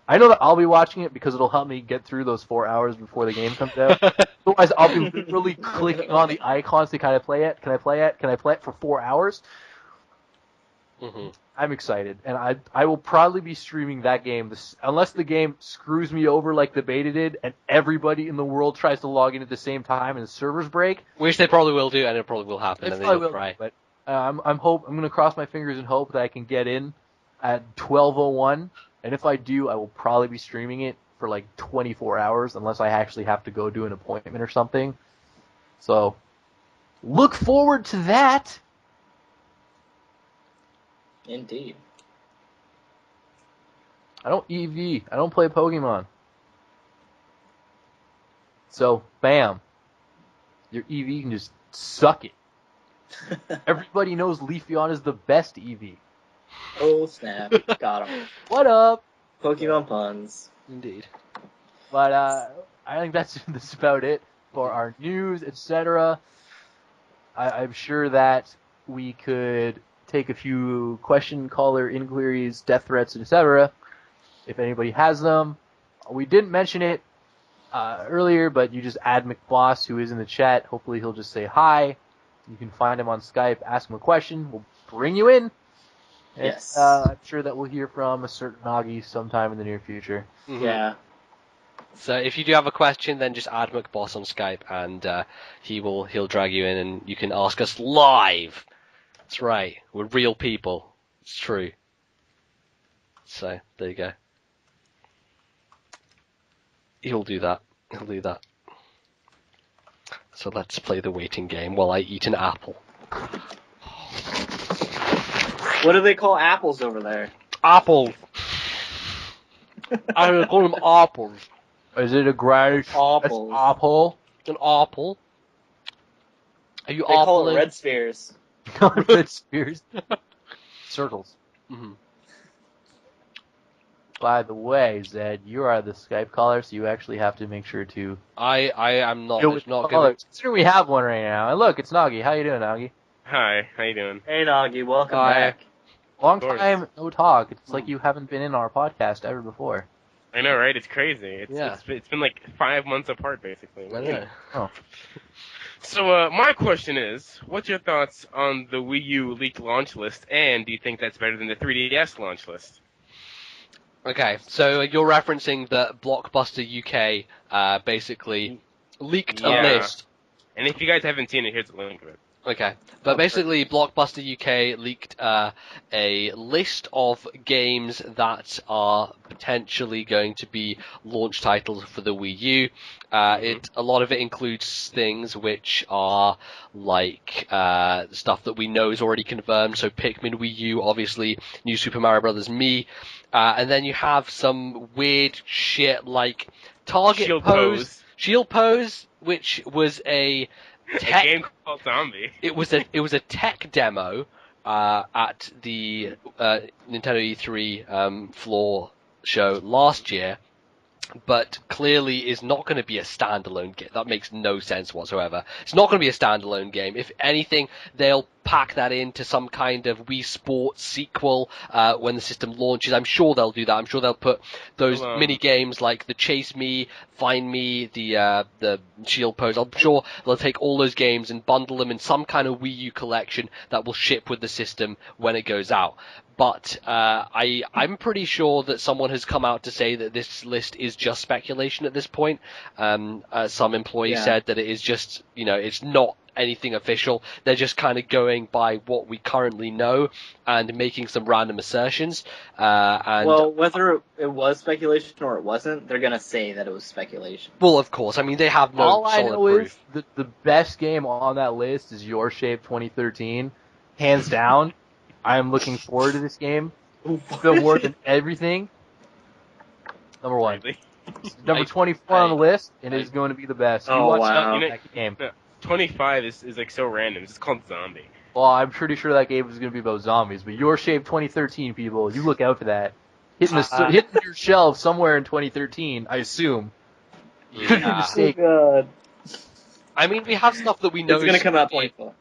Speaker 1: I know that I'll be watching it because it'll help me get through those 4 hours before the game comes out. Otherwise, I'll be literally clicking on the icons to kind of play it. Can I play it? Can I play it for 4 hours?
Speaker 3: Mm-hmm.
Speaker 1: I'm excited, and I will probably be streaming that game unless the game screws me over like the beta did, and everybody in the world tries to log in at the same time and the servers break.
Speaker 3: Which they probably will do, and it probably will happen,
Speaker 1: It
Speaker 3: and then
Speaker 1: probably
Speaker 3: you'll
Speaker 1: will,
Speaker 3: cry.
Speaker 1: but I'm going to cross my fingers and hope that I can get in at 12:01, and if I do, I will probably be streaming it for like 24 hours, unless I actually have to go do an appointment or something. So, look forward to that.
Speaker 2: Indeed.
Speaker 1: I don't EV. I don't play Pokemon. So, bam. Your EV can just suck it. Everybody knows Leafeon is the best EV.
Speaker 2: Oh, snap. Got him.
Speaker 1: What up?
Speaker 2: Pokemon puns.
Speaker 3: Indeed.
Speaker 1: But I think that's about it for our news, etc. I'm sure that we could take a few question caller inquiries, death threats, etc. if anybody has them. We didn't mention it earlier, but you just add McBoss, who is in the chat. Hopefully he'll just say hi. You can find him on Skype, ask him a question. We'll bring you in. And,
Speaker 2: Yes.
Speaker 1: I'm sure that we'll hear from a certain Nagi sometime in the near future.
Speaker 3: Mm-hmm.
Speaker 2: Yeah.
Speaker 3: So if you do have a question, then just add McBoss on Skype, and he'll drag you in, and you can ask us live. That's right, we're real people. It's true. So there you go. He'll do that. So let's play the waiting game while I eat an apple.
Speaker 2: What do they call apples over there?
Speaker 3: Apples. I call them apples.
Speaker 1: Is it a grayish
Speaker 2: Apples.
Speaker 1: apple?
Speaker 3: An apple. Are you
Speaker 2: They call
Speaker 3: appling?
Speaker 2: it red spheres.
Speaker 1: Red spheres. Circles.
Speaker 3: Mm-hmm.
Speaker 1: By the way, Zed, you are the Skype caller, so you actually have to make sure to
Speaker 3: I am not.
Speaker 1: deal
Speaker 3: It's
Speaker 1: with
Speaker 3: not
Speaker 1: caller.
Speaker 3: going.
Speaker 1: Considering we have one right now. And look, it's Nagi. How you doing, Nagi?
Speaker 4: Hi, how you doing?
Speaker 2: Hey, Nagi, welcome
Speaker 3: Hi.
Speaker 2: back.
Speaker 1: Long
Speaker 4: course.
Speaker 1: time no talk. It's like you haven't been in our podcast ever before.
Speaker 4: I know, right? It's crazy.
Speaker 3: Yeah.
Speaker 4: It's been like 5 months apart, basically.
Speaker 3: I know.
Speaker 1: Oh.
Speaker 4: So, my question is, what's your thoughts on the Wii U leaked launch list, and do you think that's better than the 3DS launch list?
Speaker 3: Okay, so you're referencing that Blockbuster UK basically leaked a
Speaker 4: Yeah.
Speaker 3: list.
Speaker 4: And if you guys haven't seen it, here's a link of it.
Speaker 3: Okay, but basically Blockbuster UK leaked a list of games that are potentially going to be launch titles for the Wii U. A lot of it includes things which are like stuff that we know is already confirmed. So Pikmin Wii U, obviously, New Super Mario Bros. Me, and then you have some weird shit like Target Shield Pose, which was a
Speaker 4: A game called Zombie.
Speaker 3: It was a tech demo at the Nintendo E3 floor show last year, but clearly is not going to be a standalone game. That makes no sense whatsoever. It's not going to be a standalone game. If anything, they'll pack that into some kind of Wii Sports sequel when the system launches. I'm sure they'll do that. I'm sure they'll put those mini games like the Chase Me, Find Me, the Shield Pose. I'm sure they'll take all those games and bundle them in some kind of Wii U collection that will ship with the system when it goes out. But I'm pretty sure that someone has come out to say that this list is just speculation at this point. Some employee said that it is just, it's not anything official. They're just kind of going by what we currently know and making some random assertions.
Speaker 2: Well, whether it was speculation or it wasn't, they're going to say that it was speculation.
Speaker 3: Well, of course. I mean, they have no
Speaker 1: All I
Speaker 3: solid
Speaker 1: know
Speaker 3: proof.
Speaker 1: is the best game on that list is Your Shape 2013. Hands down. I am looking forward to this game. Still more than everything. Number one.
Speaker 4: Really?
Speaker 1: Number 24 on the list, and it is going to be the best.
Speaker 2: Oh,
Speaker 1: you watch
Speaker 2: wow.
Speaker 1: that game.
Speaker 4: 25 is like so random. It's called Zombie.
Speaker 1: Well, I'm pretty sure that game is going to be about zombies, but Your Shape 2013, people, you look out for that. Hitting your shelf somewhere in 2013, I assume. Could be a mistake.
Speaker 2: God.
Speaker 3: I mean, we have stuff that we know
Speaker 2: It's going to come out
Speaker 3: going
Speaker 2: 24.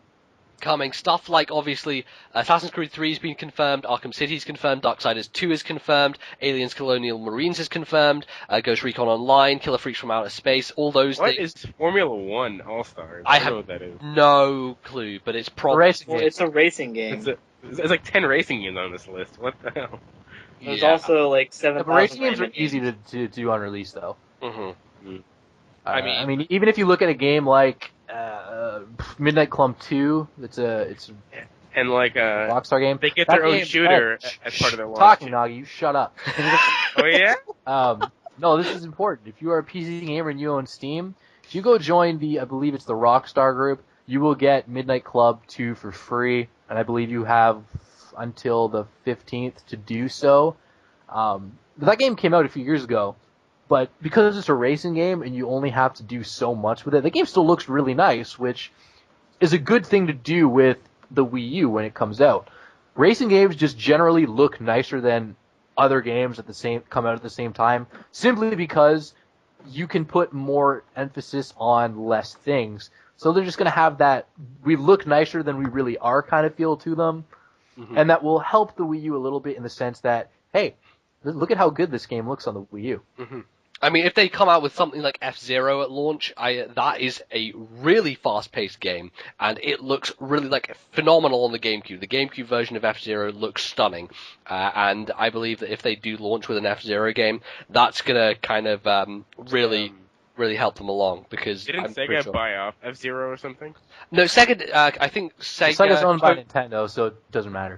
Speaker 3: coming. Stuff like, obviously, Assassin's Creed 3 has been confirmed, Arkham City's confirmed, Darksiders 2 is confirmed, Aliens Colonial Marines is confirmed, Ghost Recon Online, Killer Freaks from Outer Space, all those
Speaker 4: What
Speaker 3: things.
Speaker 4: is Formula One All-Stars?
Speaker 3: I
Speaker 4: don't know
Speaker 3: have
Speaker 4: what that is.
Speaker 3: no clue, but it's probably...
Speaker 1: racing
Speaker 2: Well,
Speaker 1: game.
Speaker 2: it's a racing game.
Speaker 4: There's like 10 racing games on this list. What the hell?
Speaker 2: There's
Speaker 3: Yeah.
Speaker 2: also like 7,000
Speaker 1: But racing games are
Speaker 2: random
Speaker 1: easy to do on release, though.
Speaker 3: Mm-hmm.
Speaker 1: I mean, even if you look at a game like Midnight Club 2, it's a
Speaker 4: And like
Speaker 1: Rockstar game.
Speaker 4: they get
Speaker 1: That
Speaker 4: their own
Speaker 1: game-
Speaker 4: shooter as part of their launch.
Speaker 1: Talking, Nagi, you shut up.
Speaker 4: Oh yeah?
Speaker 1: No, this is important. If you are a PC gamer and you own Steam, if you go join I believe it's the Rockstar group, you will get Midnight Club 2 for free, and I believe you have until the 15th to do so. That game came out a few years ago, but because it's a racing game and you only have to do so much with it, the game still looks really nice, which is a good thing to do with the Wii U when it comes out. Racing games just generally look nicer than other games come out at the same time, simply because you can put more emphasis on less things. So they're just going to have that we look nicer than we really are kind of feel to them.
Speaker 3: Mm-hmm.
Speaker 1: And that will help the Wii U a little bit in the sense that, hey, look at how good this game looks on the Wii U.
Speaker 3: Mm-hmm. I mean, if they come out with something like F-Zero at launch, that is a really fast-paced game, and it looks really phenomenal on the GameCube. The GameCube version of F-Zero looks stunning, and I believe that if they do launch with an F-Zero game, that's gonna kind of really help them along, because
Speaker 4: Didn't
Speaker 3: I'm pretty
Speaker 4: Sega
Speaker 3: sure.
Speaker 4: buy off F-Zero or something?
Speaker 3: No, Sega. I think Sega.
Speaker 1: Sega's owned by Nintendo, so it doesn't matter.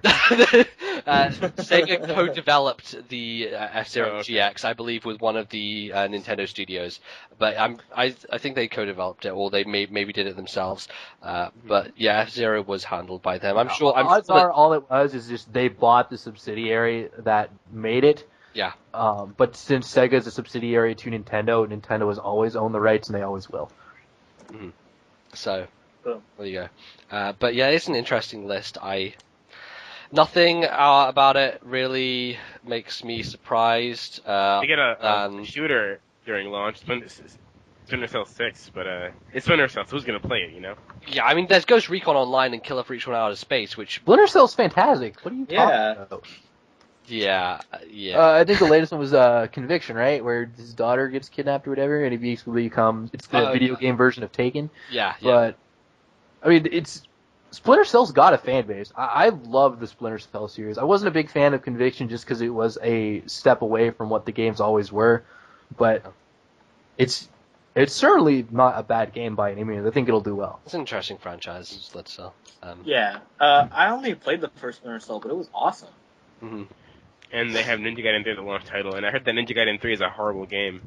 Speaker 3: Sega co-developed the F-Zero
Speaker 4: Oh, okay.
Speaker 3: GX, I believe, with one of the Nintendo studios. But I think they co-developed it, or they maybe did it themselves. But yeah, F-Zero was handled by them. I'm sure.
Speaker 1: Odds are all it was is just they bought the subsidiary that made it.
Speaker 3: Yeah.
Speaker 1: But since Sega is a subsidiary to Nintendo, Nintendo has always owned the rights, and they always will.
Speaker 3: Mm-hmm. So,
Speaker 2: Boom.
Speaker 3: there you go. But yeah, it's an interesting list. Nothing about it really makes me surprised.
Speaker 4: They get a
Speaker 3: and-
Speaker 4: shooter during launch. Splinter Cell 6, but it's Splinter Cell, so who's gonna play it, you know?
Speaker 3: Yeah, I mean, there's Ghost Recon Online and Killer Freaks from Outer Space, which...
Speaker 1: Splinter Cell's fantastic. What are you talking
Speaker 2: Yeah.
Speaker 1: about?
Speaker 3: Yeah.
Speaker 1: I think the latest one was Conviction, right? Where his daughter gets kidnapped or whatever, and he basically becomes... It's the video game version of Taken.
Speaker 3: Yeah.
Speaker 1: But, I mean, Splinter Cell's got a fan base. I love the Splinter Cell series. I wasn't a big fan of Conviction just because it was a step away from what the games always were, but it's certainly not a bad game by any means. I think it'll do well.
Speaker 3: It's an interesting franchise, let's say.
Speaker 2: Yeah. I only played the first Splinter Cell, but it was awesome.
Speaker 3: Mm-hmm.
Speaker 4: And they have Ninja Gaiden 3 the launch title, and I heard that Ninja Gaiden 3 is a horrible game.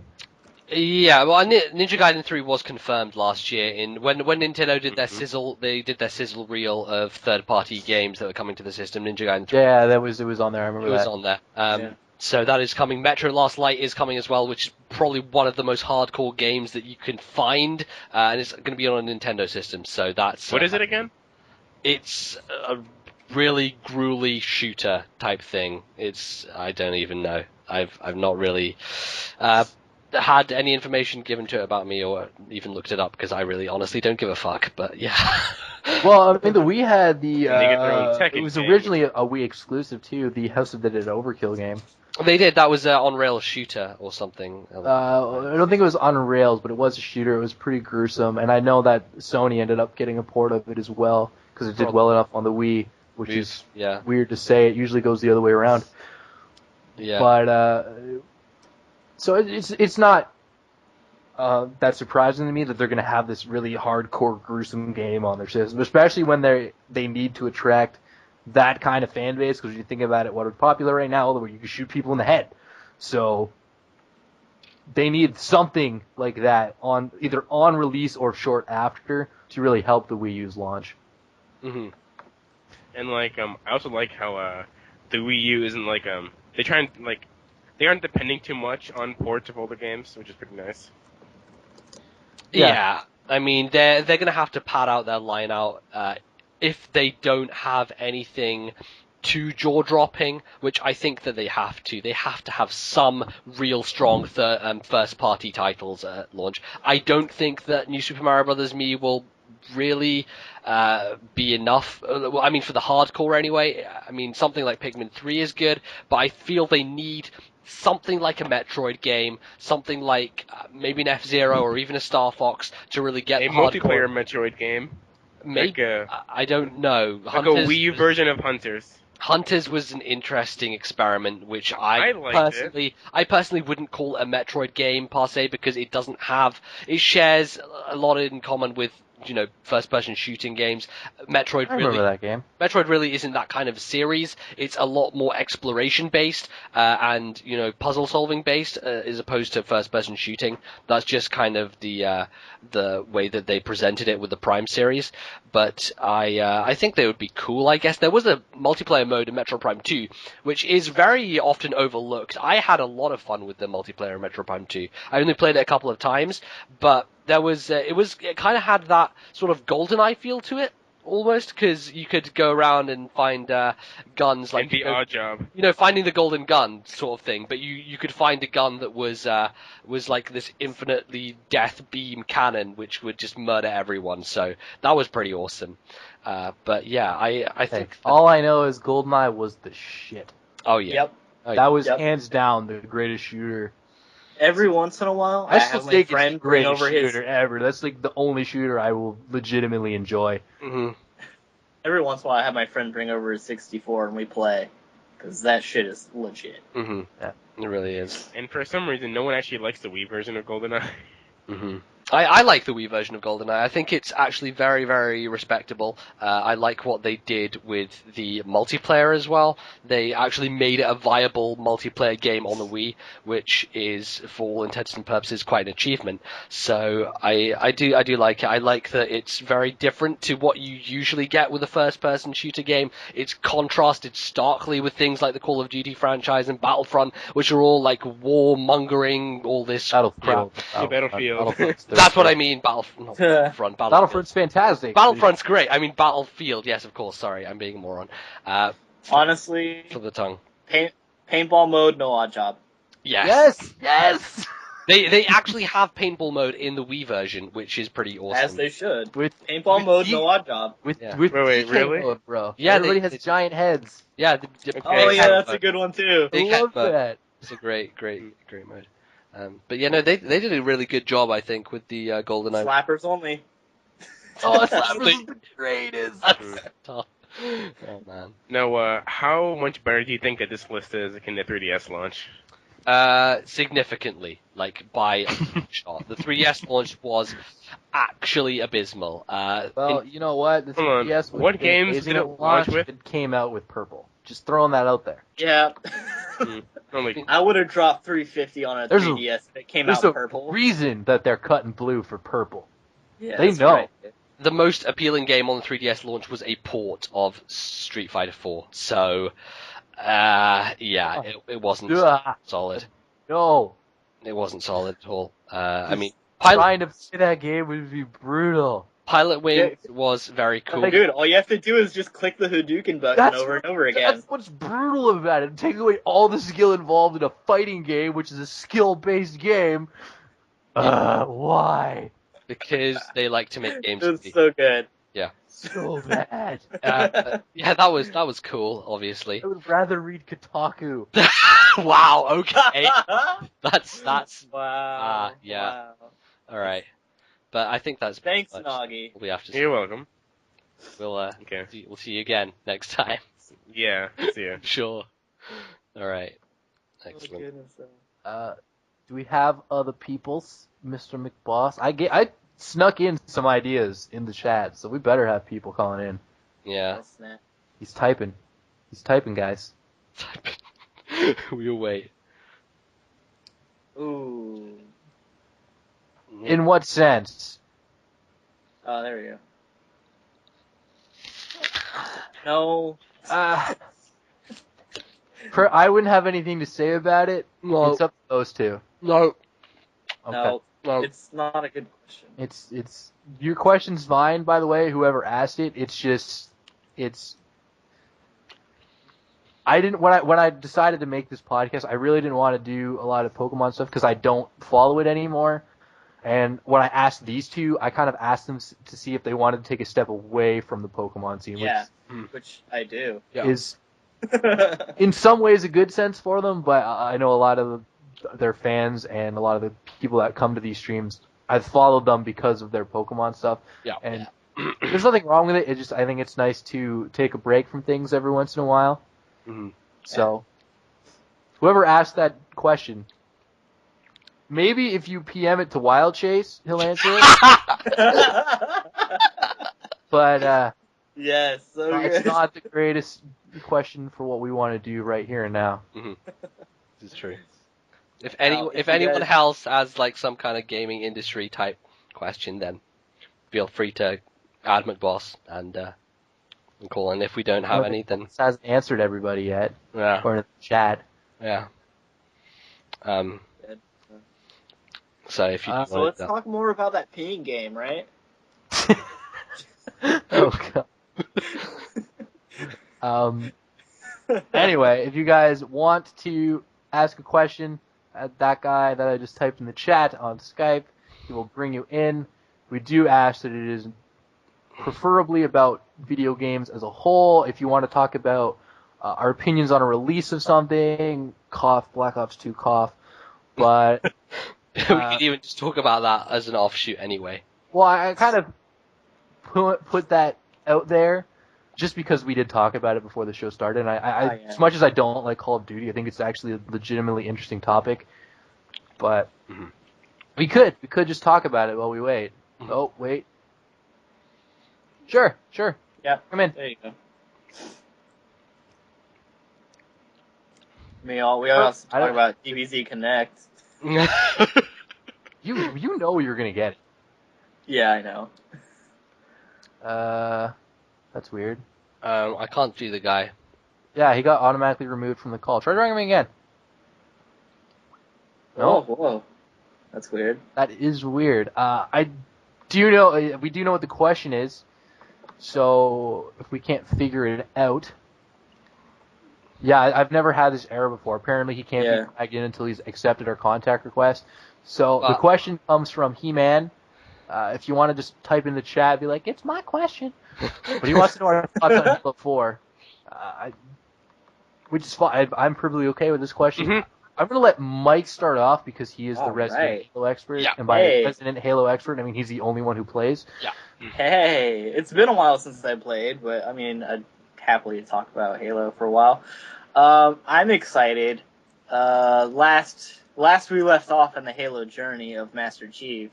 Speaker 3: Yeah, well, Ninja Gaiden 3 was confirmed last year. When Nintendo did their sizzle, they did their sizzle reel of third-party games that were coming to the system. Ninja Gaiden 3
Speaker 1: Yeah, it was on there. I remember
Speaker 3: it was
Speaker 1: that.
Speaker 3: on there.
Speaker 2: Yeah.
Speaker 3: So that is coming. Metro Last Light is coming as well, which is probably one of the most hardcore games that you can find, and it's going to be on a Nintendo system. So that's
Speaker 4: What is it again?
Speaker 3: It's a really gruely shooter type thing. I don't even know. I've not really had any information given to it about me or even looked it up because I really honestly don't give a fuck. But yeah.
Speaker 1: Well, I mean, the Wii had the.
Speaker 4: And they get their own Tekken
Speaker 1: it was
Speaker 4: game.
Speaker 1: originally a Wii exclusive too. The House of the Dead Overkill game.
Speaker 3: They did. That was an on-rail shooter or something.
Speaker 1: I don't think it was on rails, but it was a shooter. It was pretty gruesome, and I know that Sony ended up getting a port of it as well because it did well enough on the Wii, which is
Speaker 3: yeah.
Speaker 1: weird to say. It usually goes the other way around.
Speaker 3: Yeah.
Speaker 1: But so it's not that surprising to me that they're going to have this really hardcore, gruesome game on their system, especially when they need to attract that kind of fan base. Because you think about it, what is popular right now, where you can shoot people in the head. So they need something like that either on release or short after to really help the Wii U's launch.
Speaker 3: Mm-hmm.
Speaker 4: And I also like how the Wii U isn't they try and they aren't depending too much on ports of older games, which is pretty nice.
Speaker 3: Yeah. I mean, they're going to have to pad out their line out if they don't have anything too jaw-dropping, which I think that they have to. They have to have some real strong first-party titles at launch. I don't think that New Super Mario Bros. Me will really be enough. Well, I mean, for the hardcore anyway. I mean, something like Pikmin 3 is good, but I feel they need something like a Metroid game, something like maybe an F-Zero or even a Star Fox to really get
Speaker 4: A
Speaker 3: the
Speaker 4: multiplayer
Speaker 3: hardcore.
Speaker 4: Metroid game.
Speaker 3: Maybe, I don't know.
Speaker 4: Like a Wii U version of Hunters.
Speaker 3: Hunters was an interesting experiment, which
Speaker 4: I liked
Speaker 3: I personally wouldn't call a Metroid game per se because it shares a lot in common with, first-person shooting games.
Speaker 1: I remember that game.
Speaker 3: Metroid really isn't that kind of series. It's a lot more exploration-based and puzzle-solving based as opposed to first-person shooting. That's just kind of the way that they presented it with the Prime series. But I think they would be cool. I guess there was a multiplayer mode in Metro Prime 2, which is very often overlooked. I had a lot of fun with the multiplayer in Metro Prime 2. I only played it a couple of times, but there was it kind of had that sort of GoldenEye feel to it. Almost, because you could go around and find guns like
Speaker 4: and the odd job.
Speaker 3: Finding the golden gun sort of thing. But you could find a gun that was like this infinitely death beam cannon, which would just murder everyone. So that was pretty awesome. But yeah, I think
Speaker 1: all I know is GoldenEye was the shit.
Speaker 3: Oh yeah,
Speaker 2: Yep.
Speaker 1: That was hands down the greatest shooter.
Speaker 2: Every once in a while,
Speaker 1: I still
Speaker 2: have my
Speaker 1: think it's
Speaker 2: friend
Speaker 1: the
Speaker 2: bring
Speaker 1: greatest
Speaker 2: over his.
Speaker 1: shooter ever. That's like the only shooter I will legitimately enjoy.
Speaker 3: Mm-hmm.
Speaker 2: Every once in a while, I have my friend bring over his 64 and we play, because that shit is legit.
Speaker 3: Mm-hmm.
Speaker 1: Yeah.
Speaker 3: It really is.
Speaker 4: And for some reason, no one actually likes the Wii version of GoldenEye.
Speaker 3: Mm-hmm. I like the Wii version of GoldenEye. I think it's actually very, very respectable. I like what they did with the multiplayer as well. They actually made it a viable multiplayer game on the Wii, which is, for all intents and purposes, quite an achievement. So I do like it. I like that it's very different to what you usually get with a first-person shooter game. It's contrasted starkly with things like the Call of Duty franchise and Battlefront, which are all like war-mongering, all this crap.
Speaker 4: Battlefield.
Speaker 3: That's what I mean, Battlefront.
Speaker 1: Battlefront's fantastic.
Speaker 3: Battlefront's great. I mean, Battlefield, yes, of course. Sorry, I'm being a moron.
Speaker 2: Honestly,
Speaker 3: Slip of the tongue.
Speaker 2: paintball mode, no odd job.
Speaker 3: Yes.
Speaker 1: Yes!
Speaker 3: They actually have paintball mode in the Wii version, which is pretty awesome.
Speaker 2: As they should.
Speaker 1: With
Speaker 2: Paintball mode, no odd job.
Speaker 1: With
Speaker 3: Yeah.
Speaker 1: with
Speaker 4: Wait,
Speaker 1: DK
Speaker 4: really?
Speaker 1: mode, bro.
Speaker 3: Yeah,
Speaker 1: Everybody
Speaker 3: they-
Speaker 1: has giant heads.
Speaker 3: Yeah.
Speaker 2: Oh yeah,
Speaker 3: head
Speaker 2: that's a
Speaker 3: mode.
Speaker 2: good one too.
Speaker 3: Big
Speaker 1: I
Speaker 3: head
Speaker 1: love
Speaker 3: mode.
Speaker 1: that.
Speaker 3: It's a great mode. But yeah, no, they did a really good job, I think, with the GoldenEye.
Speaker 2: Slappers only.
Speaker 1: Oh, Slappers is the greatest.
Speaker 3: That's tough. Oh man.
Speaker 4: Now, how much better do you think that this list is in the 3DS launch?
Speaker 3: Significantly, like by a long shot. The 3DS launch was actually abysmal.
Speaker 1: Well, you know what? The
Speaker 4: Hold on.
Speaker 1: 3DS was
Speaker 4: What games
Speaker 1: amazing
Speaker 4: did it
Speaker 1: at
Speaker 4: launch
Speaker 1: launch.
Speaker 4: with?
Speaker 1: It came out with purple. Just throwing that out there.
Speaker 2: Yeah.
Speaker 4: Only
Speaker 2: I would have dropped $350 on a
Speaker 1: There's
Speaker 2: 3DS if it came
Speaker 1: There's
Speaker 2: out
Speaker 1: a
Speaker 2: purple.
Speaker 1: reason that they're cutting blue for purple.
Speaker 2: Yeah,
Speaker 1: they
Speaker 2: that's
Speaker 1: know.
Speaker 2: right.
Speaker 3: The most appealing game on the 3DS launch was a port of Street Fighter 4. So, it wasn't
Speaker 1: Ugh.
Speaker 3: solid.
Speaker 1: No.
Speaker 3: It wasn't solid at all. I mean,
Speaker 1: Trying to play that game would be brutal.
Speaker 3: Pilot Wings was very cool.
Speaker 2: Dude, all you have to do is just click the Hadouken button
Speaker 1: That's
Speaker 2: over and over again.
Speaker 1: That's what's brutal about it. Take away all the skill involved in a fighting game, which is a skill-based game. Why?
Speaker 3: Because they like to make games.
Speaker 2: It's so good.
Speaker 1: So bad.
Speaker 3: Yeah, that was cool. Obviously.
Speaker 1: I would rather read Kotaku.
Speaker 3: Wow. Okay. That's
Speaker 2: Wow.
Speaker 3: yeah.
Speaker 2: Wow.
Speaker 3: all right. But I think that's
Speaker 2: Thanks,
Speaker 3: pretty much
Speaker 2: Nagi.
Speaker 3: all we have to say.
Speaker 4: You're welcome.
Speaker 3: We'll
Speaker 4: Okay.
Speaker 3: we'll see you again next time.
Speaker 4: Yeah. See ya.
Speaker 3: Sure. All right.
Speaker 2: Oh,
Speaker 3: Excellent.
Speaker 2: goodness.
Speaker 1: Do we have other peoples, Mr. McBoss? I snuck in some ideas in the chat, so we better have people calling in.
Speaker 3: Yeah.
Speaker 2: Oh, snap.
Speaker 1: He's typing. He's typing, guys.
Speaker 3: We'll wait.
Speaker 2: Ooh.
Speaker 1: In what sense?
Speaker 2: Oh, there we go. No.
Speaker 1: I wouldn't have anything to say about it.
Speaker 3: No.
Speaker 1: It's up to those two.
Speaker 3: No.
Speaker 1: Okay.
Speaker 3: No.
Speaker 2: It's not a good question.
Speaker 1: It's your question's fine, by the way, whoever asked it. When I decided to make this podcast, I really didn't want to do a lot of Pokemon stuff because I don't follow it anymore. And when I asked these two, I kind of asked them to see if they wanted to take a step away from the Pokemon scene,
Speaker 2: Yeah,
Speaker 1: which
Speaker 2: which I do.
Speaker 1: is in some ways a good sense for them, but I know a lot of their fans and a lot of the people that come to these streams, I've followed them because of their Pokemon stuff.
Speaker 3: Yeah.
Speaker 1: And there's nothing wrong with it. It's just I think it's nice to take a break from things every once in a while.
Speaker 3: Mhm.
Speaker 1: So, whoever asked that question, maybe if you PM it to Wild Chase, he'll answer it. But
Speaker 2: Yes, so
Speaker 1: it's
Speaker 2: good.
Speaker 1: not the greatest question for what we want to do right here and now.
Speaker 3: This is true. If
Speaker 2: Now, if you
Speaker 3: anyone
Speaker 2: guys-
Speaker 3: else has like some kind of gaming industry type question, then feel free to add McBoss and call. And if we don't have any, then
Speaker 1: This hasn't answered everybody yet,
Speaker 3: yeah,
Speaker 1: according to the chat.
Speaker 3: yeah. So if you do
Speaker 2: So
Speaker 3: want
Speaker 2: let's talk more about that peeing game, right?
Speaker 1: Oh god. Anyway, if you guys want to ask a question at that guy that I just typed in the chat on Skype, he will bring you in. We do ask that it is preferably about video games as a whole. If you want to talk about our opinions on a release of something, cough, Black Ops 2 cough. But
Speaker 3: we could even just talk about that as an offshoot anyway.
Speaker 1: well, I kind of put that out there just because we did talk about it before the show started. And I as much as I don't like Call of Duty, I think it's actually a legitimately interesting topic. But we could just talk about it while we wait. Oh, wait. Sure.
Speaker 2: Yeah.
Speaker 1: Come in.
Speaker 2: There you go. We also talk about DBZ Connect.
Speaker 1: You know you're gonna get it.
Speaker 2: Yeah, I know.
Speaker 1: That's weird.
Speaker 3: I can't see the guy.
Speaker 1: Yeah, he got automatically removed from the call. Try trying him again. No?
Speaker 2: Whoa. That's weird.
Speaker 1: That is weird. We do know what the question is. So if we can't figure it out, yeah, I've never had this error before. Apparently he can't be tagged in until he's accepted our contact request. So the question comes from He-Man. If you want to just type in the chat, be like, it's my question. But he wants to know our thoughts on Halo 4. Which is fine. I'm perfectly okay with this question. I'm going to let Mike start off because he is the resident Halo expert.
Speaker 3: Yeah.
Speaker 1: And by resident Halo expert, I mean he's the only one who plays.
Speaker 3: Yeah.
Speaker 2: Hey, it's been a while since I played, but I mean, I'd happily talk about Halo for a while. I'm excited. Last we left off in the Halo journey of Master Chief,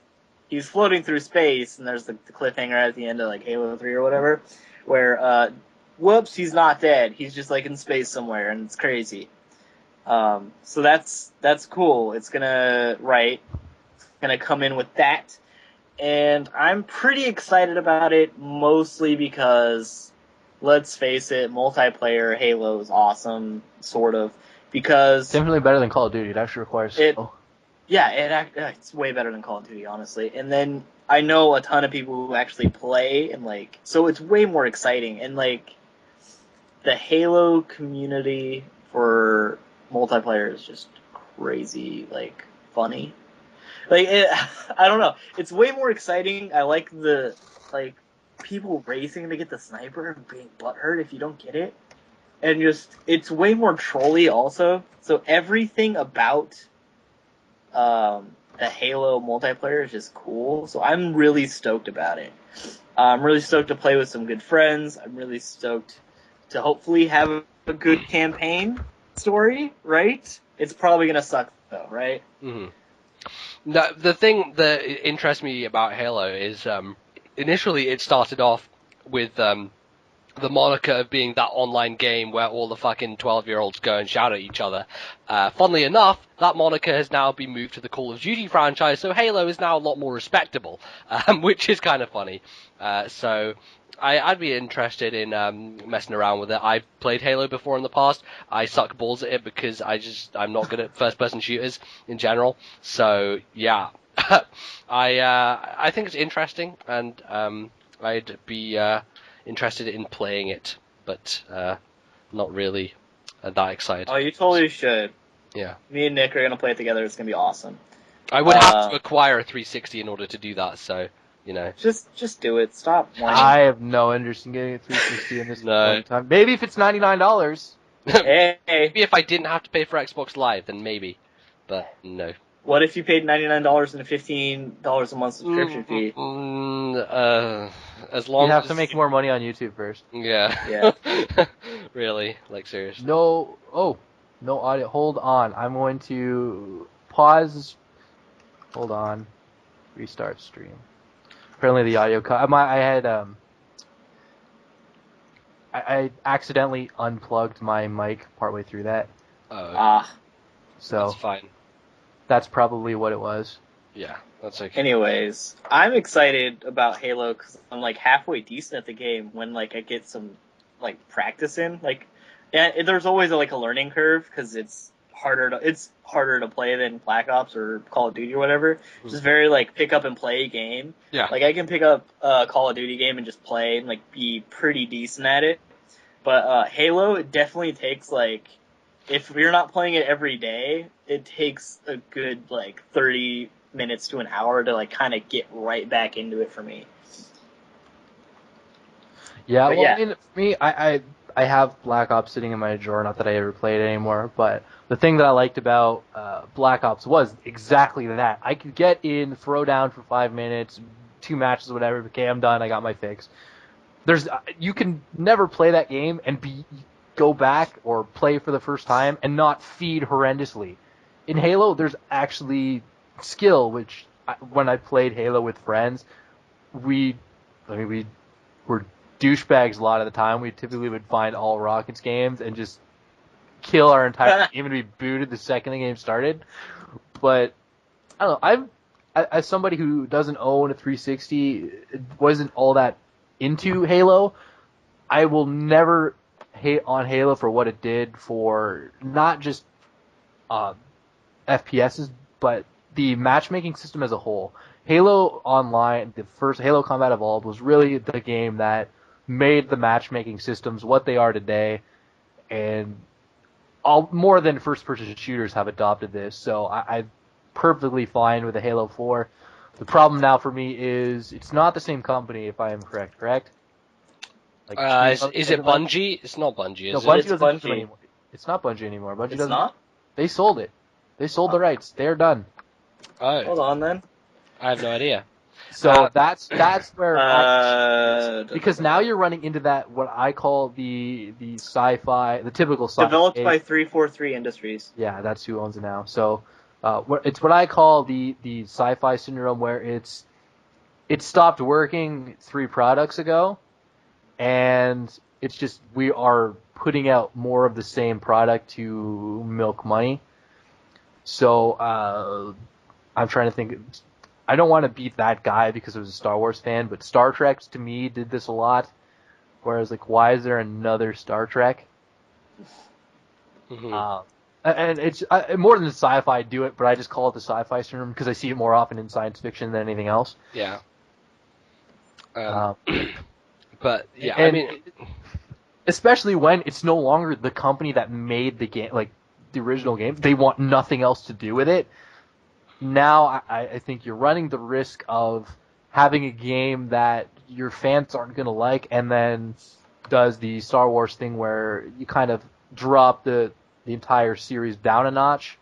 Speaker 2: he's floating through space, and there's the cliffhanger at the end of like Halo 3 or whatever, where whoops, he's not dead. He's just like in space somewhere, and it's crazy. So that's cool. It's gonna come in with that, and I'm pretty excited about it, mostly because, let's face it, multiplayer Halo is awesome, sort of, because
Speaker 1: Definitely better than Call of Duty. It actually requires skill.
Speaker 2: it's way better than Call of Duty, honestly. And then I know a ton of people who actually play, and like, so it's way more exciting. And like, the Halo community for multiplayer is just crazy, like, funny. Like, I don't know. It's way more exciting. I like the, like, people racing to get the sniper and being butthurt if you don't get it. And just, it's way more trolly also. So everything about the Halo multiplayer is just cool. So I'm really stoked about it. I'm really stoked to play with some good friends. I'm really stoked to hopefully have a good campaign story, right? It's probably going to suck, though, right?
Speaker 3: The thing that interests me about Halo is initially it started off with the moniker of being that online game where all the fucking 12-year-olds go and shout at each other. Funnily enough, that moniker has now been moved to the Call of Duty franchise, so Halo is now a lot more respectable, which is kind of funny. So I'd be interested in messing around with it. I've played Halo before in the past. I suck balls at it because I'm not good at first-person shooters in general. So yeah, I think it's interesting, and I'd be interested in playing it, but not really that excited.
Speaker 2: Oh, you totally should.
Speaker 3: Yeah.
Speaker 2: Me and Nick are gonna play it together. It's gonna be awesome.
Speaker 3: I would have to acquire a 360 in order to do that, so, you know.
Speaker 2: Just do it. Stop whining.
Speaker 1: I have no interest in getting a 360 in this
Speaker 3: No.
Speaker 1: time. Maybe if it's $99.
Speaker 2: Hey,
Speaker 3: Maybe if I didn't have to pay for Xbox Live, then maybe. But no.
Speaker 2: what if you paid $99 and a $15 a month subscription fee?
Speaker 3: As long
Speaker 1: You'd have
Speaker 3: as
Speaker 1: to make more money on YouTube first.
Speaker 3: Yeah. Really, like seriously.
Speaker 1: No audio. Hold on. I'm going to pause. Hold on. Restart stream. Apparently the audio cut. I had I accidentally unplugged my mic partway through that. So
Speaker 3: That's fine.
Speaker 1: that's probably what it was.
Speaker 3: Yeah, that's okay.
Speaker 2: Anyways, I'm excited about Halo because I'm like halfway decent at the game when like I get some like practice in. Like, yeah, there's always like a learning curve because it's harder to play than Black Ops or Call of Duty or whatever. It's just very like pick up and play game.
Speaker 3: Yeah.
Speaker 2: Like I can pick up a Call of Duty game and just play and like be pretty decent at it. But Halo, it definitely takes like, if you're not playing it every day, it takes a good like 30 minutes to an hour to like kind of get right back into it for me.
Speaker 1: Yeah,
Speaker 2: But
Speaker 1: well,
Speaker 2: yeah.
Speaker 1: I mean, for me, I have Black Ops sitting in my drawer. Not that I ever played it anymore, but the thing that I liked about Black Ops was exactly that. I could get in, throw down for 5 minutes, 2 matches, whatever. Okay, I'm done. I got my fix. You can never play that game and go back or play for the first time and not feed horrendously. In Halo, there's actually skill, which when I played Halo with friends, we were douchebags a lot of the time. We typically would find all Rockets games and just kill our entire game and be booted the second the game started. But I don't know. As somebody who doesn't own a 360, wasn't all that into Halo, I will never hate on Halo for what it did for not just FPSs, but the matchmaking system as a whole. Halo Online, the first Halo Combat Evolved, was really the game that made the matchmaking systems what they are today, and more than first-person shooters have adopted this, so I'm perfectly fine with the Halo 4. The problem now for me is it's not the same company, if I am correct? Like,
Speaker 3: is it Bungie? It's not Bungie,
Speaker 1: No,
Speaker 3: is
Speaker 1: Bungie
Speaker 3: it?
Speaker 1: doesn't do them anymore. It's not Bungie anymore. Bungie
Speaker 2: It's
Speaker 1: doesn't.
Speaker 2: not?
Speaker 1: They sold it. They sold the rights. They're done.
Speaker 2: Hold
Speaker 3: Oh,
Speaker 2: on then.
Speaker 3: I have no idea.
Speaker 1: So that's where because now
Speaker 2: you're
Speaker 1: you're running into that what I call the sci-fi, the typical sci-fi.
Speaker 2: developed by 343 Industries.
Speaker 1: Yeah, that's who owns it now. So it's what I call the sci-fi syndrome, where it stopped working 3 products ago, and it's just we are putting out more of the same product to milk money. So I'm trying to think. I don't want to beat that guy because I was a Star Wars fan, but Star Trek to me did this a lot. Whereas, like, why is there another Star Trek?
Speaker 3: Mm-hmm.
Speaker 1: And it's more than the sci-fi do it, but I just call it the sci-fi syndrome because I see it more often in science fiction than anything else.
Speaker 3: Yeah.
Speaker 1: But
Speaker 3: yeah,
Speaker 1: I
Speaker 3: mean,
Speaker 1: especially when it's no longer the company that made the game, like the original game, they want nothing else to do with it. Now I think you're running the risk of having a game that your fans aren't going to like, and then does the Star Wars thing where you kind of drop the entire series down a notch.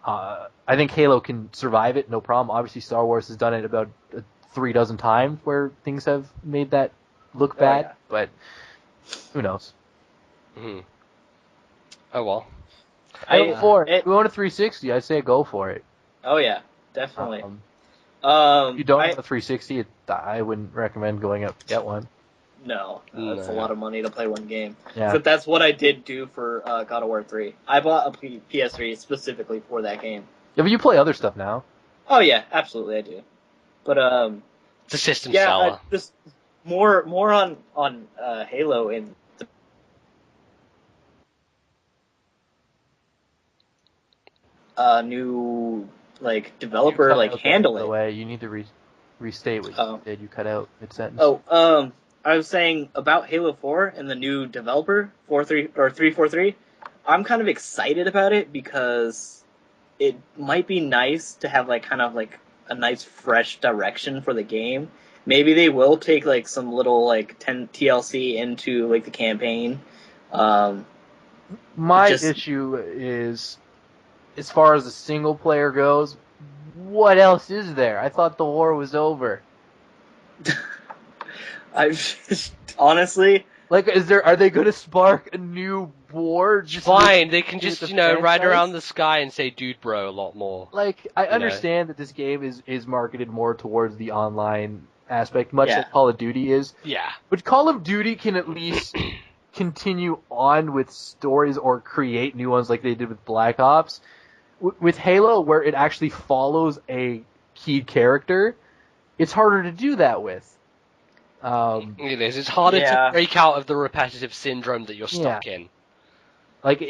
Speaker 1: I think Halo can survive it, no problem. Obviously, Star Wars has done it about 3 dozen times where things have made that look bad,
Speaker 2: yeah.
Speaker 1: but who knows?
Speaker 3: Mm-hmm. Oh well.
Speaker 1: Go for it. If you own a 360, I'd say go for it.
Speaker 2: Oh yeah, definitely.
Speaker 1: If you don't have a 360, I wouldn't recommend going out to get one.
Speaker 2: No, that's a lot of money to play one game.
Speaker 1: Yeah.
Speaker 2: But that's what I did do for God of War 3. I bought a PS3 specifically for that game.
Speaker 1: Yeah, but you play other stuff now.
Speaker 2: Oh yeah, absolutely I do. But
Speaker 3: it's a system
Speaker 2: yeah,
Speaker 3: seller.
Speaker 2: Just more on Halo and new like developer like handle it.
Speaker 1: By the way, you need to restate what you did. You cut out mid sentence.
Speaker 2: I was saying about Halo 4 and the new developer 343. I'm kind of excited about it because it might be nice to have like kind of like a nice fresh direction for the game. Maybe they will take like some little like 10 TLC into like the campaign.
Speaker 1: My
Speaker 2: just-
Speaker 1: issue is, as far as the single player goes, what else is there? I thought the war was over.
Speaker 2: I honestly,
Speaker 1: Like, are they going to spark a new war? Just
Speaker 3: Fine, they can
Speaker 1: with
Speaker 3: just,
Speaker 1: the
Speaker 3: ride
Speaker 1: franchise?
Speaker 3: around the sky and say dude bro a lot more.
Speaker 1: Like, I
Speaker 3: know.
Speaker 1: understand that this game is marketed more towards the online aspect, much
Speaker 2: Yeah.
Speaker 1: like Call of Duty is.
Speaker 3: Yeah.
Speaker 1: But Call of Duty can at least continue on with stories or create new ones like they did with Black Ops. With Halo, where it actually follows a key character, it's harder to do that with.
Speaker 3: It is. It's harder
Speaker 2: Yeah.
Speaker 3: to break out of the repetitive syndrome that you're stuck in.
Speaker 1: Like,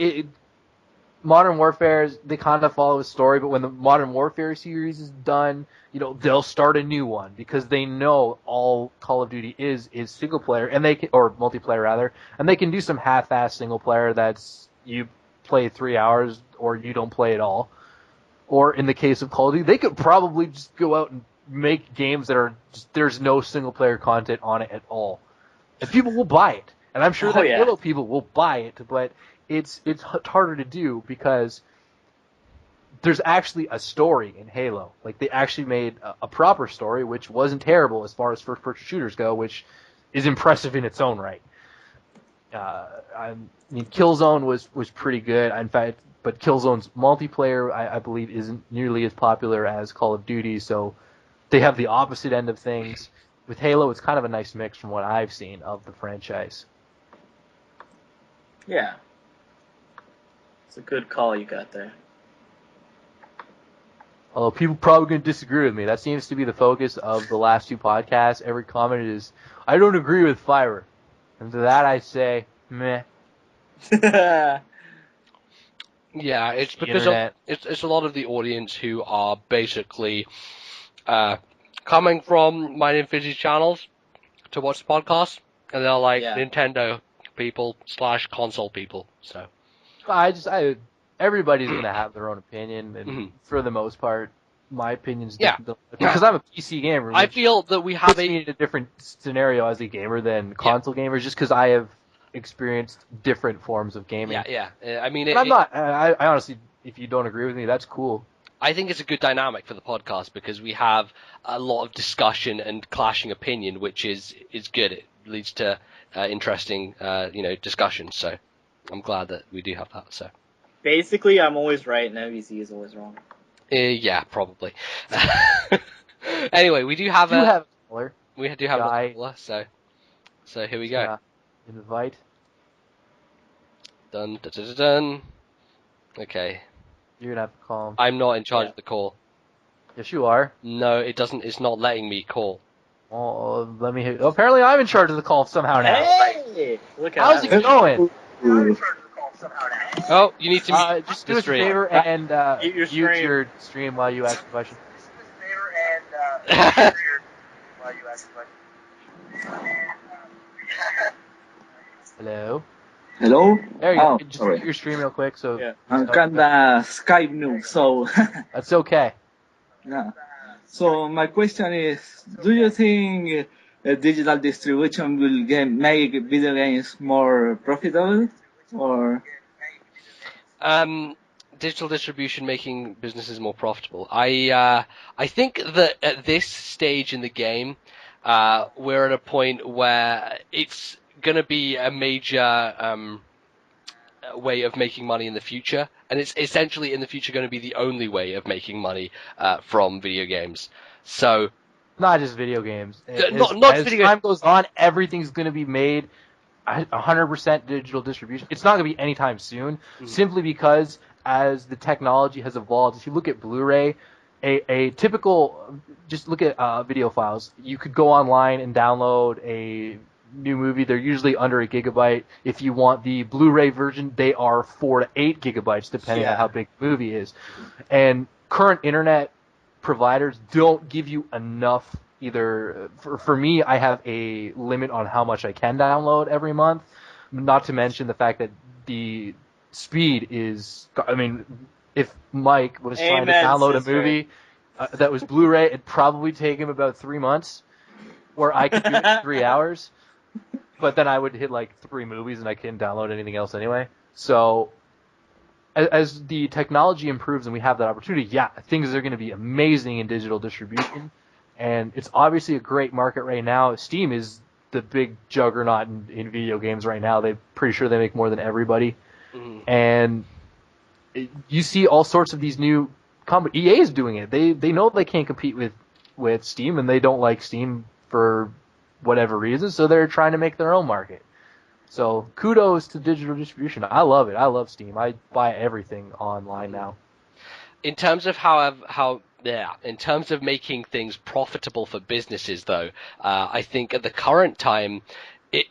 Speaker 1: Modern Warfare, they kind of follow a story, but when the Modern Warfare series is done, they'll start a new one because they know all Call of Duty is single player, and or multiplayer rather, and they can do some half-assed single player that's you play 3 hours or you don't play at all. Or in the case of Call of Duty, they could probably just go out and make games that are there's no single player content on it at all, and people will buy it. And I'm sure that Halo people will buy it, but it's harder to do because there's actually a story in Halo. Like, they actually made a proper story, which wasn't terrible as far as first-person shooters go, which is impressive in its own right. I mean, Killzone was pretty good. In fact, but Killzone's multiplayer, I believe, isn't nearly as popular as Call of Duty, so they have the opposite end of things. With Halo, it's kind of a nice mix from what I've seen of the franchise.
Speaker 2: yeah, it's a good call you got there.
Speaker 1: Although people probably going to disagree with me. That seems to be the focus of the last two podcasts. Every comment is, I don't agree with Fiverr. And to that I say, meh.
Speaker 3: Yeah, it's
Speaker 1: The
Speaker 3: because
Speaker 1: internet.
Speaker 3: it's a lot of the audience who are basically coming from My Infinity channels to watch the podcast, and they're like Nintendo people / console people. So
Speaker 1: everybody's going to have their own opinion, and for the most part, my opinion's
Speaker 3: Yeah.
Speaker 1: different. Because I'm a PC gamer.
Speaker 3: I
Speaker 1: which
Speaker 3: feel that we have
Speaker 1: puts me in a different scenario as a gamer than console gamers, just because I have experienced different forms of gaming.
Speaker 3: Yeah. I mean,
Speaker 1: And I'm not. I honestly, if you don't agree with me, that's cool.
Speaker 3: I think it's a good dynamic for the podcast because we have a lot of discussion and clashing opinion, which is good. It leads to interesting, discussions. So I'm glad that we do have that. So
Speaker 2: Basically, I'm always right and MVC is always wrong.
Speaker 3: yeah, probably. Anyway, we do have
Speaker 1: a caller.
Speaker 3: We do have
Speaker 1: Guy.
Speaker 3: a caller. So here we go.
Speaker 1: Invite.
Speaker 3: Dun. Okay.
Speaker 1: You're gonna have to call him.
Speaker 3: I'm not in charge of the call.
Speaker 1: Yes, you are.
Speaker 3: No, it doesn't. It's not letting me call.
Speaker 1: Oh, let me. Apparently, I'm in charge of the call somehow now.
Speaker 2: Hey! Look at
Speaker 1: How's it going?
Speaker 3: Oh, you need to mute
Speaker 1: Just
Speaker 3: the
Speaker 1: do us a
Speaker 3: stream.
Speaker 1: favor and
Speaker 2: Mute
Speaker 1: mute
Speaker 2: your stream.
Speaker 1: your stream while you ask the question. Hello.
Speaker 5: Hello?
Speaker 1: There you go.
Speaker 5: Oh,
Speaker 1: Just
Speaker 5: sorry.
Speaker 1: mute your stream real quick. So
Speaker 2: Yeah.
Speaker 5: I'm kinda Skype new, so
Speaker 1: that's okay.
Speaker 5: yeah. So my question is, do you think digital distribution will make video games more profitable, or?
Speaker 3: Digital distribution making businesses more profitable. I think that at this stage in the game, we're at a point where it's going to be a major way of making money in the future, and it's essentially in the future going to be the only way of making money from video games. So
Speaker 1: Not just video games.
Speaker 3: Not
Speaker 1: as
Speaker 3: video
Speaker 1: time goes on, everything's going to be made 100% digital distribution. It's not going to be anytime soon, simply because as the technology has evolved. If you look at Blu-ray, a typical, just look at video files. You could go online and download a new movie. They're usually under a gigabyte. If you want the Blu-ray version, they are 4 to 8 gigabytes, depending on how big the movie is. And current internet providers don't give you enough. Either for me, I have a limit on how much I can download every month. Not to mention the fact that the speed is, I mean, if Mike was trying to
Speaker 2: Amen,
Speaker 1: download
Speaker 2: sister.
Speaker 1: a movie that was Blu-ray, it'd probably take him about 3 months, where I could do it in 3 hours. But then I would hit like 3 movies and I couldn't download anything else anyway. So as the technology improves and we have that opportunity, yeah, things are going to be amazing in digital distribution. And it's obviously a great market right now. Steam is the big juggernaut in video games right now. They're pretty sure they make more than everybody.
Speaker 3: Mhm.
Speaker 1: And you see all sorts of these new companies. EA is doing it. They know they can't compete with Steam, and they don't like Steam for whatever reason, so they're trying to make their own market. So kudos to digital distribution. I love it. I love Steam. I buy everything online now.
Speaker 3: In terms of in terms of making things profitable for businesses, though, I think at the current time, it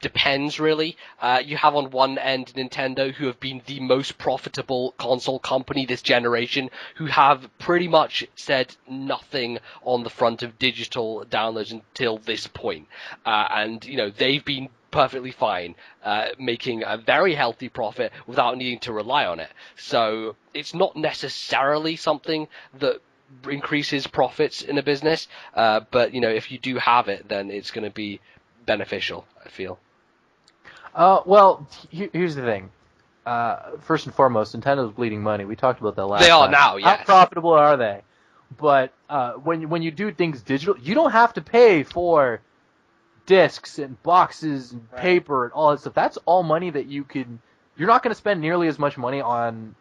Speaker 3: depends really. You have on one end Nintendo, who have been the most profitable console company this generation, who have pretty much said nothing on the front of digital downloads until this point. And, you know, they've been perfectly fine, making a very healthy profit without needing to rely on it. So it's not necessarily something that increases profits in a business, but, you know, if you do have it, then it's going to be beneficial, I feel.
Speaker 1: Well, here's the thing. First and foremost, Nintendo's bleeding money. We talked about that last time.
Speaker 3: They are now, yes.
Speaker 1: How profitable are they? But when you do things digital, you don't have to pay for discs and boxes and paper and all that stuff. That's all money that you're not going to spend nearly as much money on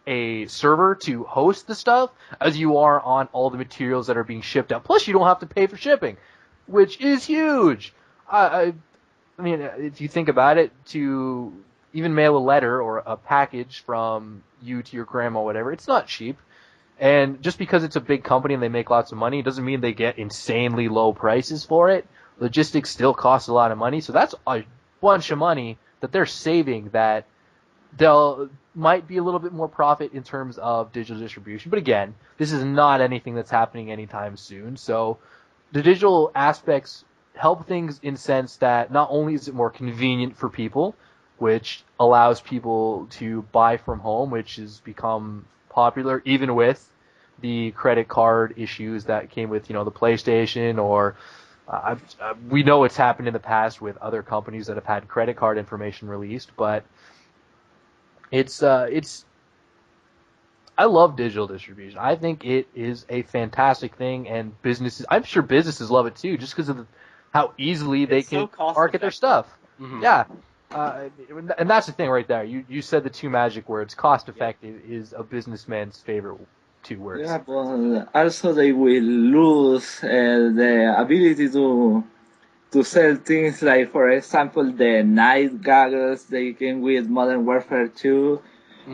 Speaker 1: a server to host the stuff as you are on all the materials that are being shipped out. Plus, you don't have to pay for shipping, which is huge. I mean, if you think about it, to even mail a letter or a package from you to your grandma or whatever, it's not cheap. And just because it's a big company and they make lots of money, it doesn't mean they get insanely low prices for it. Logistics still cost a lot of money, so that's a bunch of money that they're saving that they'll might be a little bit more profit in terms of digital distribution. But again, this is not anything that's happening anytime soon. So the digital aspects help things in sense that not only is it more convenient for people, which allows people to buy from home, which has become popular even with the credit card issues that came with, you know, the PlayStation, or we know it's happened in the past with other companies that have had credit card information released, but it's I love digital distribution. I think it is a fantastic thing, and I'm sure businesses love it too, just because of how easily they can market their stuff.
Speaker 3: Mm-hmm.
Speaker 1: Yeah. And that's the thing right there. You said the two magic words. Cost effective is a businessman's favorite 2 words.
Speaker 5: Yeah, but also they will lose the ability to sell things like, for example, the night goggles they came with Modern Warfare 2,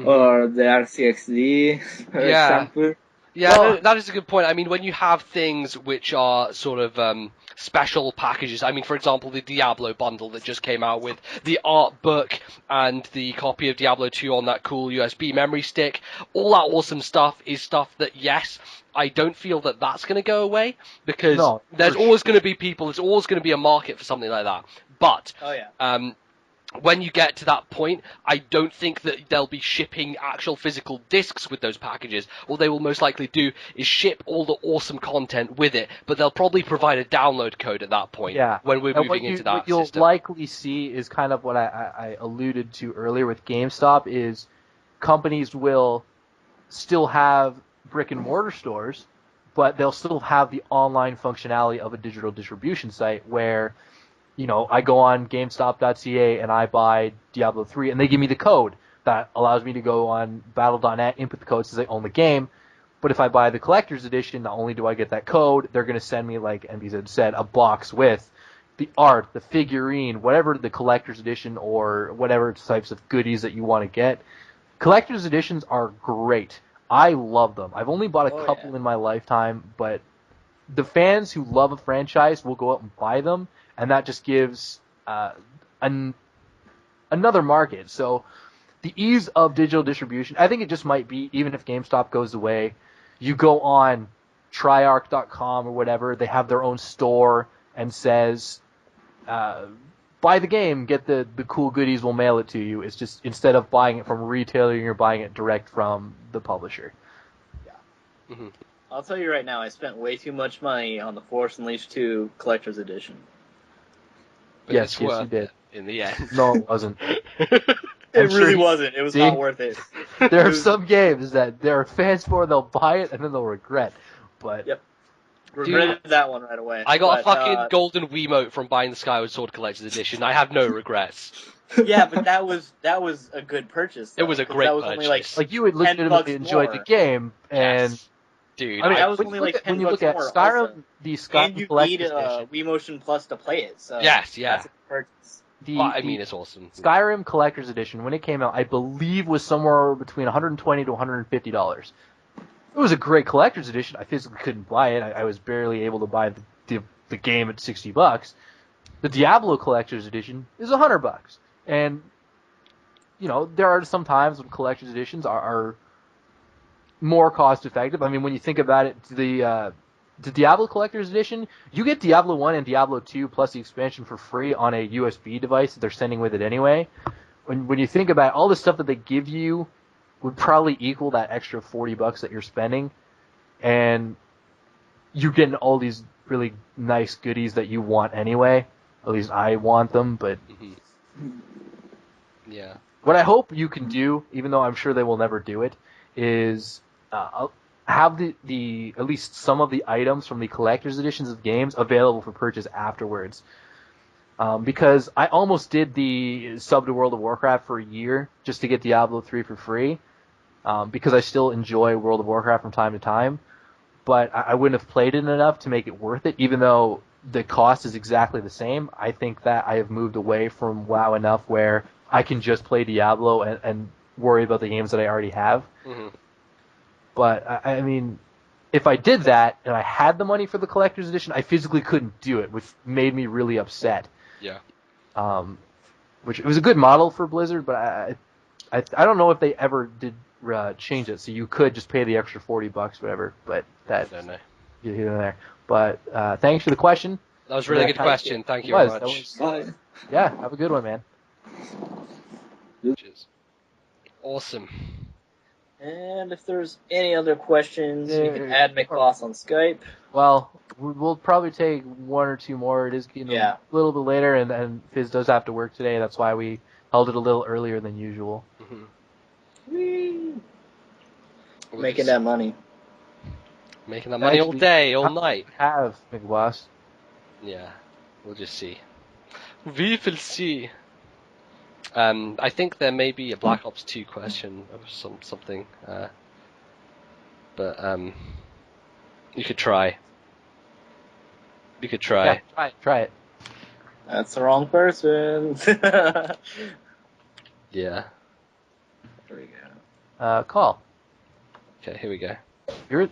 Speaker 5: or the RCXD, for example.
Speaker 3: Yeah,
Speaker 1: Well,
Speaker 3: that is a good point. I mean, when you have things which are sort of special packages, I mean, for example, the Diablo bundle that just came out with the art book and the copy of Diablo 2 on that cool USB memory stick, all that awesome stuff is stuff that, yes, I don't feel that that's going to go away, because there's always going to be people, there's always going to be a market for something like that. But when you get to that point, I don't think that they'll be shipping actual physical discs with those packages. What they will most likely do is ship all the awesome content with it, but they'll probably provide a download code at that point when we're moving into that system.
Speaker 1: What you'll likely see is kind of what I alluded to earlier with GameStop, is companies will still have brick and mortar stores, but they'll still have the online functionality of a digital distribution site where, you know, I go on GameStop.ca and I buy Diablo 3, and they give me the code that allows me to go on Battle.net, input the code, says I own the game. But if I buy the collector's edition, not only do I get that code, they're going to send me, like MBZ said, a box with the art, the figurine, whatever the collector's edition or whatever types of goodies that you want to get. Collector's editions are great. I love them. I've only bought a couple in my lifetime, but the fans who love a franchise will go out and buy them, and that just gives another market. So the ease of digital distribution, I think it just might be, even if GameStop goes away, you go on Triarch.com or whatever, they have their own store and says buy the game, get the cool goodies, we'll mail it to you. It's just instead of buying it from a retailer, you're buying it direct from the publisher.
Speaker 3: Mm-hmm.
Speaker 2: I'll tell you right now, I spent way too much money on the Force Unleashed 2 Collector's Edition.
Speaker 3: But
Speaker 1: Yes,
Speaker 3: it's
Speaker 1: yes,
Speaker 3: worth
Speaker 1: you did.
Speaker 3: it in the end.
Speaker 1: No, it wasn't.
Speaker 2: It
Speaker 1: I'm sure
Speaker 2: really
Speaker 1: you-
Speaker 2: wasn't. It was
Speaker 1: See?
Speaker 2: not worth it.
Speaker 1: There are
Speaker 2: It was-
Speaker 1: some games that there are fans for, they'll buy it and then they'll regret. But
Speaker 2: Yep. Regretted that one right away.
Speaker 3: I got a
Speaker 2: But,
Speaker 3: fucking golden Wiimote from buying the Skyward Sword Collector's Edition. I have no regrets.
Speaker 2: yeah, but that was a good purchase.
Speaker 3: It was a
Speaker 2: 'cause
Speaker 3: great
Speaker 2: that was only like
Speaker 3: purchase.
Speaker 1: like you would
Speaker 2: 10 bucks
Speaker 1: legitimately enjoy the
Speaker 2: more.
Speaker 1: game, and
Speaker 3: Yes. Dude,
Speaker 1: I mean,
Speaker 2: that was
Speaker 1: when
Speaker 2: only
Speaker 1: you look
Speaker 2: like
Speaker 1: at, when
Speaker 2: 10
Speaker 1: you look
Speaker 2: bucks
Speaker 1: at
Speaker 2: more
Speaker 1: Skyrim,
Speaker 2: also.
Speaker 1: the
Speaker 2: And
Speaker 1: Skyrim
Speaker 2: you
Speaker 1: Collector's
Speaker 2: need
Speaker 1: Edition,
Speaker 2: Wii Motion Plus to play it. So
Speaker 3: Yes, yeah.
Speaker 2: that's a good purchase.
Speaker 1: the,
Speaker 3: Well, I
Speaker 1: the
Speaker 3: mean, it's awesome.
Speaker 1: Skyrim Collector's Edition, when it came out, I believe was somewhere between $120 to $150. It was a great collector's edition. I physically couldn't buy it. I was barely able to buy the game at $60. The Diablo Collector's Edition is $100. And, you know, there are some times when collector's editions are more cost effective. I mean, when you think about it, the Diablo Collector's Edition, you get Diablo 1 and Diablo 2 plus the expansion for free on a USB device that they're sending with it anyway. When you think about it, all the stuff that they give you would probably equal that extra $40 that you're spending, and you're getting all these really nice goodies that you want anyway. At least I want them, but
Speaker 3: Mhm. Yeah.
Speaker 1: what I hope you can do, even though I'm sure they will never do it, is have the at least some of the items from the collector's editions of games available for purchase afterwards. Because I almost did the sub to World of Warcraft for a year just to get Diablo 3 for free, because I still enjoy World of Warcraft from time to time, but I wouldn't have played it enough to make it worth it, even though the cost is exactly the same. I think that I have moved away from WoW enough where I can just play Diablo and worry about the games that I already have.
Speaker 3: Mm-hmm.
Speaker 1: But, I mean, if I did that and I had the money for the collector's edition, I physically couldn't do it, which made me really upset.
Speaker 3: Yeah.
Speaker 1: Which it was a good model for Blizzard, but I don't know if they ever did change it, so you could just pay the extra $40, whatever. But
Speaker 3: I
Speaker 1: that
Speaker 3: don't know.
Speaker 1: you here and there. But thanks for the question.
Speaker 3: That was a really good question. Thank you very much.
Speaker 5: Bye.
Speaker 1: Yeah, have a good one, man.
Speaker 3: Cheers. Awesome.
Speaker 2: And if there's any other questions, you can
Speaker 1: Yeah.
Speaker 2: add McBoss on Skype.
Speaker 1: Well, we'll probably take one or two more. It is getting
Speaker 2: Yeah.
Speaker 1: a little bit later, and Fizz does have to work today. That's why we held it a little earlier than usual.
Speaker 3: Mm-hmm.
Speaker 2: Whee!
Speaker 3: We'll
Speaker 2: Making
Speaker 3: just-
Speaker 2: that money.
Speaker 3: Making that money all
Speaker 1: Actually,
Speaker 3: day, all night.
Speaker 1: Have McBoss.
Speaker 3: Yeah, we'll just see. We will see. I think there may be a Black Ops 2 question or something, but you could try. You could try.
Speaker 1: Yeah, try it.
Speaker 2: That's the wrong person. There
Speaker 3: Yeah.
Speaker 2: we go.
Speaker 1: Call.
Speaker 3: Okay, here we go.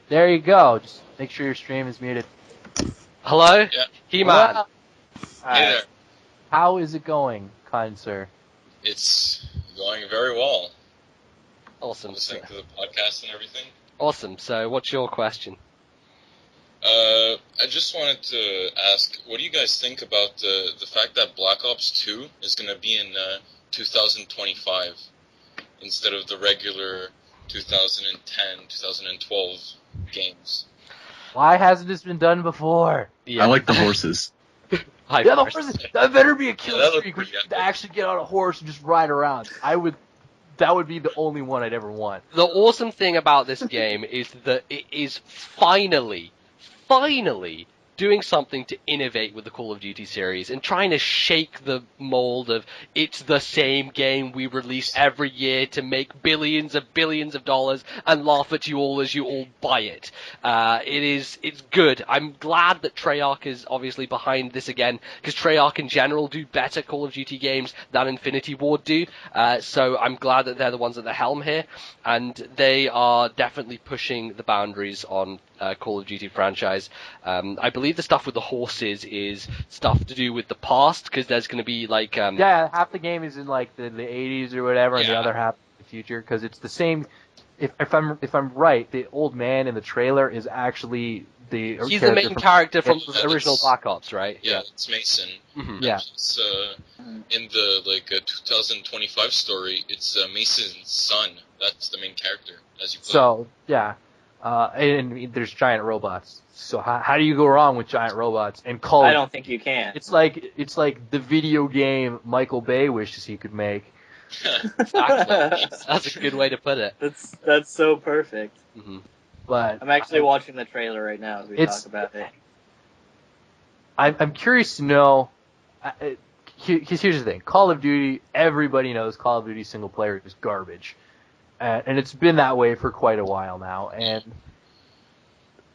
Speaker 1: There you go. Just make sure your stream is muted.
Speaker 3: Hello?
Speaker 6: Yeah.
Speaker 3: He-Man.
Speaker 1: Well,
Speaker 6: Hey there.
Speaker 1: how is it going, kind sir?
Speaker 6: It's going very well.
Speaker 3: Awesome.
Speaker 6: Listening to the podcast and everything.
Speaker 3: Awesome. So, what's your question?
Speaker 6: I just wanted to ask, what do you guys think about the fact that Black Ops 2 is going to be in 2025 instead of the regular 2010, 2012 games?
Speaker 1: Why hasn't this been done before?
Speaker 3: Yeah.
Speaker 7: I like the horses.
Speaker 3: Hi,
Speaker 1: Yeah, the
Speaker 3: first.
Speaker 1: horses. That better be a
Speaker 6: Yeah,
Speaker 1: kill
Speaker 6: that looks
Speaker 1: streak where
Speaker 6: pretty
Speaker 1: you
Speaker 6: epic.
Speaker 1: could actually get on a horse and just ride around. That would be the only one I'd ever want.
Speaker 3: The awesome thing about this game is that it is finally doing something to innovate with the Call of Duty series and trying to shake the mold of it's the same game we release every year to make billions of dollars and laugh at you all as you all buy it. It's good. I'm glad that Treyarch is obviously behind this again, because Treyarch in general do better Call of Duty games than Infinity Ward do. So I'm glad that they're the ones at the helm here, and they are definitely pushing the boundaries on Call of Duty franchise. I believe the stuff with the horses is stuff to do with the past, because there's going to be like
Speaker 1: Yeah, half the game is in like the 80s or whatever, and the
Speaker 6: Yeah.
Speaker 1: other half in the future, because it's the same. If I'm right, the old man in the trailer is actually the
Speaker 3: He's the main character from the
Speaker 6: Yeah,
Speaker 3: original
Speaker 6: that's-
Speaker 3: Black Ops, right?
Speaker 6: Yeah, it's Mason.
Speaker 3: Mhm.
Speaker 1: Yeah.
Speaker 6: It's, in the 2025 story, it's Mason's son. That's the main character as you play.
Speaker 1: So yeah, and there's giant robots. So how do you go wrong with giant robots? And Call
Speaker 2: I
Speaker 1: of
Speaker 2: don't think you can.
Speaker 1: It's like the video game Michael Bay wishes he could make.
Speaker 3: Exactly. That's a good way to put it.
Speaker 2: That's so perfect.
Speaker 3: Hmm.
Speaker 1: But
Speaker 2: I'm actually watching the trailer right now as we
Speaker 1: It's-
Speaker 2: talk about it.
Speaker 1: I'm curious to know. Here's the thing: Call of Duty. Everybody knows Call of Duty single player is garbage, and it's been that way for quite a while now. And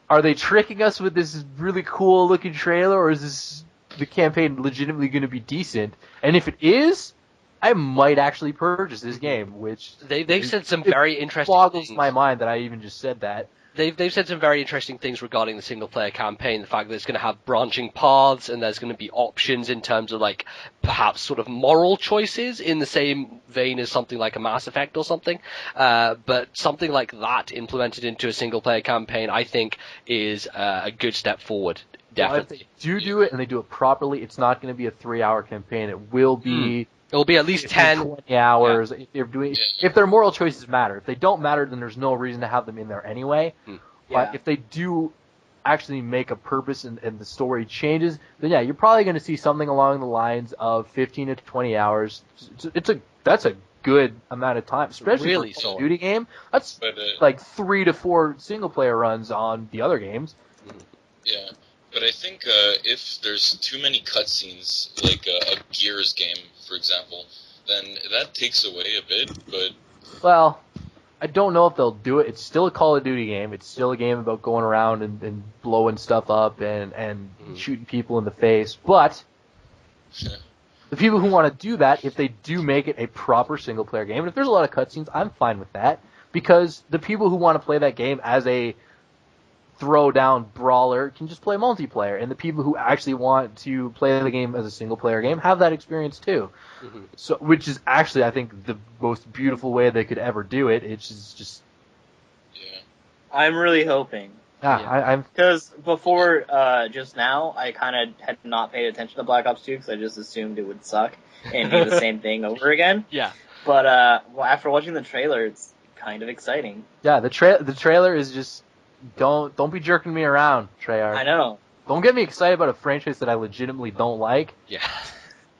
Speaker 1: are they tricking us with this really cool looking trailer, or is the campaign legitimately going to be decent? And if it is, I might actually purchase this game, which
Speaker 3: They've said some
Speaker 1: it
Speaker 3: very interesting
Speaker 1: boggles
Speaker 3: things.
Speaker 1: my mind that I even just said that.
Speaker 3: They've said some very interesting things regarding the single player campaign. The fact that it's going to have branching paths and there's going to be options in terms of like perhaps sort of moral choices in the same vein as something like a Mass Effect or something. But something like that implemented into a single player campaign, I think, is a good step forward.
Speaker 1: Well, if
Speaker 3: Definitely.
Speaker 1: they do it and they do it properly, it's not going to be a 3-hour campaign. It will be
Speaker 3: It'll be at least
Speaker 1: 15,
Speaker 3: 10.
Speaker 1: 20 hours. If their moral choices matter. If they don't matter, then there's no reason to have them in there anyway.
Speaker 2: Yeah.
Speaker 1: But if they do actually make a purpose and the story changes, then yeah, you're probably going to see something along the lines of 15 to 20 hours. That's a good amount of time, especially
Speaker 3: Really
Speaker 1: for a Call
Speaker 3: solid.
Speaker 1: of Duty game. That's
Speaker 6: But
Speaker 1: like 3 to 4 single player runs on the other games.
Speaker 6: yeah, but I think if there's too many cutscenes, like a Gears game, for example, then that takes away a bit. But
Speaker 1: Well, I don't know if they'll do it. It's still a Call of Duty game. It's still a game about going around and blowing stuff up and shooting people in the face. But the people who want to do that, if they do make it a proper single player game, and if there's a lot of cutscenes, I'm fine with that. Because the people who want to play that game as a throw-down brawler can just play multiplayer. And the people who actually want to play the game as a single player game have that experience too.
Speaker 3: Mhm.
Speaker 1: So, which is actually, I think, the most beautiful way they could ever do it. It's just
Speaker 6: yeah,
Speaker 2: I'm really hoping.
Speaker 1: I'm
Speaker 2: Because before, just now, I kind of had not paid attention to Black Ops 2 because I just assumed it would suck and be the same thing over again.
Speaker 3: Yeah.
Speaker 2: But after watching the trailer, it's kind of exciting.
Speaker 1: the trailer is just don't be jerking me around, Treyarch.
Speaker 2: I know.
Speaker 1: Don't get me excited about a franchise that I legitimately don't like,
Speaker 3: Yeah.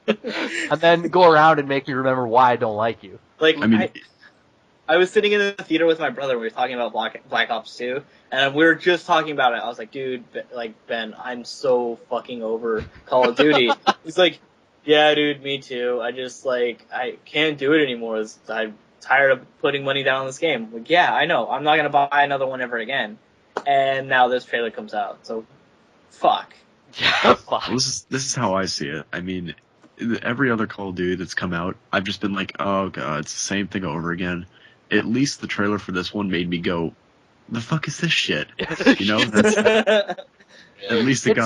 Speaker 1: and then go around and make me remember why I don't like you.
Speaker 2: Like,
Speaker 7: I mean,
Speaker 2: I was sitting in the theater with my brother. We were talking about Black Ops 2, and we were just talking about it. I was like, dude, Ben, I'm so fucking over Call of Duty. He's like, yeah, dude, me too. I can't do it anymore. I'm tired of putting money down on this game. I'm like, yeah, I know. I'm not gonna buy another one ever again. And now this trailer comes out. So, fuck.
Speaker 3: Yeah.
Speaker 7: well, this is how I see it. I mean, every other Call of Duty that's come out, I've just been like, oh god, it's the same thing over again. At least the trailer for this one made me go, the fuck is this shit? You know, that's, at least it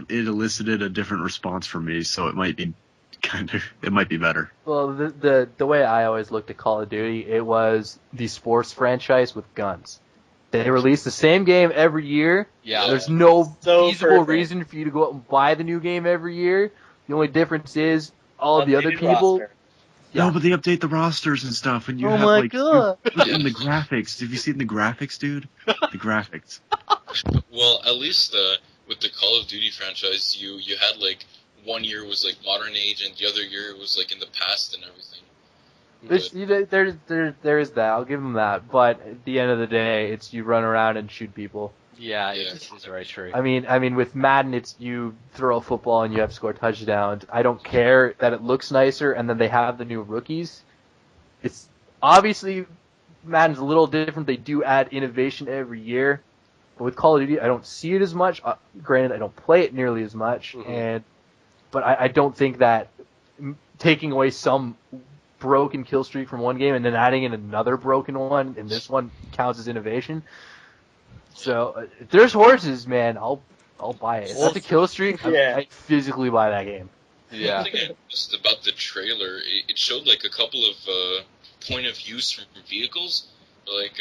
Speaker 7: elicited a different response from me, so it might be better.
Speaker 1: Well, the way I always looked at Call of Duty, it was the sports franchise with guns. They release the same game every year.
Speaker 3: Yeah.
Speaker 1: There's no
Speaker 2: So
Speaker 1: feasible
Speaker 2: perfect.
Speaker 1: reason for you to go out and buy the new game every year. The only difference is all of the other
Speaker 2: Updated
Speaker 1: people.
Speaker 2: roster.
Speaker 1: Yeah.
Speaker 7: No, but they update the rosters and stuff, and you
Speaker 1: Oh
Speaker 7: have
Speaker 1: my
Speaker 7: like
Speaker 1: God.
Speaker 7: in the graphics. Have you seen the graphics, dude? The graphics.
Speaker 6: well, at least with the Call of Duty franchise, you had like 1 year was like modern age, and the other year was like in the past and everything.
Speaker 1: There is that. I'll give them that. But at the end of the day, it's you run around and shoot people.
Speaker 3: Yeah,
Speaker 6: Yeah.
Speaker 3: it's very true.
Speaker 1: I mean, with Madden, it's you throw a football and you have to score touchdowns. I don't care that it looks nicer, and then they have the new rookies. It's obviously Madden's a little different. They do add innovation every year, but with Call of Duty, I don't see it as much. Granted, I don't play it nearly as much,
Speaker 3: Mhm.
Speaker 1: but I don't think that taking away some broken kill streak from one game and then adding in another broken one in this one counts as innovation. So if there's horses, man, I'll buy it. If that's a kill streak,
Speaker 2: Yeah.
Speaker 1: I physically buy that game.
Speaker 3: Yeah.
Speaker 6: One thing I noticed about the trailer, it showed like a couple of point of use from vehicles. Like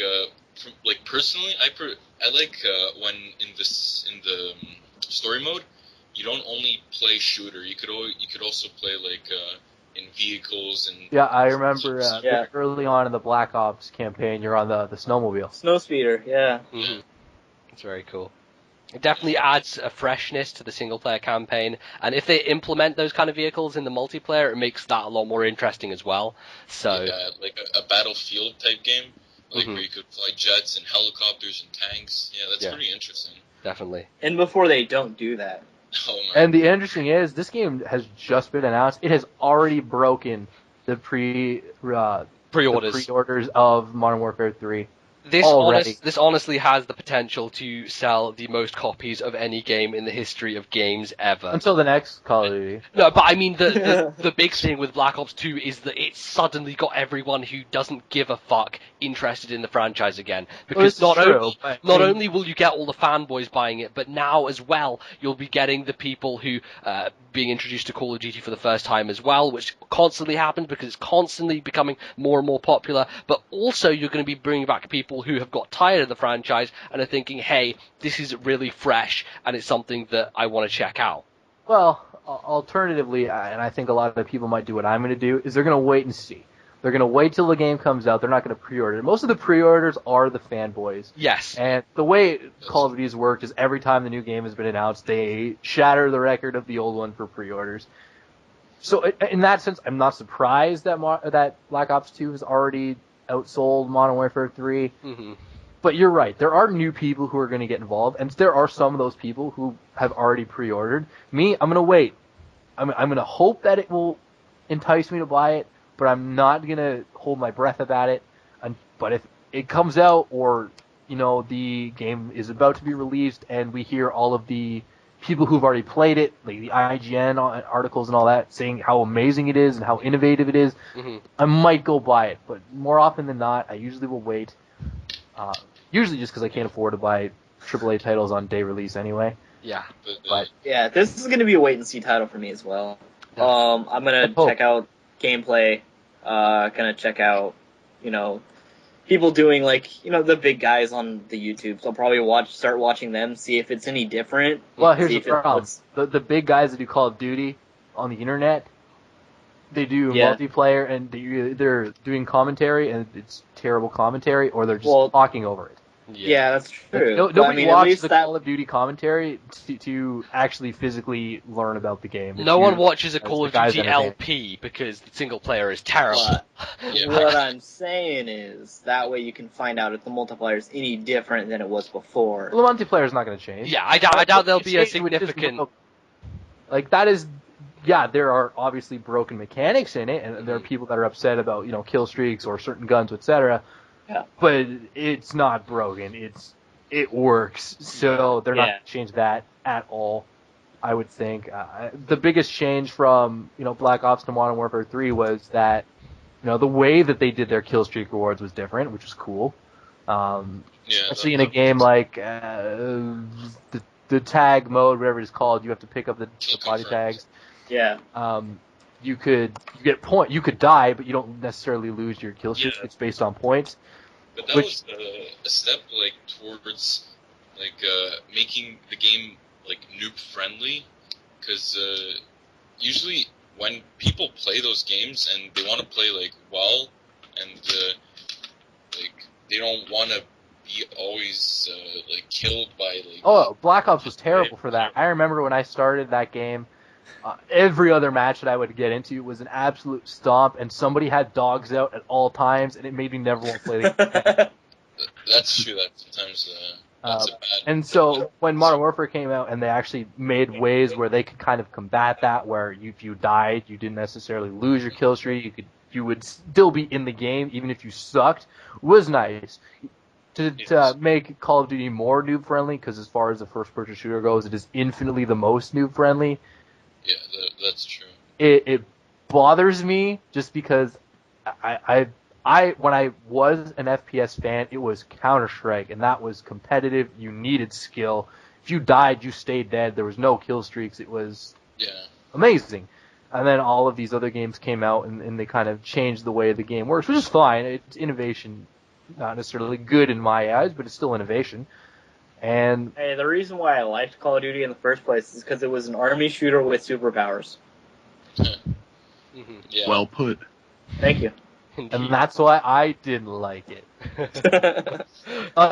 Speaker 6: like personally, I like when in the story mode, you don't only play shooter. You could also play like in vehicles and
Speaker 1: Yeah, I remember
Speaker 2: Yeah.
Speaker 1: early on in the Black Ops campaign, you're on the snowmobile.
Speaker 2: Snowspeeder, yeah.
Speaker 3: Mm-hmm. It's very cool. It definitely adds a freshness to the single-player campaign, and if they implement those kind of vehicles in the multiplayer, it makes that a lot more interesting as well. So,
Speaker 6: yeah, like a battlefield type game, like
Speaker 3: Mhm.
Speaker 6: where you could fly jets and helicopters and tanks. Yeah, that's
Speaker 3: Yeah.
Speaker 6: pretty interesting.
Speaker 3: definitely.
Speaker 2: And before they don't do that.
Speaker 6: Oh man.
Speaker 1: And the interesting is, this game has just been announced. It has already broken the
Speaker 3: Pre-orders.
Speaker 1: pre-orders of Modern Warfare 3.
Speaker 3: This
Speaker 1: Already.
Speaker 3: this honestly has the potential to sell the most copies of any game in the history of games ever.
Speaker 1: Until the next Call of Duty.
Speaker 3: No, but I mean the big thing with Black Ops 2 is that it suddenly got everyone who doesn't give a fuck interested in the franchise again. Because
Speaker 1: Well, this is true, but,
Speaker 3: not
Speaker 1: I mean,
Speaker 3: only will you get all the fanboys buying it, but now as well you'll be getting the people who being introduced to Call of Duty for the first time as well, which constantly happens because it's constantly becoming more and more popular. But also you're going to be bringing back people who have got tired of the franchise and are thinking, hey, this is really fresh and it's something that I want to check out.
Speaker 1: Well, alternatively, and I think a lot of the people might do what I'm going to do, is they're going to wait and see. They're going to wait till the game comes out. They're not going to pre-order it. Most of the pre-orders are the fanboys.
Speaker 3: Yes.
Speaker 1: And the way Call of Duty has worked is every time the new game has been announced, they shatter the record of the old one for pre-orders. So in that sense, I'm not surprised that that Black Ops 2 has already outsold Modern Warfare 3.
Speaker 3: Mm-hmm.
Speaker 1: But you're right. There are new people who are going to get involved, and there are some of those people who have already pre-ordered. Me, I'm going to wait. I'm going to hope that it will entice me to buy it, but I'm not going to hold my breath about it. But if it comes out, or the game is about to be released, and we hear all of the people who've already played it, like the IGN articles and all that, saying how amazing it is and how innovative it is,
Speaker 3: Mm-hmm.
Speaker 1: I might go buy it. But more often than not, I usually will wait. Usually just because I can't afford to buy AAA titles on day release anyway.
Speaker 3: Yeah.
Speaker 1: But
Speaker 2: Yeah, this is going to be a wait-and-see title for me as well. I'm going to check out gameplay, gonna check out, people doing, the big guys on the YouTube. So I'll probably start watching them, see if it's any different.
Speaker 1: Well, here's
Speaker 2: see
Speaker 1: the
Speaker 2: if
Speaker 1: problem. The big guys that do Call of Duty on the internet, they do
Speaker 2: Yeah.
Speaker 1: multiplayer, and they're doing commentary, and it's terrible commentary, or they're just talking over it.
Speaker 2: Yeah, that's true. But,
Speaker 1: Nobody
Speaker 2: I mean, at
Speaker 1: watches
Speaker 2: least
Speaker 1: the
Speaker 2: that,
Speaker 1: Call of Duty commentary to actually phically learn about the game.
Speaker 3: No one watches a
Speaker 1: as
Speaker 3: Call
Speaker 1: the
Speaker 3: of
Speaker 1: guys
Speaker 3: Duty
Speaker 1: entertaining.
Speaker 3: LP because the single player is terrible.
Speaker 6: Yeah.
Speaker 2: what I'm saying is, that way you can find out if the multiplayer is any different than it was before.
Speaker 1: Well, the multiplayer is not going to change.
Speaker 3: Yeah, I doubt there'll be a
Speaker 1: It's just
Speaker 3: significant.
Speaker 1: broken. Like that is, yeah, there are obviously broken mechanics in it, and there are people that are upset about kill streaks or certain guns, etc.
Speaker 2: Yeah.
Speaker 1: But it's not broken. It works, so they're not
Speaker 2: Yeah.
Speaker 1: going to change that at all. I would think the biggest change from Black Ops to Modern Warfare 3 was that the way that they did their kill streak rewards was different, which was cool.
Speaker 6: Yeah,
Speaker 1: Especially in a game like the tag mode, whatever it's called, you have to pick up the body tags.
Speaker 2: Yeah.
Speaker 1: You get point. You could die, but you don't necessarily lose your kill streak.
Speaker 6: Yeah.
Speaker 1: It's based on points.
Speaker 6: But that
Speaker 1: Which-
Speaker 6: was a step towards making the game noob friendly, because usually when people play those games and they want to play well, and they don't want to be always killed by
Speaker 1: Oh, Black Ops was terrible for that. I remember when I started that game, every other match that I would get into was an absolute stomp, and somebody had dogs out at all times, and it made me never want to play the game.
Speaker 6: That's true. That sometimes that's a bad.
Speaker 1: And so when Modern Warfare came out, and they actually made ways where they could kind of combat that, where if you died, you didn't necessarily lose your kill streak. You would still be in the game even if you sucked. Was nice to make Call of Duty more noob friendly, because as far as the first person shooter goes, it is infinitely the most noob friendly.
Speaker 6: Yeah, that's true.
Speaker 1: It bothers me just because I when I was an FPS fan, it was Counter-Strike, and that was competitive. You needed skill. If you died, you stayed dead. There was no kill streaks. It was amazing. And then all of these other games came out, and they kind of changed the way the game works, which is fine. It's innovation not necessarily good in my eyes, but it's still innovation. And
Speaker 2: Hey, the reason why I liked Call of Duty in the first place is because it was an army shooter with superpowers.
Speaker 6: Yeah.
Speaker 7: Well put.
Speaker 2: Thank you.
Speaker 1: and that's why I didn't like it.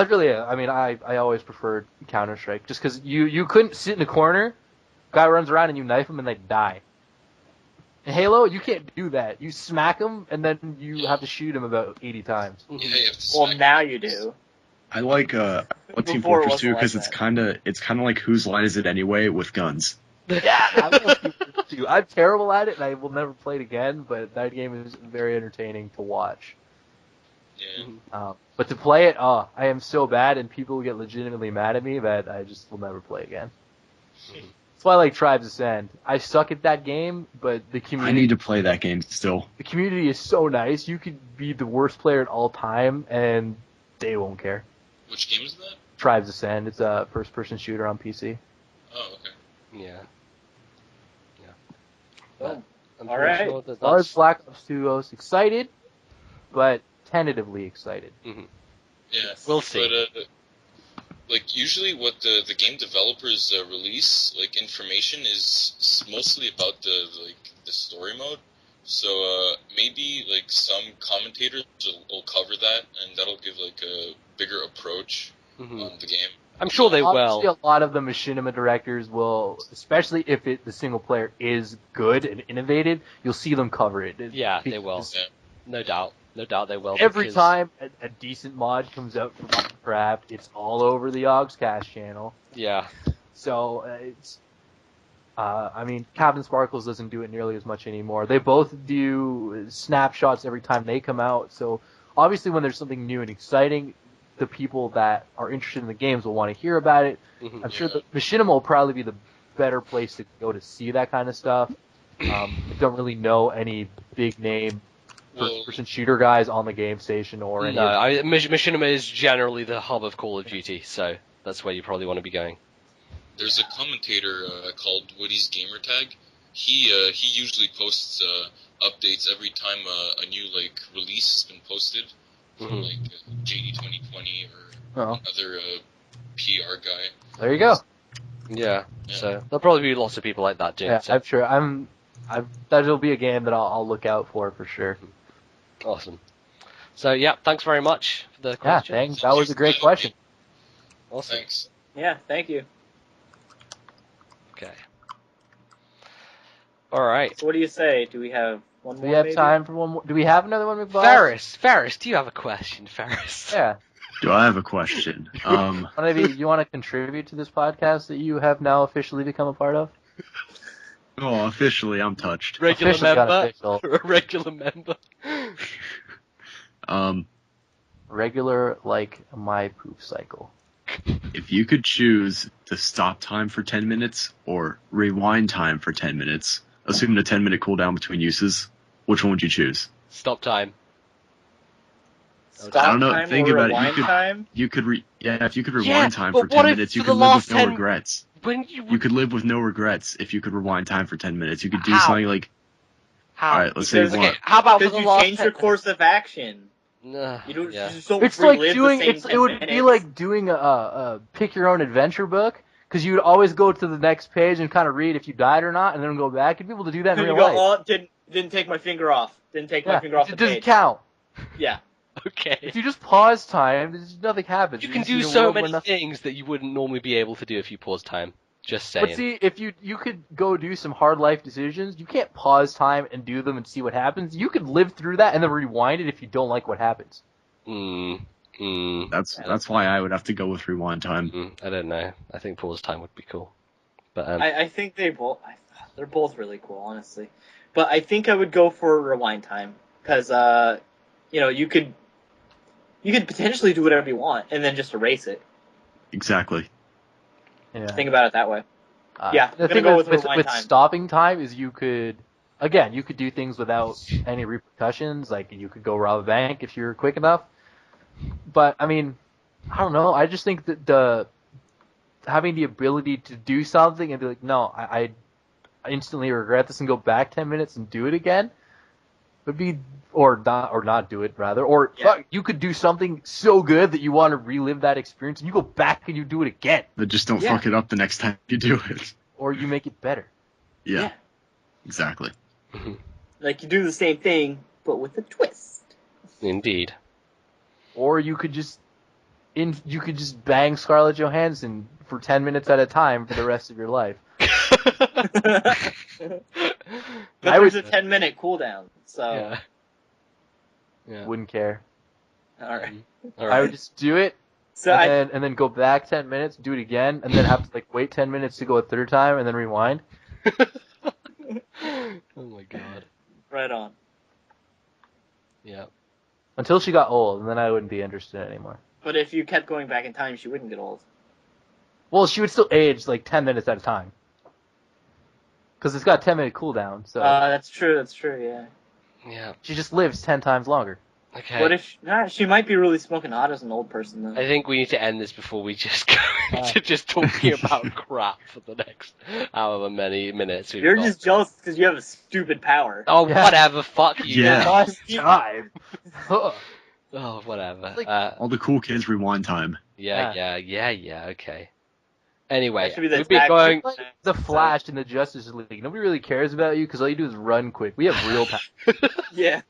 Speaker 1: Really, I mean, I always preferred Counter-Strike just because you couldn't sit in a corner, guy runs around and you knife him and they die. In Halo, you can't do that. You smack him and then you have to shoot him about 80 times.
Speaker 6: Yeah, you have to
Speaker 2: Well,
Speaker 6: smack
Speaker 2: now
Speaker 6: him.
Speaker 2: you do.
Speaker 7: I like Team
Speaker 2: Before it
Speaker 7: Fortress
Speaker 2: wasn't
Speaker 7: 2
Speaker 2: like
Speaker 7: because
Speaker 2: that.
Speaker 7: it's kind of like whose line is it anyway with guns.
Speaker 1: Yeah, I love Team Fortress 2. I'm terrible at it and I will never play it again, but that game is very entertaining to watch.
Speaker 6: Yeah.
Speaker 1: But to play it, I am so bad and people get legitimately mad at me that I just will never play again. That's why I like Tribes Ascend. I suck at that game, but the
Speaker 7: I
Speaker 1: community
Speaker 7: need to play that game still.
Speaker 1: the community is so nice. You could be the worst player at all time and they won't care.
Speaker 6: Which game is that?
Speaker 1: Tribes Ascend. It's a first-person shooter on PC.
Speaker 6: Oh, okay.
Speaker 3: Yeah.
Speaker 2: Oh,
Speaker 3: I'm
Speaker 2: all
Speaker 3: pretty
Speaker 2: right.
Speaker 3: sure that
Speaker 1: As far as
Speaker 3: that's...
Speaker 1: Black Ops 2 goes, excited, but tentatively excited.
Speaker 6: Yeah.
Speaker 3: We'll see.
Speaker 6: But like usually, what the game developers release, like information, is mostly about the story mode. So maybe like some commentators will cover that, and that'll give like a bigger approach on the game.
Speaker 3: I'm sure they
Speaker 1: Obviously,
Speaker 3: will.
Speaker 1: a lot of the machinima directors will, especially if the single player is good and innovative, you'll see them cover it.
Speaker 3: Yeah, they will.
Speaker 6: Yeah.
Speaker 3: No doubt. No doubt they will.
Speaker 1: Every
Speaker 3: because-
Speaker 1: time a decent mod comes out for Minecraft, it's all over the Ogscast channel.
Speaker 3: Yeah.
Speaker 1: So it's, I mean, Captain Sparkles doesn't do it nearly as much anymore. They both do snapshots every time they come out. So obviously, when there's something new and exciting, the people that are interested in the games will want to hear about it. I'm sure that Machinima will probably be the better place to go to see that kind of stuff. I don't really know any big name first-person shooter guys on the game station or any.
Speaker 3: No, Machinima is generally the hub of Call of Duty, so that's where you probably want to be going.
Speaker 6: There's a commentator called Woody's Gamertag. He usually posts updates every time a new like release has been posted from like JD 2020 or another PR guy.
Speaker 1: There you go.
Speaker 3: Yeah. So there'll probably be lots of people like that doing.
Speaker 1: Yeah,
Speaker 3: So.
Speaker 1: I'm sure. That'll be a game that I'll look out for sure.
Speaker 3: Awesome. So yeah, thanks very much for the question.
Speaker 1: Yeah, thanks. That was a great question.
Speaker 3: Awesome.
Speaker 6: Thanks.
Speaker 2: Yeah, thank you.
Speaker 3: Okay. All right.
Speaker 2: So what do you say? Do we have one more?
Speaker 1: Do we have
Speaker 2: maybe?
Speaker 1: time for one more? Do we have another one, McBoss?
Speaker 3: Ferris, do you have a question, Ferris?
Speaker 1: Yeah.
Speaker 7: Do I have a question?
Speaker 1: You want to contribute to this podcast that you have now officially become a part of?
Speaker 7: Oh, officially, I'm touched.
Speaker 3: Regular
Speaker 1: Officially got
Speaker 3: member.
Speaker 1: official.
Speaker 3: A regular member.
Speaker 1: Regular, like my poop cycle.
Speaker 7: If you could choose to stop time for 10 minutes or rewind time for 10 minutes, assuming a 10-minute cooldown between uses, which one would you choose?
Speaker 3: Stop time.
Speaker 2: Stop
Speaker 7: I don't know.
Speaker 2: time
Speaker 7: Think
Speaker 2: or
Speaker 7: about it.
Speaker 2: rewind time?
Speaker 7: If you could rewind time
Speaker 3: but
Speaker 7: for
Speaker 3: what
Speaker 7: 10
Speaker 3: if
Speaker 7: minutes,
Speaker 3: for
Speaker 7: you
Speaker 3: the
Speaker 7: could live
Speaker 3: last
Speaker 7: with no
Speaker 3: 10
Speaker 7: regrets.
Speaker 3: When
Speaker 7: You could live with no regrets if you could rewind time for 10 minutes. You could do
Speaker 3: How?
Speaker 7: something like,
Speaker 3: How?
Speaker 7: alright, let's say you
Speaker 2: Because-
Speaker 7: want.
Speaker 3: Okay, how about for
Speaker 2: Because
Speaker 3: the
Speaker 2: you
Speaker 3: last
Speaker 2: change
Speaker 3: 10
Speaker 2: your course of action.
Speaker 3: Nah,
Speaker 2: You don't
Speaker 3: yeah.
Speaker 2: just don't
Speaker 1: It's like
Speaker 2: relive
Speaker 1: doing.
Speaker 2: the same
Speaker 1: It would
Speaker 2: 10
Speaker 1: be
Speaker 2: minutes.
Speaker 1: like doing a pick your own adventure book because you would always go to the next page and kind of read if you died or not, and then go back. You'd be able to do that in
Speaker 2: And you
Speaker 1: real
Speaker 2: go,
Speaker 1: life.
Speaker 2: oh, didn't take my finger off. Didn't take my finger off the
Speaker 1: it doesn't
Speaker 2: page.
Speaker 1: count.
Speaker 2: Yeah.
Speaker 3: Okay.
Speaker 1: If you just pause time, nothing happens.
Speaker 3: You
Speaker 1: You're
Speaker 3: can
Speaker 1: just
Speaker 3: do
Speaker 1: in a
Speaker 3: so
Speaker 1: world where
Speaker 3: many
Speaker 1: nothing-
Speaker 3: things that you wouldn't normally be able to do if you pause time. Just saying.
Speaker 1: But see, if you could go do some hard life decisions, you can't pause time and do them and see what happens. You could live through that and then rewind it if you don't like what happens.
Speaker 7: That's why I would have to go with rewind time.
Speaker 3: I don't know. I think pause time would be cool. But
Speaker 2: I think they're both really cool, honestly. But I think I would go for rewind time because you could potentially do whatever you want and then just erase it.
Speaker 7: Exactly.
Speaker 1: Yeah.
Speaker 2: Think about it that way. Yeah,
Speaker 1: The
Speaker 2: I'm
Speaker 1: thing
Speaker 2: gonna go
Speaker 1: with,
Speaker 2: with rewind
Speaker 1: with
Speaker 2: time.
Speaker 1: stopping time is you could do things without any repercussions. Like you could go rob a bank if you're quick enough. But I mean, I don't know. I just think that having the ability to do something and be like, no, I instantly regret this and go back 10 minutes and do it again. would be, or not do it rather, or
Speaker 2: Yeah.
Speaker 1: fuck, you could do something so good that you want to relive that experience, and you go back and you do it again,
Speaker 7: But just don't
Speaker 2: Yeah.
Speaker 7: fuck it up the next time you do it.
Speaker 1: or you make it better.
Speaker 7: Yeah, exactly.
Speaker 2: Like you do the same thing, but with a twist.
Speaker 3: Indeed.
Speaker 1: Or you could just bang Scarlett Johansson for 10 minutes at a time for the rest of your life.
Speaker 2: But
Speaker 1: I
Speaker 2: there's
Speaker 1: would-
Speaker 2: a 10-minute cooldown, so
Speaker 3: Yeah. Yeah.
Speaker 1: Wouldn't care.
Speaker 2: all right.
Speaker 3: All
Speaker 1: I
Speaker 3: right.
Speaker 1: would just do it,
Speaker 2: So
Speaker 1: and then go back 10 minutes, do it again, and then have to like wait 10 minutes to go a third time, and then rewind.
Speaker 3: Oh my god.
Speaker 2: right on.
Speaker 3: Yeah.
Speaker 1: Until she got old, and then I wouldn't be interested anymore.
Speaker 2: But if you kept going back in time, she wouldn't get old.
Speaker 1: Well, she would still age like 10 minutes at a time. Because it's got a 10-minute cooldown, so
Speaker 2: That's true. That's true. Yeah.
Speaker 3: Yeah.
Speaker 1: she just lives 10 times longer.
Speaker 3: Okay.
Speaker 2: What if she might be really smoking hot as an old person though?
Speaker 3: I think we need to end this before we just go into just talking about crap for the next however many minutes we've
Speaker 2: You're
Speaker 3: got.
Speaker 2: just jealous because you have a stupid power.
Speaker 3: Oh,
Speaker 1: Yeah.
Speaker 3: whatever. Fuck you.
Speaker 7: Yeah.
Speaker 1: Lost time. Ugh.
Speaker 3: Oh, whatever.
Speaker 1: Like-
Speaker 7: All the cool kids rewind time.
Speaker 3: Yeah. Okay. Anyway,
Speaker 2: That should be the
Speaker 3: we've been
Speaker 2: tag-
Speaker 3: going.
Speaker 1: Like the Flash in the Justice League. Nobody really cares about you because all you do is run quick. We have real power.
Speaker 2: Yeah.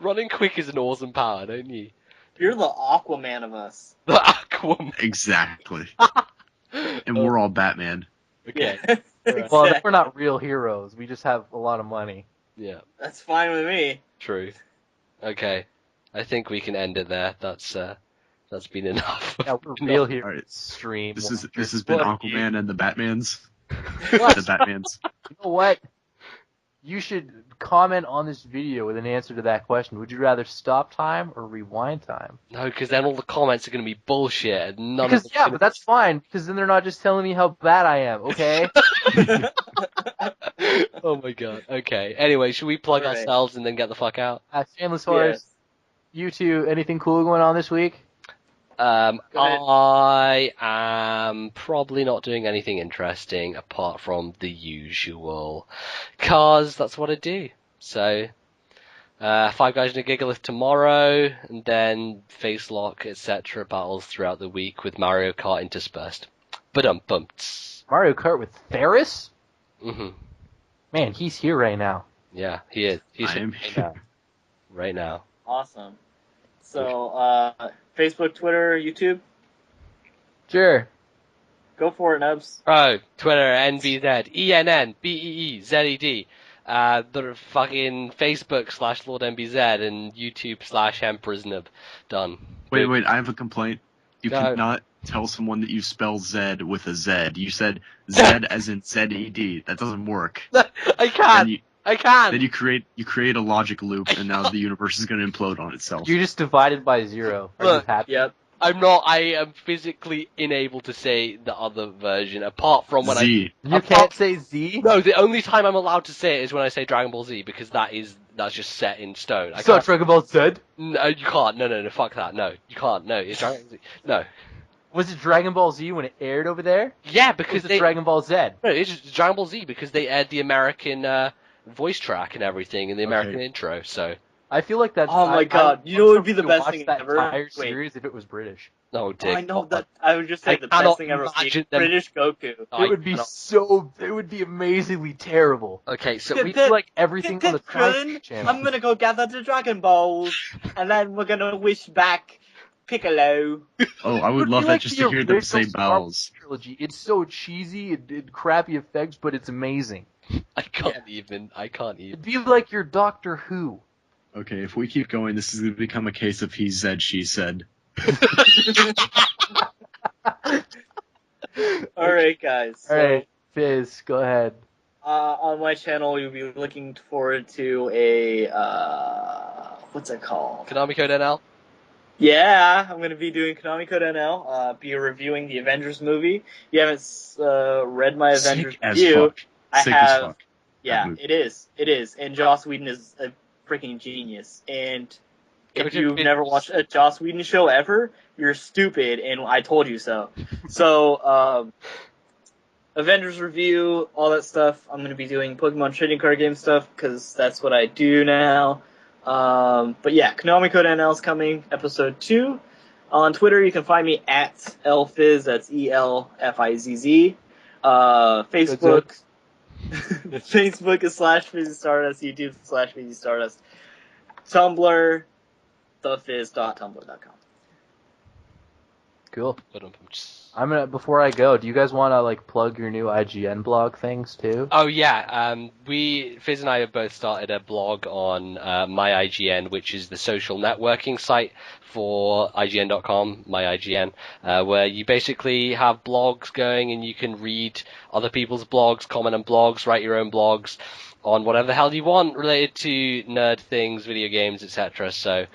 Speaker 3: Running quick is an awesome power, don't you?
Speaker 2: You're the Aquaman of us.
Speaker 3: The Aquaman.
Speaker 7: Exactly. And we're all Batman.
Speaker 3: Okay.
Speaker 2: Yeah.
Speaker 1: Well,
Speaker 2: Exactly.
Speaker 1: we're not real heroes. We just have a lot of money.
Speaker 3: Yeah.
Speaker 2: That's fine with me.
Speaker 3: True. Okay. I think we can end it there. That's been enough.
Speaker 1: Yeah, we're real heroes.
Speaker 7: Alright.
Speaker 1: Stream.
Speaker 7: This has been
Speaker 1: What?
Speaker 7: Aquaman and the Batmans.
Speaker 1: What?
Speaker 7: The Batmans.
Speaker 1: You know what? You should comment on this video with an answer to that question. Would you rather stop time or rewind time?
Speaker 3: No, because then all the comments are going to be bullshit, and none
Speaker 1: Because
Speaker 3: of
Speaker 1: yeah, but that's fine. Because then they're not just telling me how bad I am. Okay.
Speaker 3: Oh my god. Okay. Anyway, should we plug
Speaker 2: Alright.
Speaker 3: ourselves and then get the fuck out?
Speaker 1: Shameless Horse.
Speaker 2: Yes.
Speaker 1: You two, anything cool going on this week?
Speaker 2: Go ahead.
Speaker 3: I am probably not doing anything interesting apart from the usual, cause that's what I do. So, Five Guys and a Gigalith tomorrow, and then Face Lock, etc. battles throughout the week with Mario Kart interspersed. Ba-dum-bumps.
Speaker 1: Mario Kart with Ferris?
Speaker 3: Mhm.
Speaker 1: Man, he's here right now.
Speaker 3: Yeah, he is. He's
Speaker 7: I am
Speaker 3: right
Speaker 7: here.
Speaker 3: now. Right now.
Speaker 2: Awesome. So, Facebook, Twitter, YouTube,
Speaker 1: Sure.
Speaker 2: go for it, Nubs.
Speaker 3: Oh, Twitter, NBZ, ENNBEEZED. The fucking Facebook /LordNBZ and YouTube /Emperor'sNub. Done.
Speaker 7: Wait, I have a complaint. You
Speaker 3: Go.
Speaker 7: cannot tell someone that you spell Z with a Z. You said Z as in Z-E-D. That doesn't work.
Speaker 3: I
Speaker 7: Then
Speaker 3: can't.
Speaker 7: you,
Speaker 3: I can't.
Speaker 7: then you create a logic loop, and now the universe is going to implode on itself.
Speaker 1: You just divided by 0. Are
Speaker 3: Look,
Speaker 1: you happy?
Speaker 2: Yep.
Speaker 3: I'm not. I am physically unable to say the other version apart from when
Speaker 7: Z.
Speaker 1: You can't say Z?
Speaker 3: No, the only time I'm allowed to say it is when I say Dragon Ball Z because that's just set in stone. I
Speaker 1: So
Speaker 3: can't.
Speaker 1: Dragon Ball Z?
Speaker 3: No, you can't. No. Fuck that. No, you can't. No, it's Dragon Ball Z. No.
Speaker 1: Was it Dragon Ball Z when it aired over there?
Speaker 3: Yeah,
Speaker 1: Or
Speaker 3: because
Speaker 1: was it
Speaker 3: they.
Speaker 1: Dragon Ball Z?
Speaker 3: No, it's just Dragon Ball Z because they aired the American voice track and everything in the American
Speaker 7: Okay.
Speaker 3: intro. So.
Speaker 1: I feel like that's.
Speaker 2: Oh my God, you know what would be the
Speaker 1: to
Speaker 2: best
Speaker 1: watch
Speaker 2: thing
Speaker 1: that
Speaker 2: ever?
Speaker 1: entire
Speaker 2: Wait.
Speaker 1: series if it was British.
Speaker 3: Oh,
Speaker 2: Oh,
Speaker 3: dick.
Speaker 2: I know that. I would just say
Speaker 3: I
Speaker 2: the
Speaker 3: cannot
Speaker 2: best thing ever.
Speaker 3: imagine them-
Speaker 2: British Goku.
Speaker 3: I
Speaker 1: It would be
Speaker 3: cannot-
Speaker 1: so. It would be amazingly terrible.
Speaker 3: Okay, so
Speaker 2: Did-
Speaker 3: we.
Speaker 1: We do like everything on the
Speaker 2: Krillin,
Speaker 1: Science Channel.
Speaker 2: I'm gonna go gather the Dragon Balls, and then we're gonna wish back Piccolo.
Speaker 7: Oh, I
Speaker 1: It
Speaker 7: would
Speaker 1: be
Speaker 7: love
Speaker 1: like
Speaker 7: that just
Speaker 1: the
Speaker 7: to hear them say
Speaker 1: original Star Wars
Speaker 7: vowels.
Speaker 1: trilogy. It's so cheesy and crappy effects, but it's amazing.
Speaker 3: I can't even.
Speaker 1: It'd be like your Doctor Who.
Speaker 7: Okay, if we keep going, this is going to become a case of he said, she said.
Speaker 2: All right, guys. So,
Speaker 1: All right, Fizz, go ahead.
Speaker 2: on my channel, you'll be looking forward to a what's it called?
Speaker 3: Konami Code NL.
Speaker 2: Yeah, I'm gonna be doing Konami Code NL. Be reviewing the Avengers movie. You haven't read my Avengers
Speaker 7: Sick as
Speaker 2: review.
Speaker 7: fuck.
Speaker 2: I
Speaker 7: Sick
Speaker 2: have.
Speaker 7: as fuck.
Speaker 2: Yeah,
Speaker 7: movie.
Speaker 2: it is, and Joss Whedon is a freaking genius. And
Speaker 3: Go
Speaker 2: if
Speaker 3: to
Speaker 2: you've
Speaker 3: Fizz.
Speaker 2: never watched a Joss Whedon show ever, you're stupid, and I told you so. So, Avengers review, all that stuff. I'm going to be doing Pokemon trading card game stuff because that's what I do now. But yeah, Konami Code NL is coming, episode 2. On Twitter, you can find me at Elfizz, that's ELFIZZ. Facebook, Facebook is /FizzyStardust, YouTube is /FizzyStardust. Tumblr, thefizz.tumblr.com.
Speaker 1: Cool.
Speaker 3: Ba-dum-bum.
Speaker 1: I'm gonna before I go. Do you guys want to like plug your new IGN blog things too?
Speaker 3: Oh yeah, Fizz and I have both started a blog on MyIGN, which is the social networking site for IGN.com, MyIGN, where you basically have blogs going and you can read other people's blogs, comment on blogs, write your own blogs on whatever the hell you want related to nerd things, video games, etc. So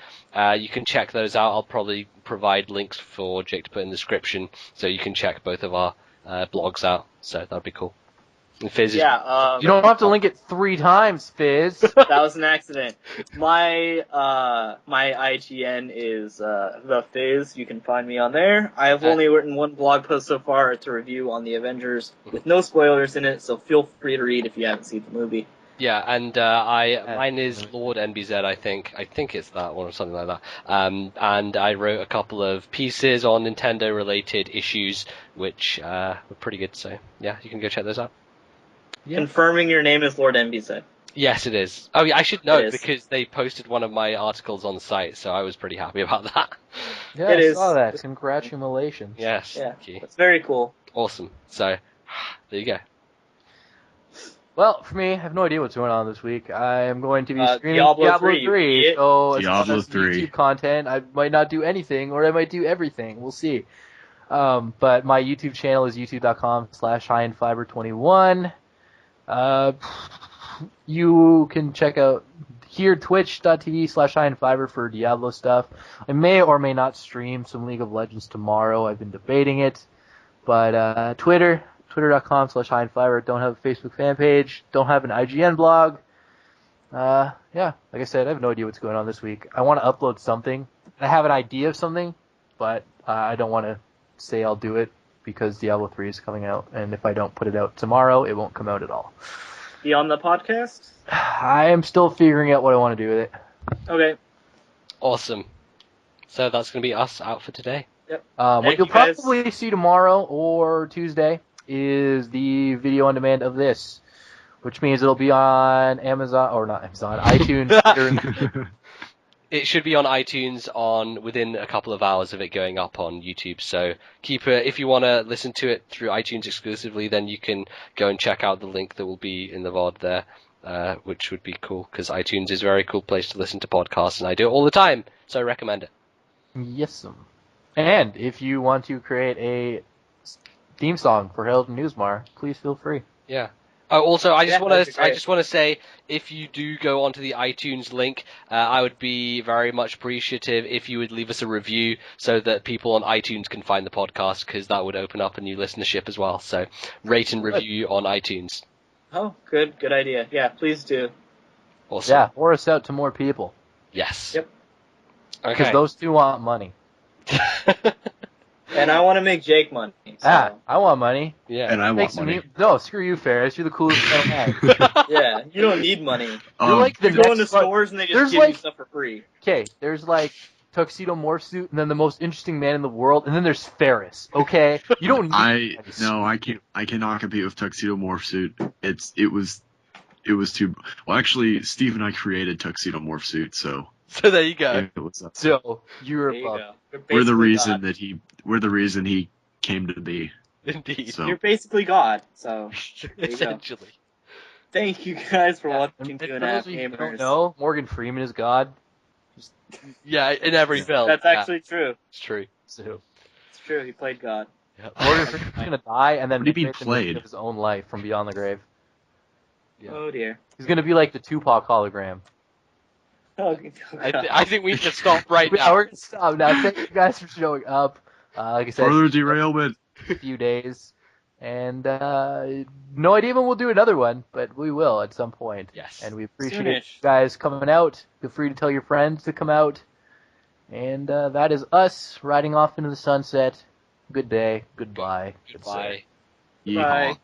Speaker 3: you can check those out. I'll probably provide links for Jake to put in the description, so you can check both of our blogs out. So that'd be cool. And Fizz is...
Speaker 1: You don't have to link it 3 times, Fizz.
Speaker 2: That was an accident. My IGN is The Fizz. You can find me on there. I have only written one blog post so far to review on the Avengers with no spoilers in it, so feel free to read if you haven't seen the movie.
Speaker 3: Yeah, and mine is Lord NBZ, I think. I think it's that one or something like that. And I wrote a couple of pieces on Nintendo-related issues, which were pretty good. So yeah, you can go check those out.
Speaker 1: Yeah.
Speaker 2: Confirming your name is Lord NBZ.
Speaker 3: Yes, it is. Oh yeah, I should know
Speaker 2: It is.
Speaker 3: because they posted one of my articles on the site, so I was pretty happy about that.
Speaker 1: Yeah,
Speaker 2: It
Speaker 1: I
Speaker 2: is.
Speaker 1: saw that. Congratulations.
Speaker 3: Yes,
Speaker 2: Yeah,
Speaker 3: thank you.
Speaker 2: it's very cool.
Speaker 3: Awesome. So there you go.
Speaker 1: Well, for me, I have no idea what's going on this week. I am going to be streaming
Speaker 2: Diablo
Speaker 1: Diablo
Speaker 2: 3,
Speaker 1: 3,
Speaker 2: idiot.
Speaker 1: so as
Speaker 7: Diablo
Speaker 1: far as
Speaker 7: 3.
Speaker 1: YouTube content, I might not do anything, or I might do everything. We'll see. But my YouTube channel is youtube.com/highandfiber21. You can check out here twitch.tv/highandfiber for Diablo stuff. I may or may not stream some League of Legends tomorrow. I've been debating it. But twitter.com/highandfiber. Don't have a Facebook fan page. Don't have an IGN blog. Yeah, like I said, I have no idea what's going on this week. I want to upload something. I have an idea of something, but I don't want to say I'll do it because Diablo 3 is coming out, and if I don't put it out tomorrow, it won't come out at all.
Speaker 2: Be on the podcast?
Speaker 1: I am still figuring out what I want to do with it.
Speaker 2: Okay.
Speaker 3: Awesome. So that's going to be us out for today.
Speaker 1: What
Speaker 2: Thank
Speaker 1: you'll
Speaker 2: you, guys.
Speaker 1: probably see tomorrow or Tuesday is the video on demand of this, which means it'll be on Amazon, or not Amazon, iTunes. Twitter.
Speaker 3: It should be on iTunes within a couple of hours of it going up on YouTube. So keep it, if you want to listen to it through iTunes exclusively, then you can go and check out the link that will be in the VOD there, which would be cool because iTunes is a very cool place to listen to podcasts, and I do it all the time, so I recommend it.
Speaker 1: Yes'm. And if you want to create a theme song for Herald and Newsmar, please feel free.
Speaker 3: Yeah. Oh, also, I just
Speaker 2: that'd be great.
Speaker 3: want to say, if you do go onto the iTunes link, I would be very much appreciative if you would leave us a review so that people on iTunes can find the podcast, because that would open up a new listenership as well. So, rate and review on iTunes.
Speaker 2: Oh, good idea. Yeah, please do.
Speaker 3: Awesome.
Speaker 1: Yeah, or us out to more people.
Speaker 3: Yes.
Speaker 2: Yep.
Speaker 1: Because
Speaker 3: Okay.
Speaker 1: those two want money.
Speaker 2: And I want to make Jake money. So.
Speaker 1: I want money.
Speaker 3: Yeah.
Speaker 7: And I
Speaker 1: Make
Speaker 7: want
Speaker 1: some
Speaker 7: money.
Speaker 1: No, screw you, Ferris. You're the coolest guy.
Speaker 2: Yeah, you don't need money.
Speaker 1: You're like the
Speaker 2: You go into
Speaker 1: next.
Speaker 2: stores and they just
Speaker 1: there's
Speaker 2: give you
Speaker 1: like-
Speaker 2: stuff for free.
Speaker 1: Okay, there's like Tuxedo Morph Suit, and then the most interesting man in the world, and then there's Ferris. Okay, you don't need.
Speaker 7: I cannot compete with Tuxedo Morph Suit. It was too. Well, actually, Steve and I created Tuxedo Morph Suit, so
Speaker 3: So there you go.
Speaker 7: it was.
Speaker 1: So you're
Speaker 2: There you
Speaker 1: above.
Speaker 2: go. You're
Speaker 7: We're the
Speaker 2: basically
Speaker 7: reason he came to be.
Speaker 3: Indeed.
Speaker 7: So
Speaker 2: You're basically God. So you go.
Speaker 3: Essentially.
Speaker 2: thank you guys for watching
Speaker 1: And
Speaker 2: 2.5
Speaker 1: for those of you who don't
Speaker 2: Gamers.
Speaker 1: know, Morgan Freeman is God.
Speaker 3: Yeah, in every film.
Speaker 2: That's
Speaker 3: Yeah,
Speaker 2: actually true.
Speaker 3: it's true.
Speaker 1: So
Speaker 2: It's true. He played God.
Speaker 3: Yeah.
Speaker 1: Morgan Freeman's gonna die, and then
Speaker 7: What do you mean
Speaker 1: make the
Speaker 7: played?
Speaker 1: movie of his own life from beyond the grave.
Speaker 3: Yeah.
Speaker 2: Oh dear.
Speaker 1: He's gonna be like the Tupac hologram.
Speaker 2: Oh,
Speaker 3: I think we need to stop right
Speaker 1: Yeah,
Speaker 3: now.
Speaker 1: we're gonna stop now. Thank you guys for showing up. Like I said,
Speaker 7: further derailment.
Speaker 1: a few days, and no idea when we'll do another one, but we will at some point.
Speaker 3: Yes.
Speaker 1: And we appreciate
Speaker 2: Soonish.
Speaker 1: you guys coming out. Feel free to tell your friends to come out. And that is us riding off into the sunset. Good day. Goodbye.
Speaker 3: Goodbye.
Speaker 2: Bye.
Speaker 7: Yeehaw.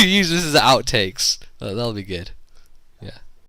Speaker 3: Use this as outtakes. That'll be good.